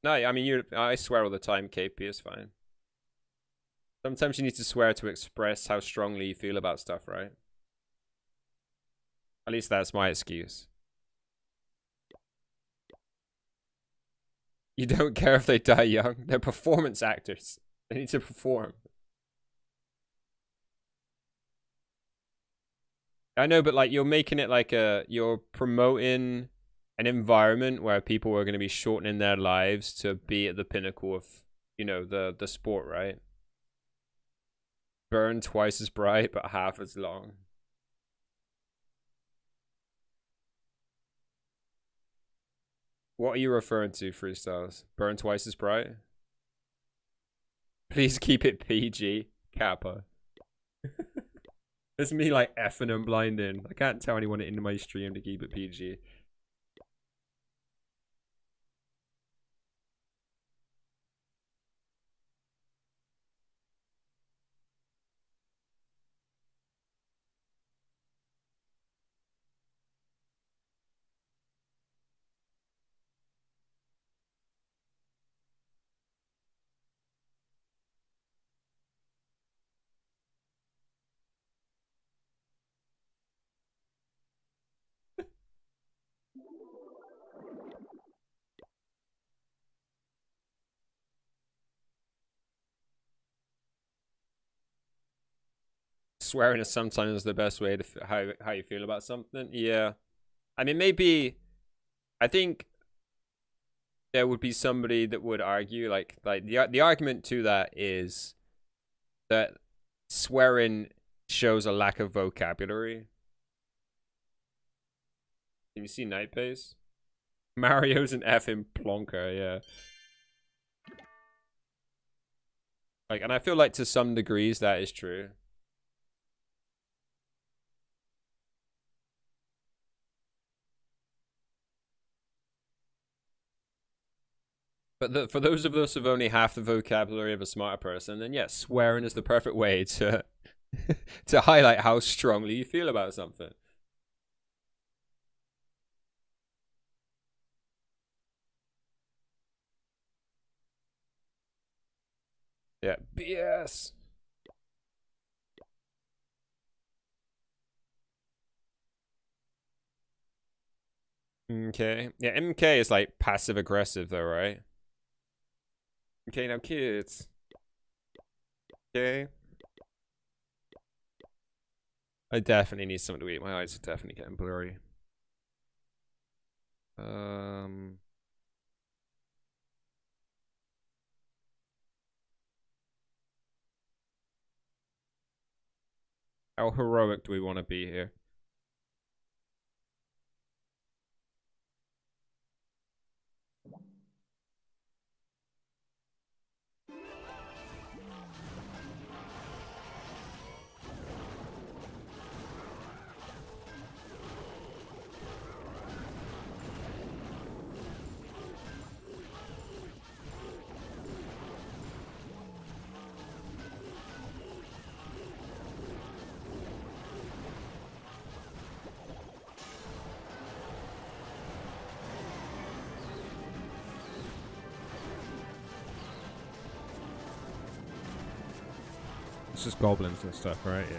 No, I mean, I swear all the time, KP is fine. Sometimes you need to swear to express how strongly you feel about stuff, right? At least that's my excuse. You don't care if they die young. They're performance actors. They need to perform. I know, but like you're making it like you're promoting an environment where people are going to be shortening their lives to be at the pinnacle of, you know, the sport, right? Burn twice as bright, but half as long. What are you referring to, freestyles? Burn twice as bright? Please keep it PG, Kappa. It's me like effing and blinding. I can't tell anyone in my stream to keep it PG. swearing is sometimes the best way to how you feel about something. Yeah, I mean, maybe I think there would be somebody that would argue like the argument to that is that swearing shows a lack of vocabulary. Can you see Night Pace? Mario's an effing plonker, yeah. Like, and I feel like to some degrees that is true. But for those of us with only half the vocabulary of a smarter person, then yes, swearing is the perfect way to to highlight how strongly you feel about something. Yeah, BS. Okay. Yeah, MK is like passive aggressive though, right? Okay, now kids. Okay. I definitely need something to eat. My eyes are definitely getting blurry. How heroic do we want to be here? It's just goblins and stuff, right? Yeah.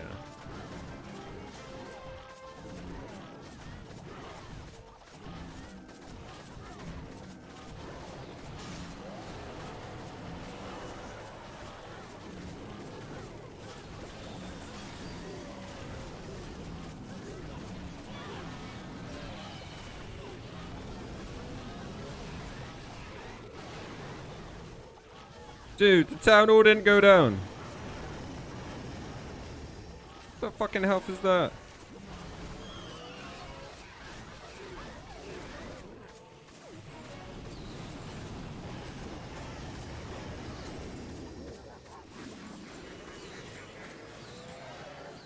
Dude, the town hall didn't go down. What the fucking health is that?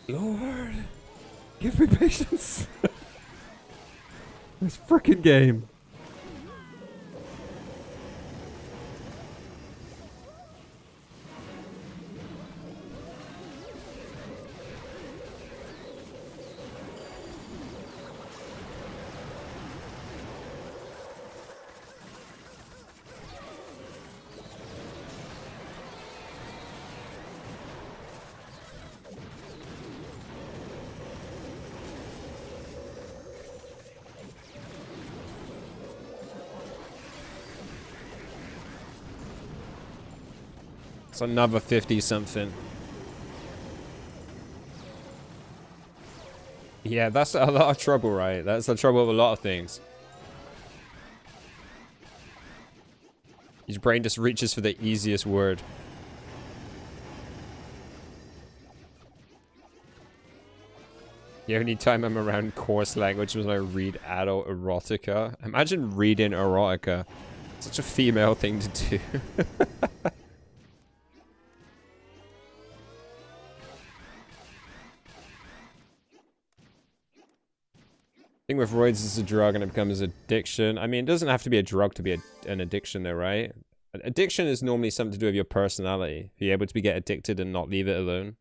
Lord, give me patience. This freaking game. It's another 50 something. Yeah, that's a lot of trouble, right? That's the trouble with a lot of things. His brain just reaches for the easiest word. The only time I'm around coarse language was when I read adult erotica. Imagine reading erotica. Such a female thing to do. Thing with roids is a drug and it becomes addiction. I mean, it doesn't have to be a drug to be an addiction though, right? Addiction is normally something to do with your personality. Be able to get addicted and not leave it alone.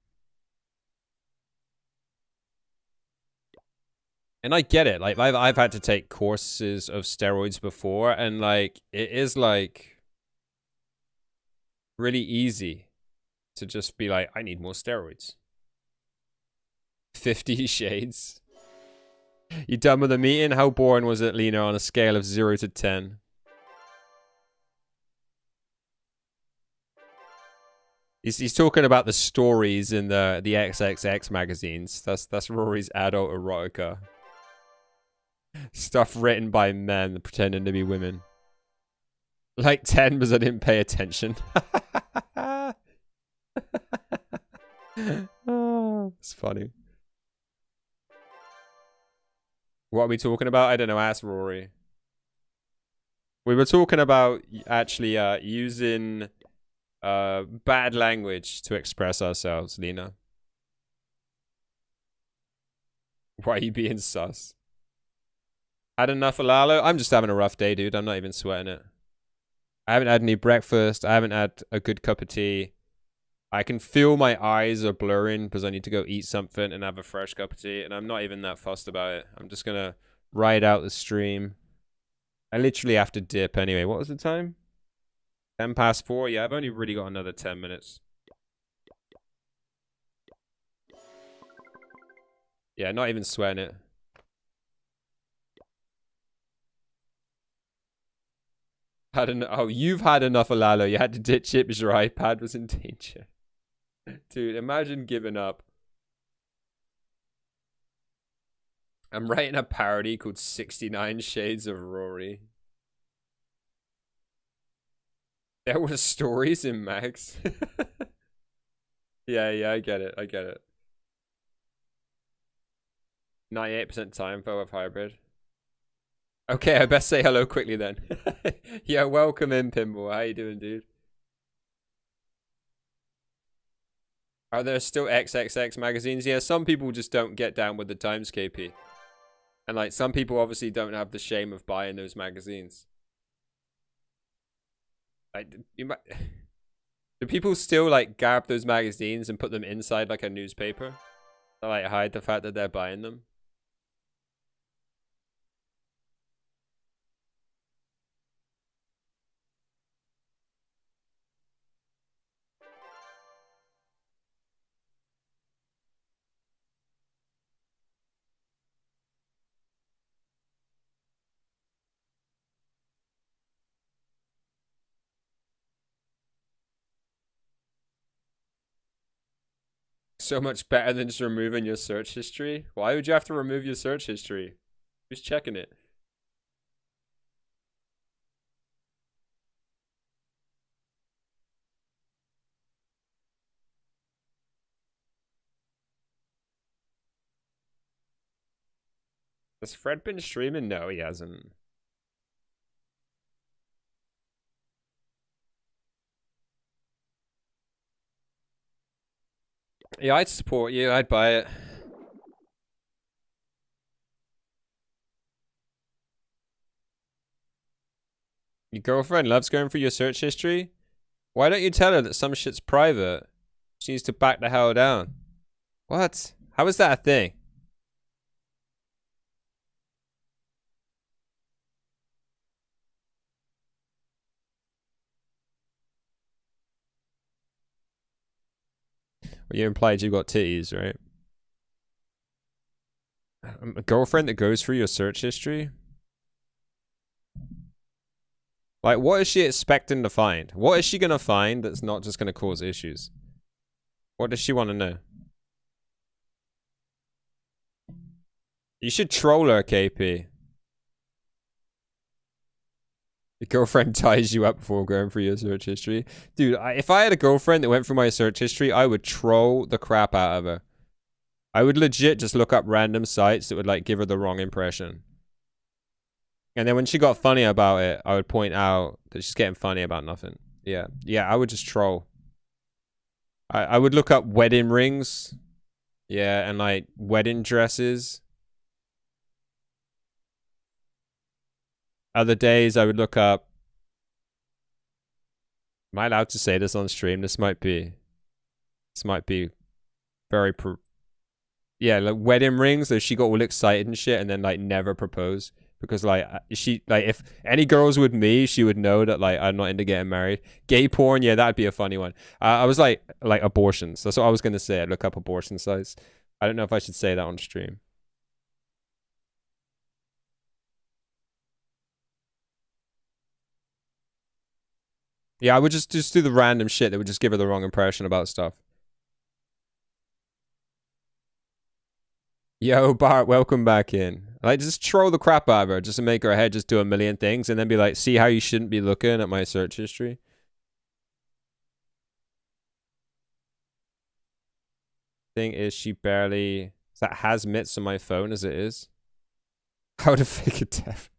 And I get it. Like, I've had to take courses of steroids before, and like, it is like really easy to just be like, I need more steroids. 50 shades. You done with the meeting? How boring was it, Lena, on a scale of 0 to 10? He's talking about the stories in the XXX magazines. That's Rory's adult erotica. Stuff written by men pretending to be women. Like 10 because I didn't pay attention. Oh, it's funny. What are we talking about? I don't know. Ask Rory. We were talking about actually using bad language to express ourselves, Lena. Why are you being sus? Had enough of Lalo? I'm just having a rough day, dude. I'm not even sweating it. I haven't had any breakfast. I haven't had a good cup of tea. I can feel my eyes are blurring because I need to go eat something and have a fresh cup of tea. And I'm not even that fussed about it. I'm just going to ride out the stream. I literally have to dip anyway. What was the time? 10 past 4? Yeah, I've only really got another 10 minutes. Yeah, not even sweating it. Oh, you've had enough of Lalo. You had to ditch it because your iPad was in danger. Dude, imagine giving up. I'm writing a parody called 69 Shades of Rory. There were stories in Max. Yeah, I get it. I get it. 98% time for with hybrid. Okay, I best say hello quickly then. Yeah, welcome in, Pinball. How you doing, dude? Are there still XXX magazines? Yeah, some people just don't get down with the times, KP. And like, some people obviously don't have the shame of buying those magazines. Like, do people still like grab those magazines and put them inside like a newspaper? To like hide the fact that they're buying them? So much better than just removing your search history. Why would you have to remove your search history? Who's checking it? Has Fred been streaming? No, he hasn't. Yeah, I'd support you. I'd buy it. Your girlfriend loves going through your search history? Why don't you tell her that some shit's private? She needs to back the hell down. What? How is that a thing? Well, you implied you got titties, right? A girlfriend that goes through your search history? Like, what is she expecting to find? What is she gonna find that's not just gonna cause issues? What does she want to know? You should troll her, KP. Your girlfriend ties you up before going through your search history. Dude, if I had a girlfriend that went through my search history, I would troll the crap out of her. I would legit just look up random sites that would, like, give her the wrong impression. And then when she got funny about it, I would point out that she's getting funny about nothing. Yeah, I would just troll. I would look up wedding rings. Yeah, and, like, wedding dresses. Other days, I would look up... Am I allowed to say this on stream? This might be very... Yeah, like, wedding rings, so she got all excited and shit, and then, like, never proposed. Because, like, if any girls with me, she would know that, like, I'm not into getting married. Gay porn, yeah, that'd be a funny one. I was like abortions. That's what I was going to say. I'd look up abortion sites. I don't know if I should say that on stream. Yeah, I would just do the random shit that would just give her the wrong impression about stuff. Yo, Bart, welcome back in. Like, just troll the crap out of her, just to make her head just do a million things, and then be like, see how you shouldn't be looking at my search history? Thing is, she barely... That has mitts on my phone as it is. How to fake a death.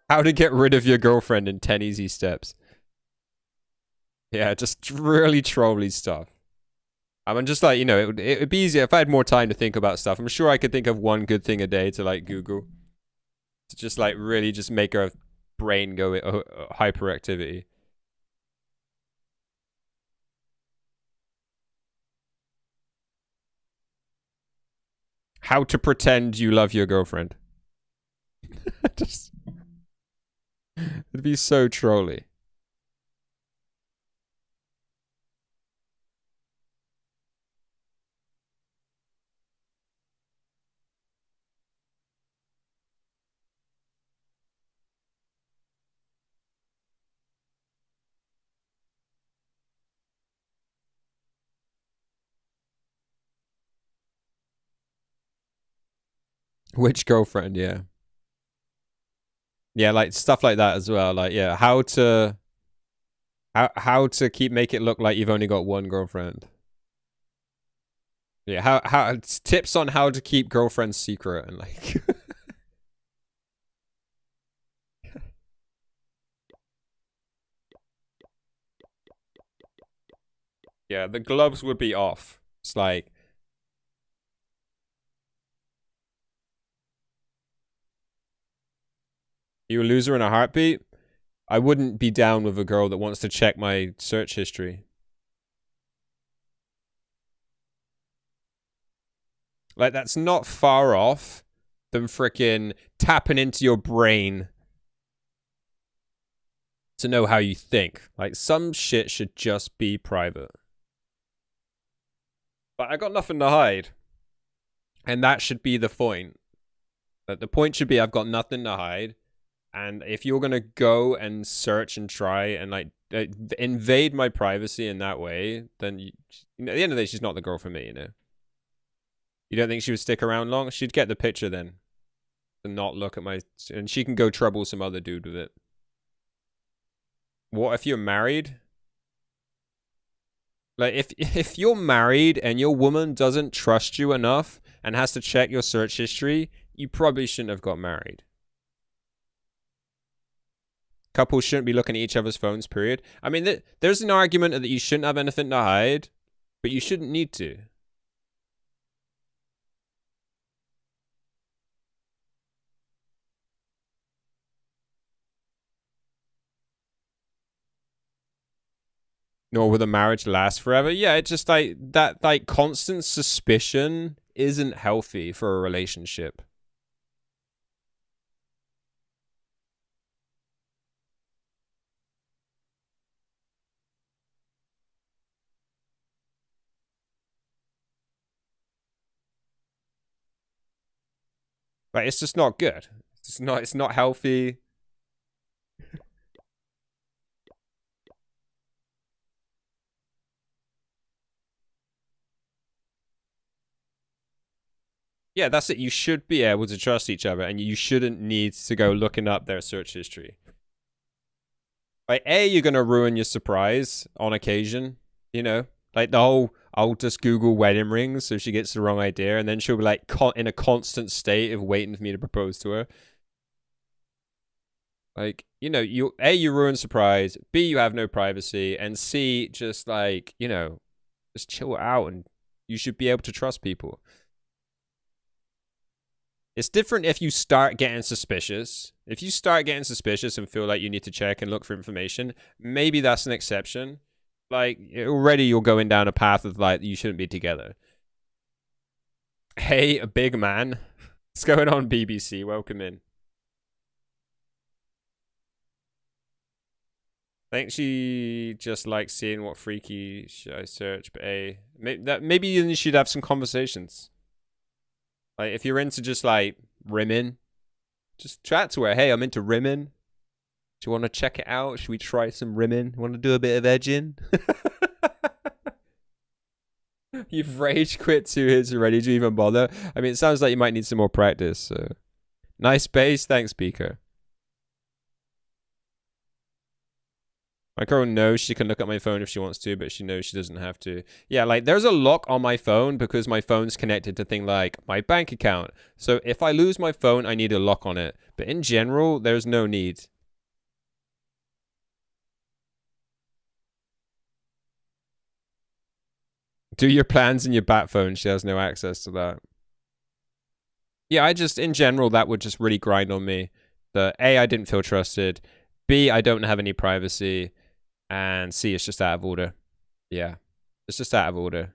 How to get rid of your girlfriend in 10 easy steps. Yeah, just really trolly stuff. I'm just like, you know, it'd be easier if I had more time to think about stuff. I'm sure I could think of one good thing a day to like Google. To just like really just make our brain go hyperactivity. How to pretend you love your girlfriend. Just, it'd be so trolly. Which girlfriend? Yeah. Yeah, like stuff like that as well. Like, yeah, how to keep make it look like you've only got one girlfriend. Yeah, how tips on how to keep girlfriends secret and like yeah, the gloves would be off. It's like you a loser in a heartbeat. I wouldn't be down with a girl that wants to check my search history. Like, that's not far off than frickin' tapping into your brain to know how you think. Like, some shit should just be private. But I got nothing to hide. And that should be the point. But the point should be I've got nothing to hide. And if you're gonna go and search and try and like invade my privacy in that way, then you know, at the end of the day, she's not the girl for me, you know. You don't think she would stick around long? She'd get the picture then, and not look at my, and she can go trouble some other dude with it. What if you're married? Like if you're married and your woman doesn't trust you enough and has to check your search history, you probably shouldn't have got married. Couples shouldn't be looking at each other's phones, period. I mean, there's an argument that you shouldn't have anything to hide, but you shouldn't need to. Nor will the marriage last forever. Yeah, it's just like that, like constant suspicion isn't healthy for a relationship. Like, it's just not good. It's not healthy. Yeah, that's it. You should be able to trust each other, and you shouldn't need to go looking up their search history. Like, A, you're gonna ruin your surprise on occasion, you know? Like the whole, I'll just Google wedding rings so she gets the wrong idea, and then she'll be like in a constant state of waiting for me to propose to her. Like, you know, you ruin surprise, B, you have no privacy, and C, just like, you know, just chill out, and you should be able to trust people. It's different if you start getting suspicious. If you start getting suspicious and feel like you need to check and look for information, maybe that's an exception. Like, already you're going down a path of, like, you shouldn't be together. Hey, a big man. What's going on, BBC? Welcome in. I think she just likes seeing what freaky should I search, but maybe you should have some conversations. Like, if you're into just, like, rimming, just chat to her. Hey, I'm into rimming. Do you want to check it out? Should we try some rimming? Want to do a bit of edging? You've rage quit 2 hits already to even bother. I mean, it sounds like you might need some more practice. So. Nice bass. Thanks, Beaker. My girl knows she can look at my phone if she wants to, but she knows she doesn't have to. Yeah, like, there's a lock on my phone because my phone's connected to things like my bank account. So if I lose my phone, I need a lock on it. But in general, there's no need. Do your plans in your bat phone. She has no access to that. Yeah, in general, that would just really grind on me. A, I didn't feel trusted. B, I don't have any privacy. And C, it's just out of order. Yeah, it's just out of order.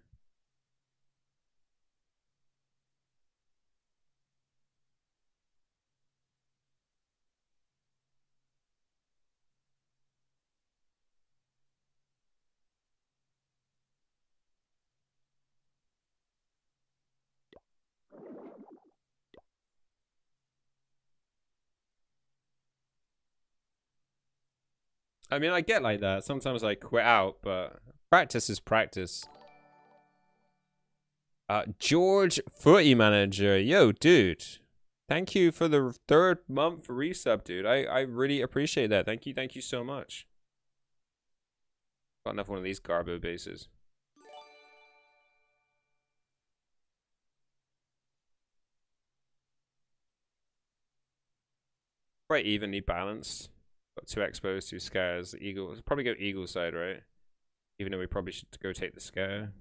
I mean, I get like that. Sometimes I quit out, but practice is practice. George Footy Manager. Yo, dude. Thank you for the 3rd month resub, dude. I really appreciate that. Thank you so much. Got enough one of these Garbo bases. Quite evenly balanced. Got 2 exposed, 2 scares. Eagle. Probably go Eagle side, right? Even though we probably should go take the scare.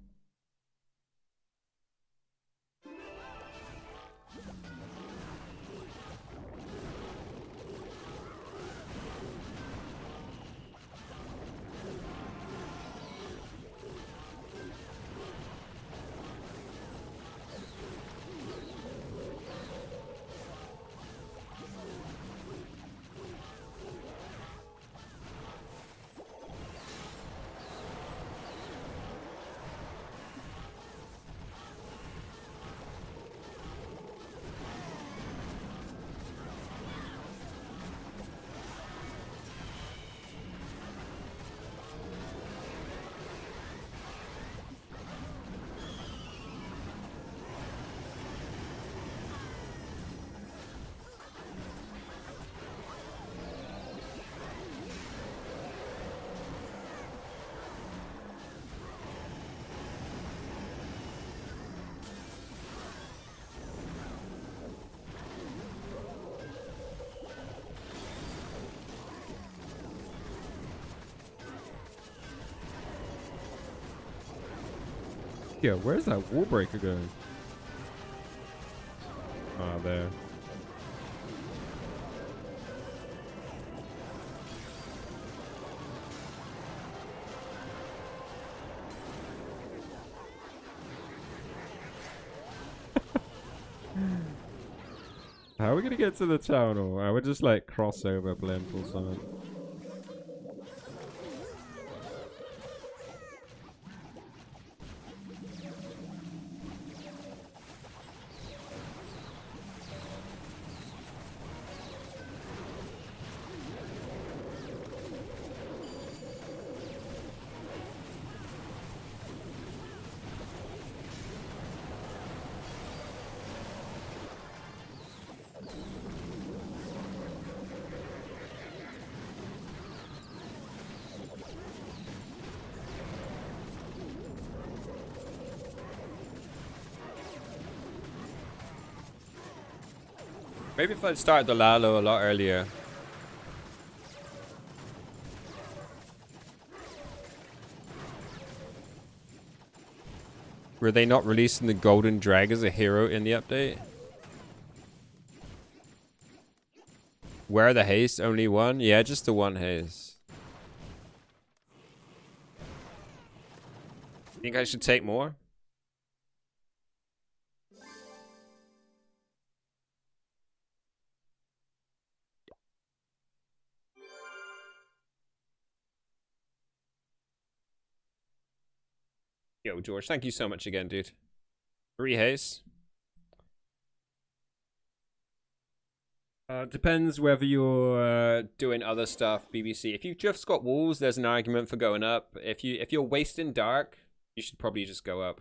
Yeah, where's that wall breaker going? Oh, there. How are we gonna get to the town hall? I would just like cross over blimp or something. Maybe if I'd started the Lalo a lot earlier. Were they not releasing the Golden Drag as a hero in the update? Where the haste? Only one? Yeah, just the one haste. Think I should take more? Yo, George, thank you so much again, dude. 3 haste. Depends whether you're doing other stuff, BBC. If you've just got walls, there's an argument for going up. If you're wasting dark, you should probably just go up.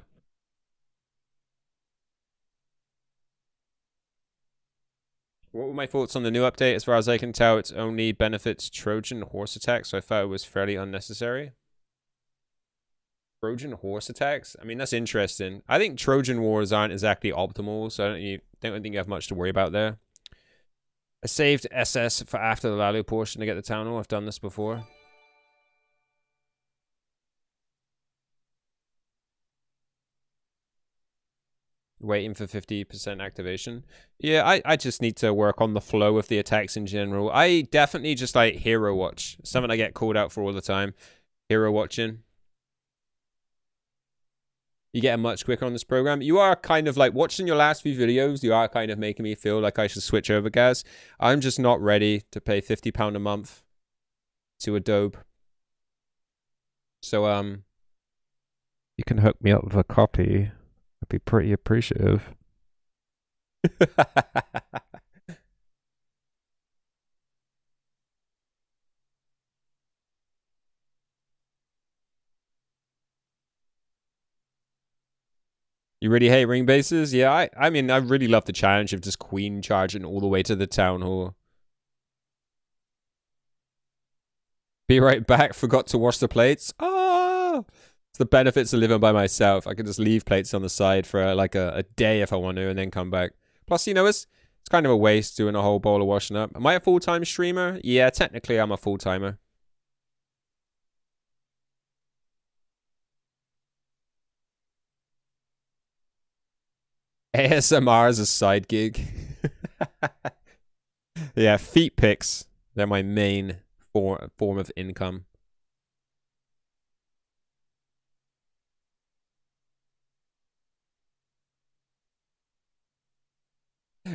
What were my thoughts on the new update? As far as I can tell, it's only benefits Trojan horse attacks, so I thought it was fairly unnecessary. Trojan horse attacks? I mean, that's interesting. I think Trojan wars aren't exactly optimal, so I don't think you have much to worry about there. I saved SS for after the Lalu portion to get the town hall. I've done this before. Waiting for 50% activation. Yeah, I just need to work on the flow of the attacks in general. I definitely just like hero watch. Something I get called out for all the time. Hero watching. You get much quicker on this program. You are kind of like watching your last few videos. You are kind of making me feel like I should switch over, guys. I'm just not ready to pay £50 a month to Adobe. So, you can hook me up with a copy. I'd be pretty appreciative. You really hate ring bases? Yeah, I mean, I really love the challenge of just queen charging all the way to the town hall. Be right back. Forgot to wash the plates. Ah! It's the benefits of living by myself. I can just leave plates on the side for like a day if I want to and then come back. Plus, you know, it's kind of a waste doing a whole bowl of washing up. Am I a full-time streamer? Yeah, technically I'm a full-timer. ASMR is a side gig. Yeah, feet pics. They're my main form of income.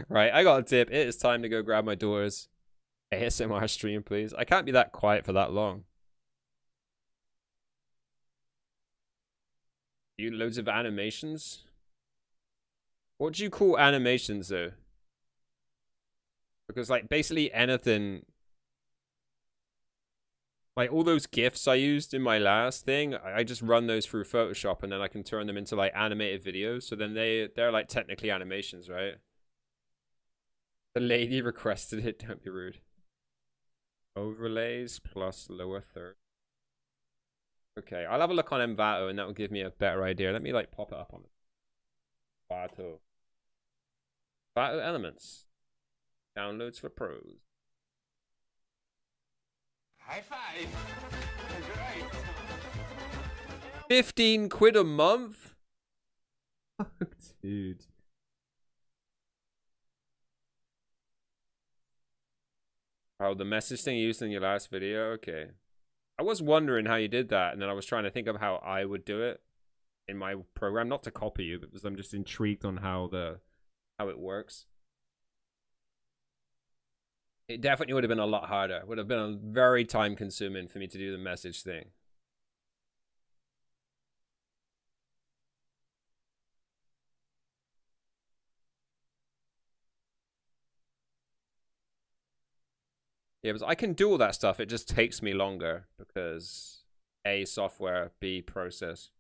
Right, I got a tip. It is time to go grab my doors. ASMR stream, please. I can't be that quiet for that long. You loads of animations? What do you call animations, though? Because, like, basically anything... Like, all those GIFs I used in my last thing, I just run those through Photoshop, and then I can turn them into, like, animated videos. So then they're like, technically animations, right? The lady requested it, don't be rude. Overlays plus lower third. Okay, I'll have a look on Envato, and that will give me a better idea. Let me, like, pop it up on Envato. Envato Elements. Downloads for pros. High five. Great. 15 quid a month? Dude. Oh, the message thing you used in your last video? Okay. I was wondering how you did that, and then I was trying to think of how I would do it in my program. Not to copy you, but because I'm just intrigued on how it works. It definitely would have been a lot harder. It would have been very time consuming for me to do the message thing. Yeah, but I can do all that stuff. It just takes me longer because A, software, B, process.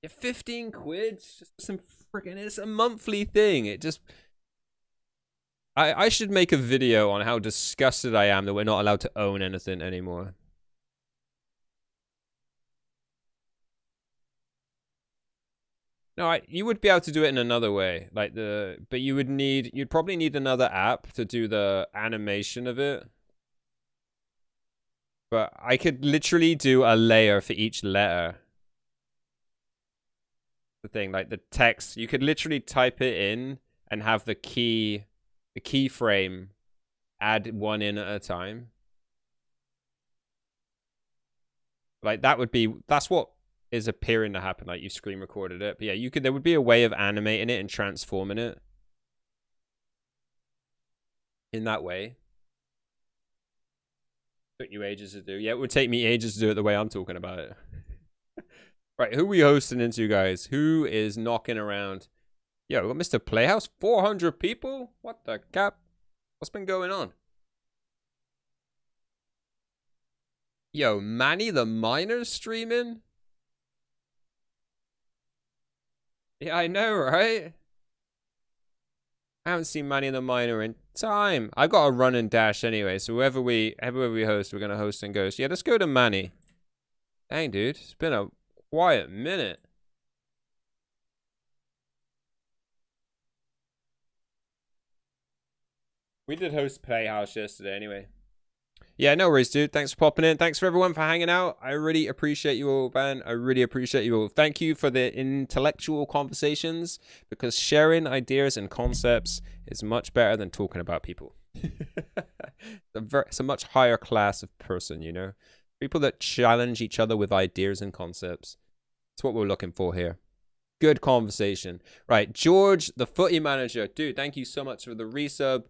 Yeah, 15 quid? Just some freaking... It's a monthly thing. It just... I should make a video on how disgusted I am that we're not allowed to own anything anymore. No, you would be able to do it in another way. Like but you'd probably need another app to do the animation of it. But I could literally do a layer for each letter. The thing, like the text, you could literally type it in and have the keyframe add one in at a time. Like that's what is appearing to happen. Like you screen recorded it, but yeah, there would be a way of animating it and transforming it in that way. Took you ages to do. Yeah, it would take me ages to do it the way I'm talking about it. Right, who are we hosting into, guys? Who is knocking around? Yo, we got Mr. Playhouse, 400 people? What the cap? What's been going on? Yo, Manny the Miner's streaming? Yeah, I know, right? I haven't seen Manny the Miner in time. I got a run and dash anyway, so whoever we host, we're gonna host and ghost. Yeah, let's go to Manny. Dang, dude, it's been a quiet minute. We did host Playhouse yesterday anyway. Yeah, no worries, dude. Thanks for popping in. Thanks for everyone for hanging out. I really appreciate you all, man. I really appreciate you all. Thank you for the intellectual conversations, because sharing ideas and concepts is much better than talking about people. It's a much higher class of person, you know? People that challenge each other with ideas and concepts. That's what we're looking for here. Good conversation. Right, George, the footy manager. Dude, thank you so much for the resub.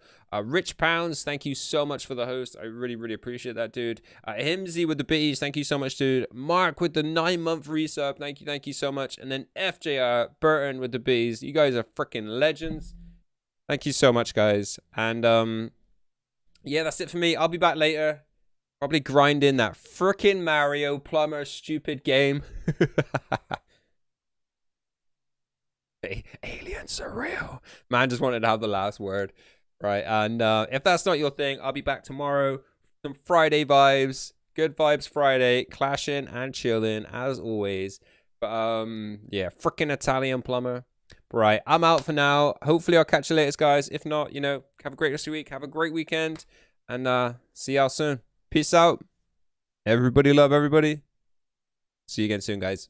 Rich Pounds, thank you so much for the host. I really, really appreciate that, dude. Himsy with the bitties, thank you so much, dude. Mark with the 9-month resub. Thank you so much. And then FJR, Burton with the bitties. You guys are freaking legends. Thank you so much, guys. And yeah, that's it for me. I'll be back later. Probably grinding that freaking Mario Plumber stupid game. Aliens are real. Man just wanted to have the last word. Right, and if that's not your thing, I'll be back tomorrow. Some Friday vibes. Good vibes Friday. Clashing and chilling, as always. But, yeah, freaking Italian plumber. Right, I'm out for now. Hopefully I'll catch you later, guys. If not, you know, have a great rest of your week. Have a great weekend. And see y'all soon. Peace out. Everybody love everybody. See you again soon, guys.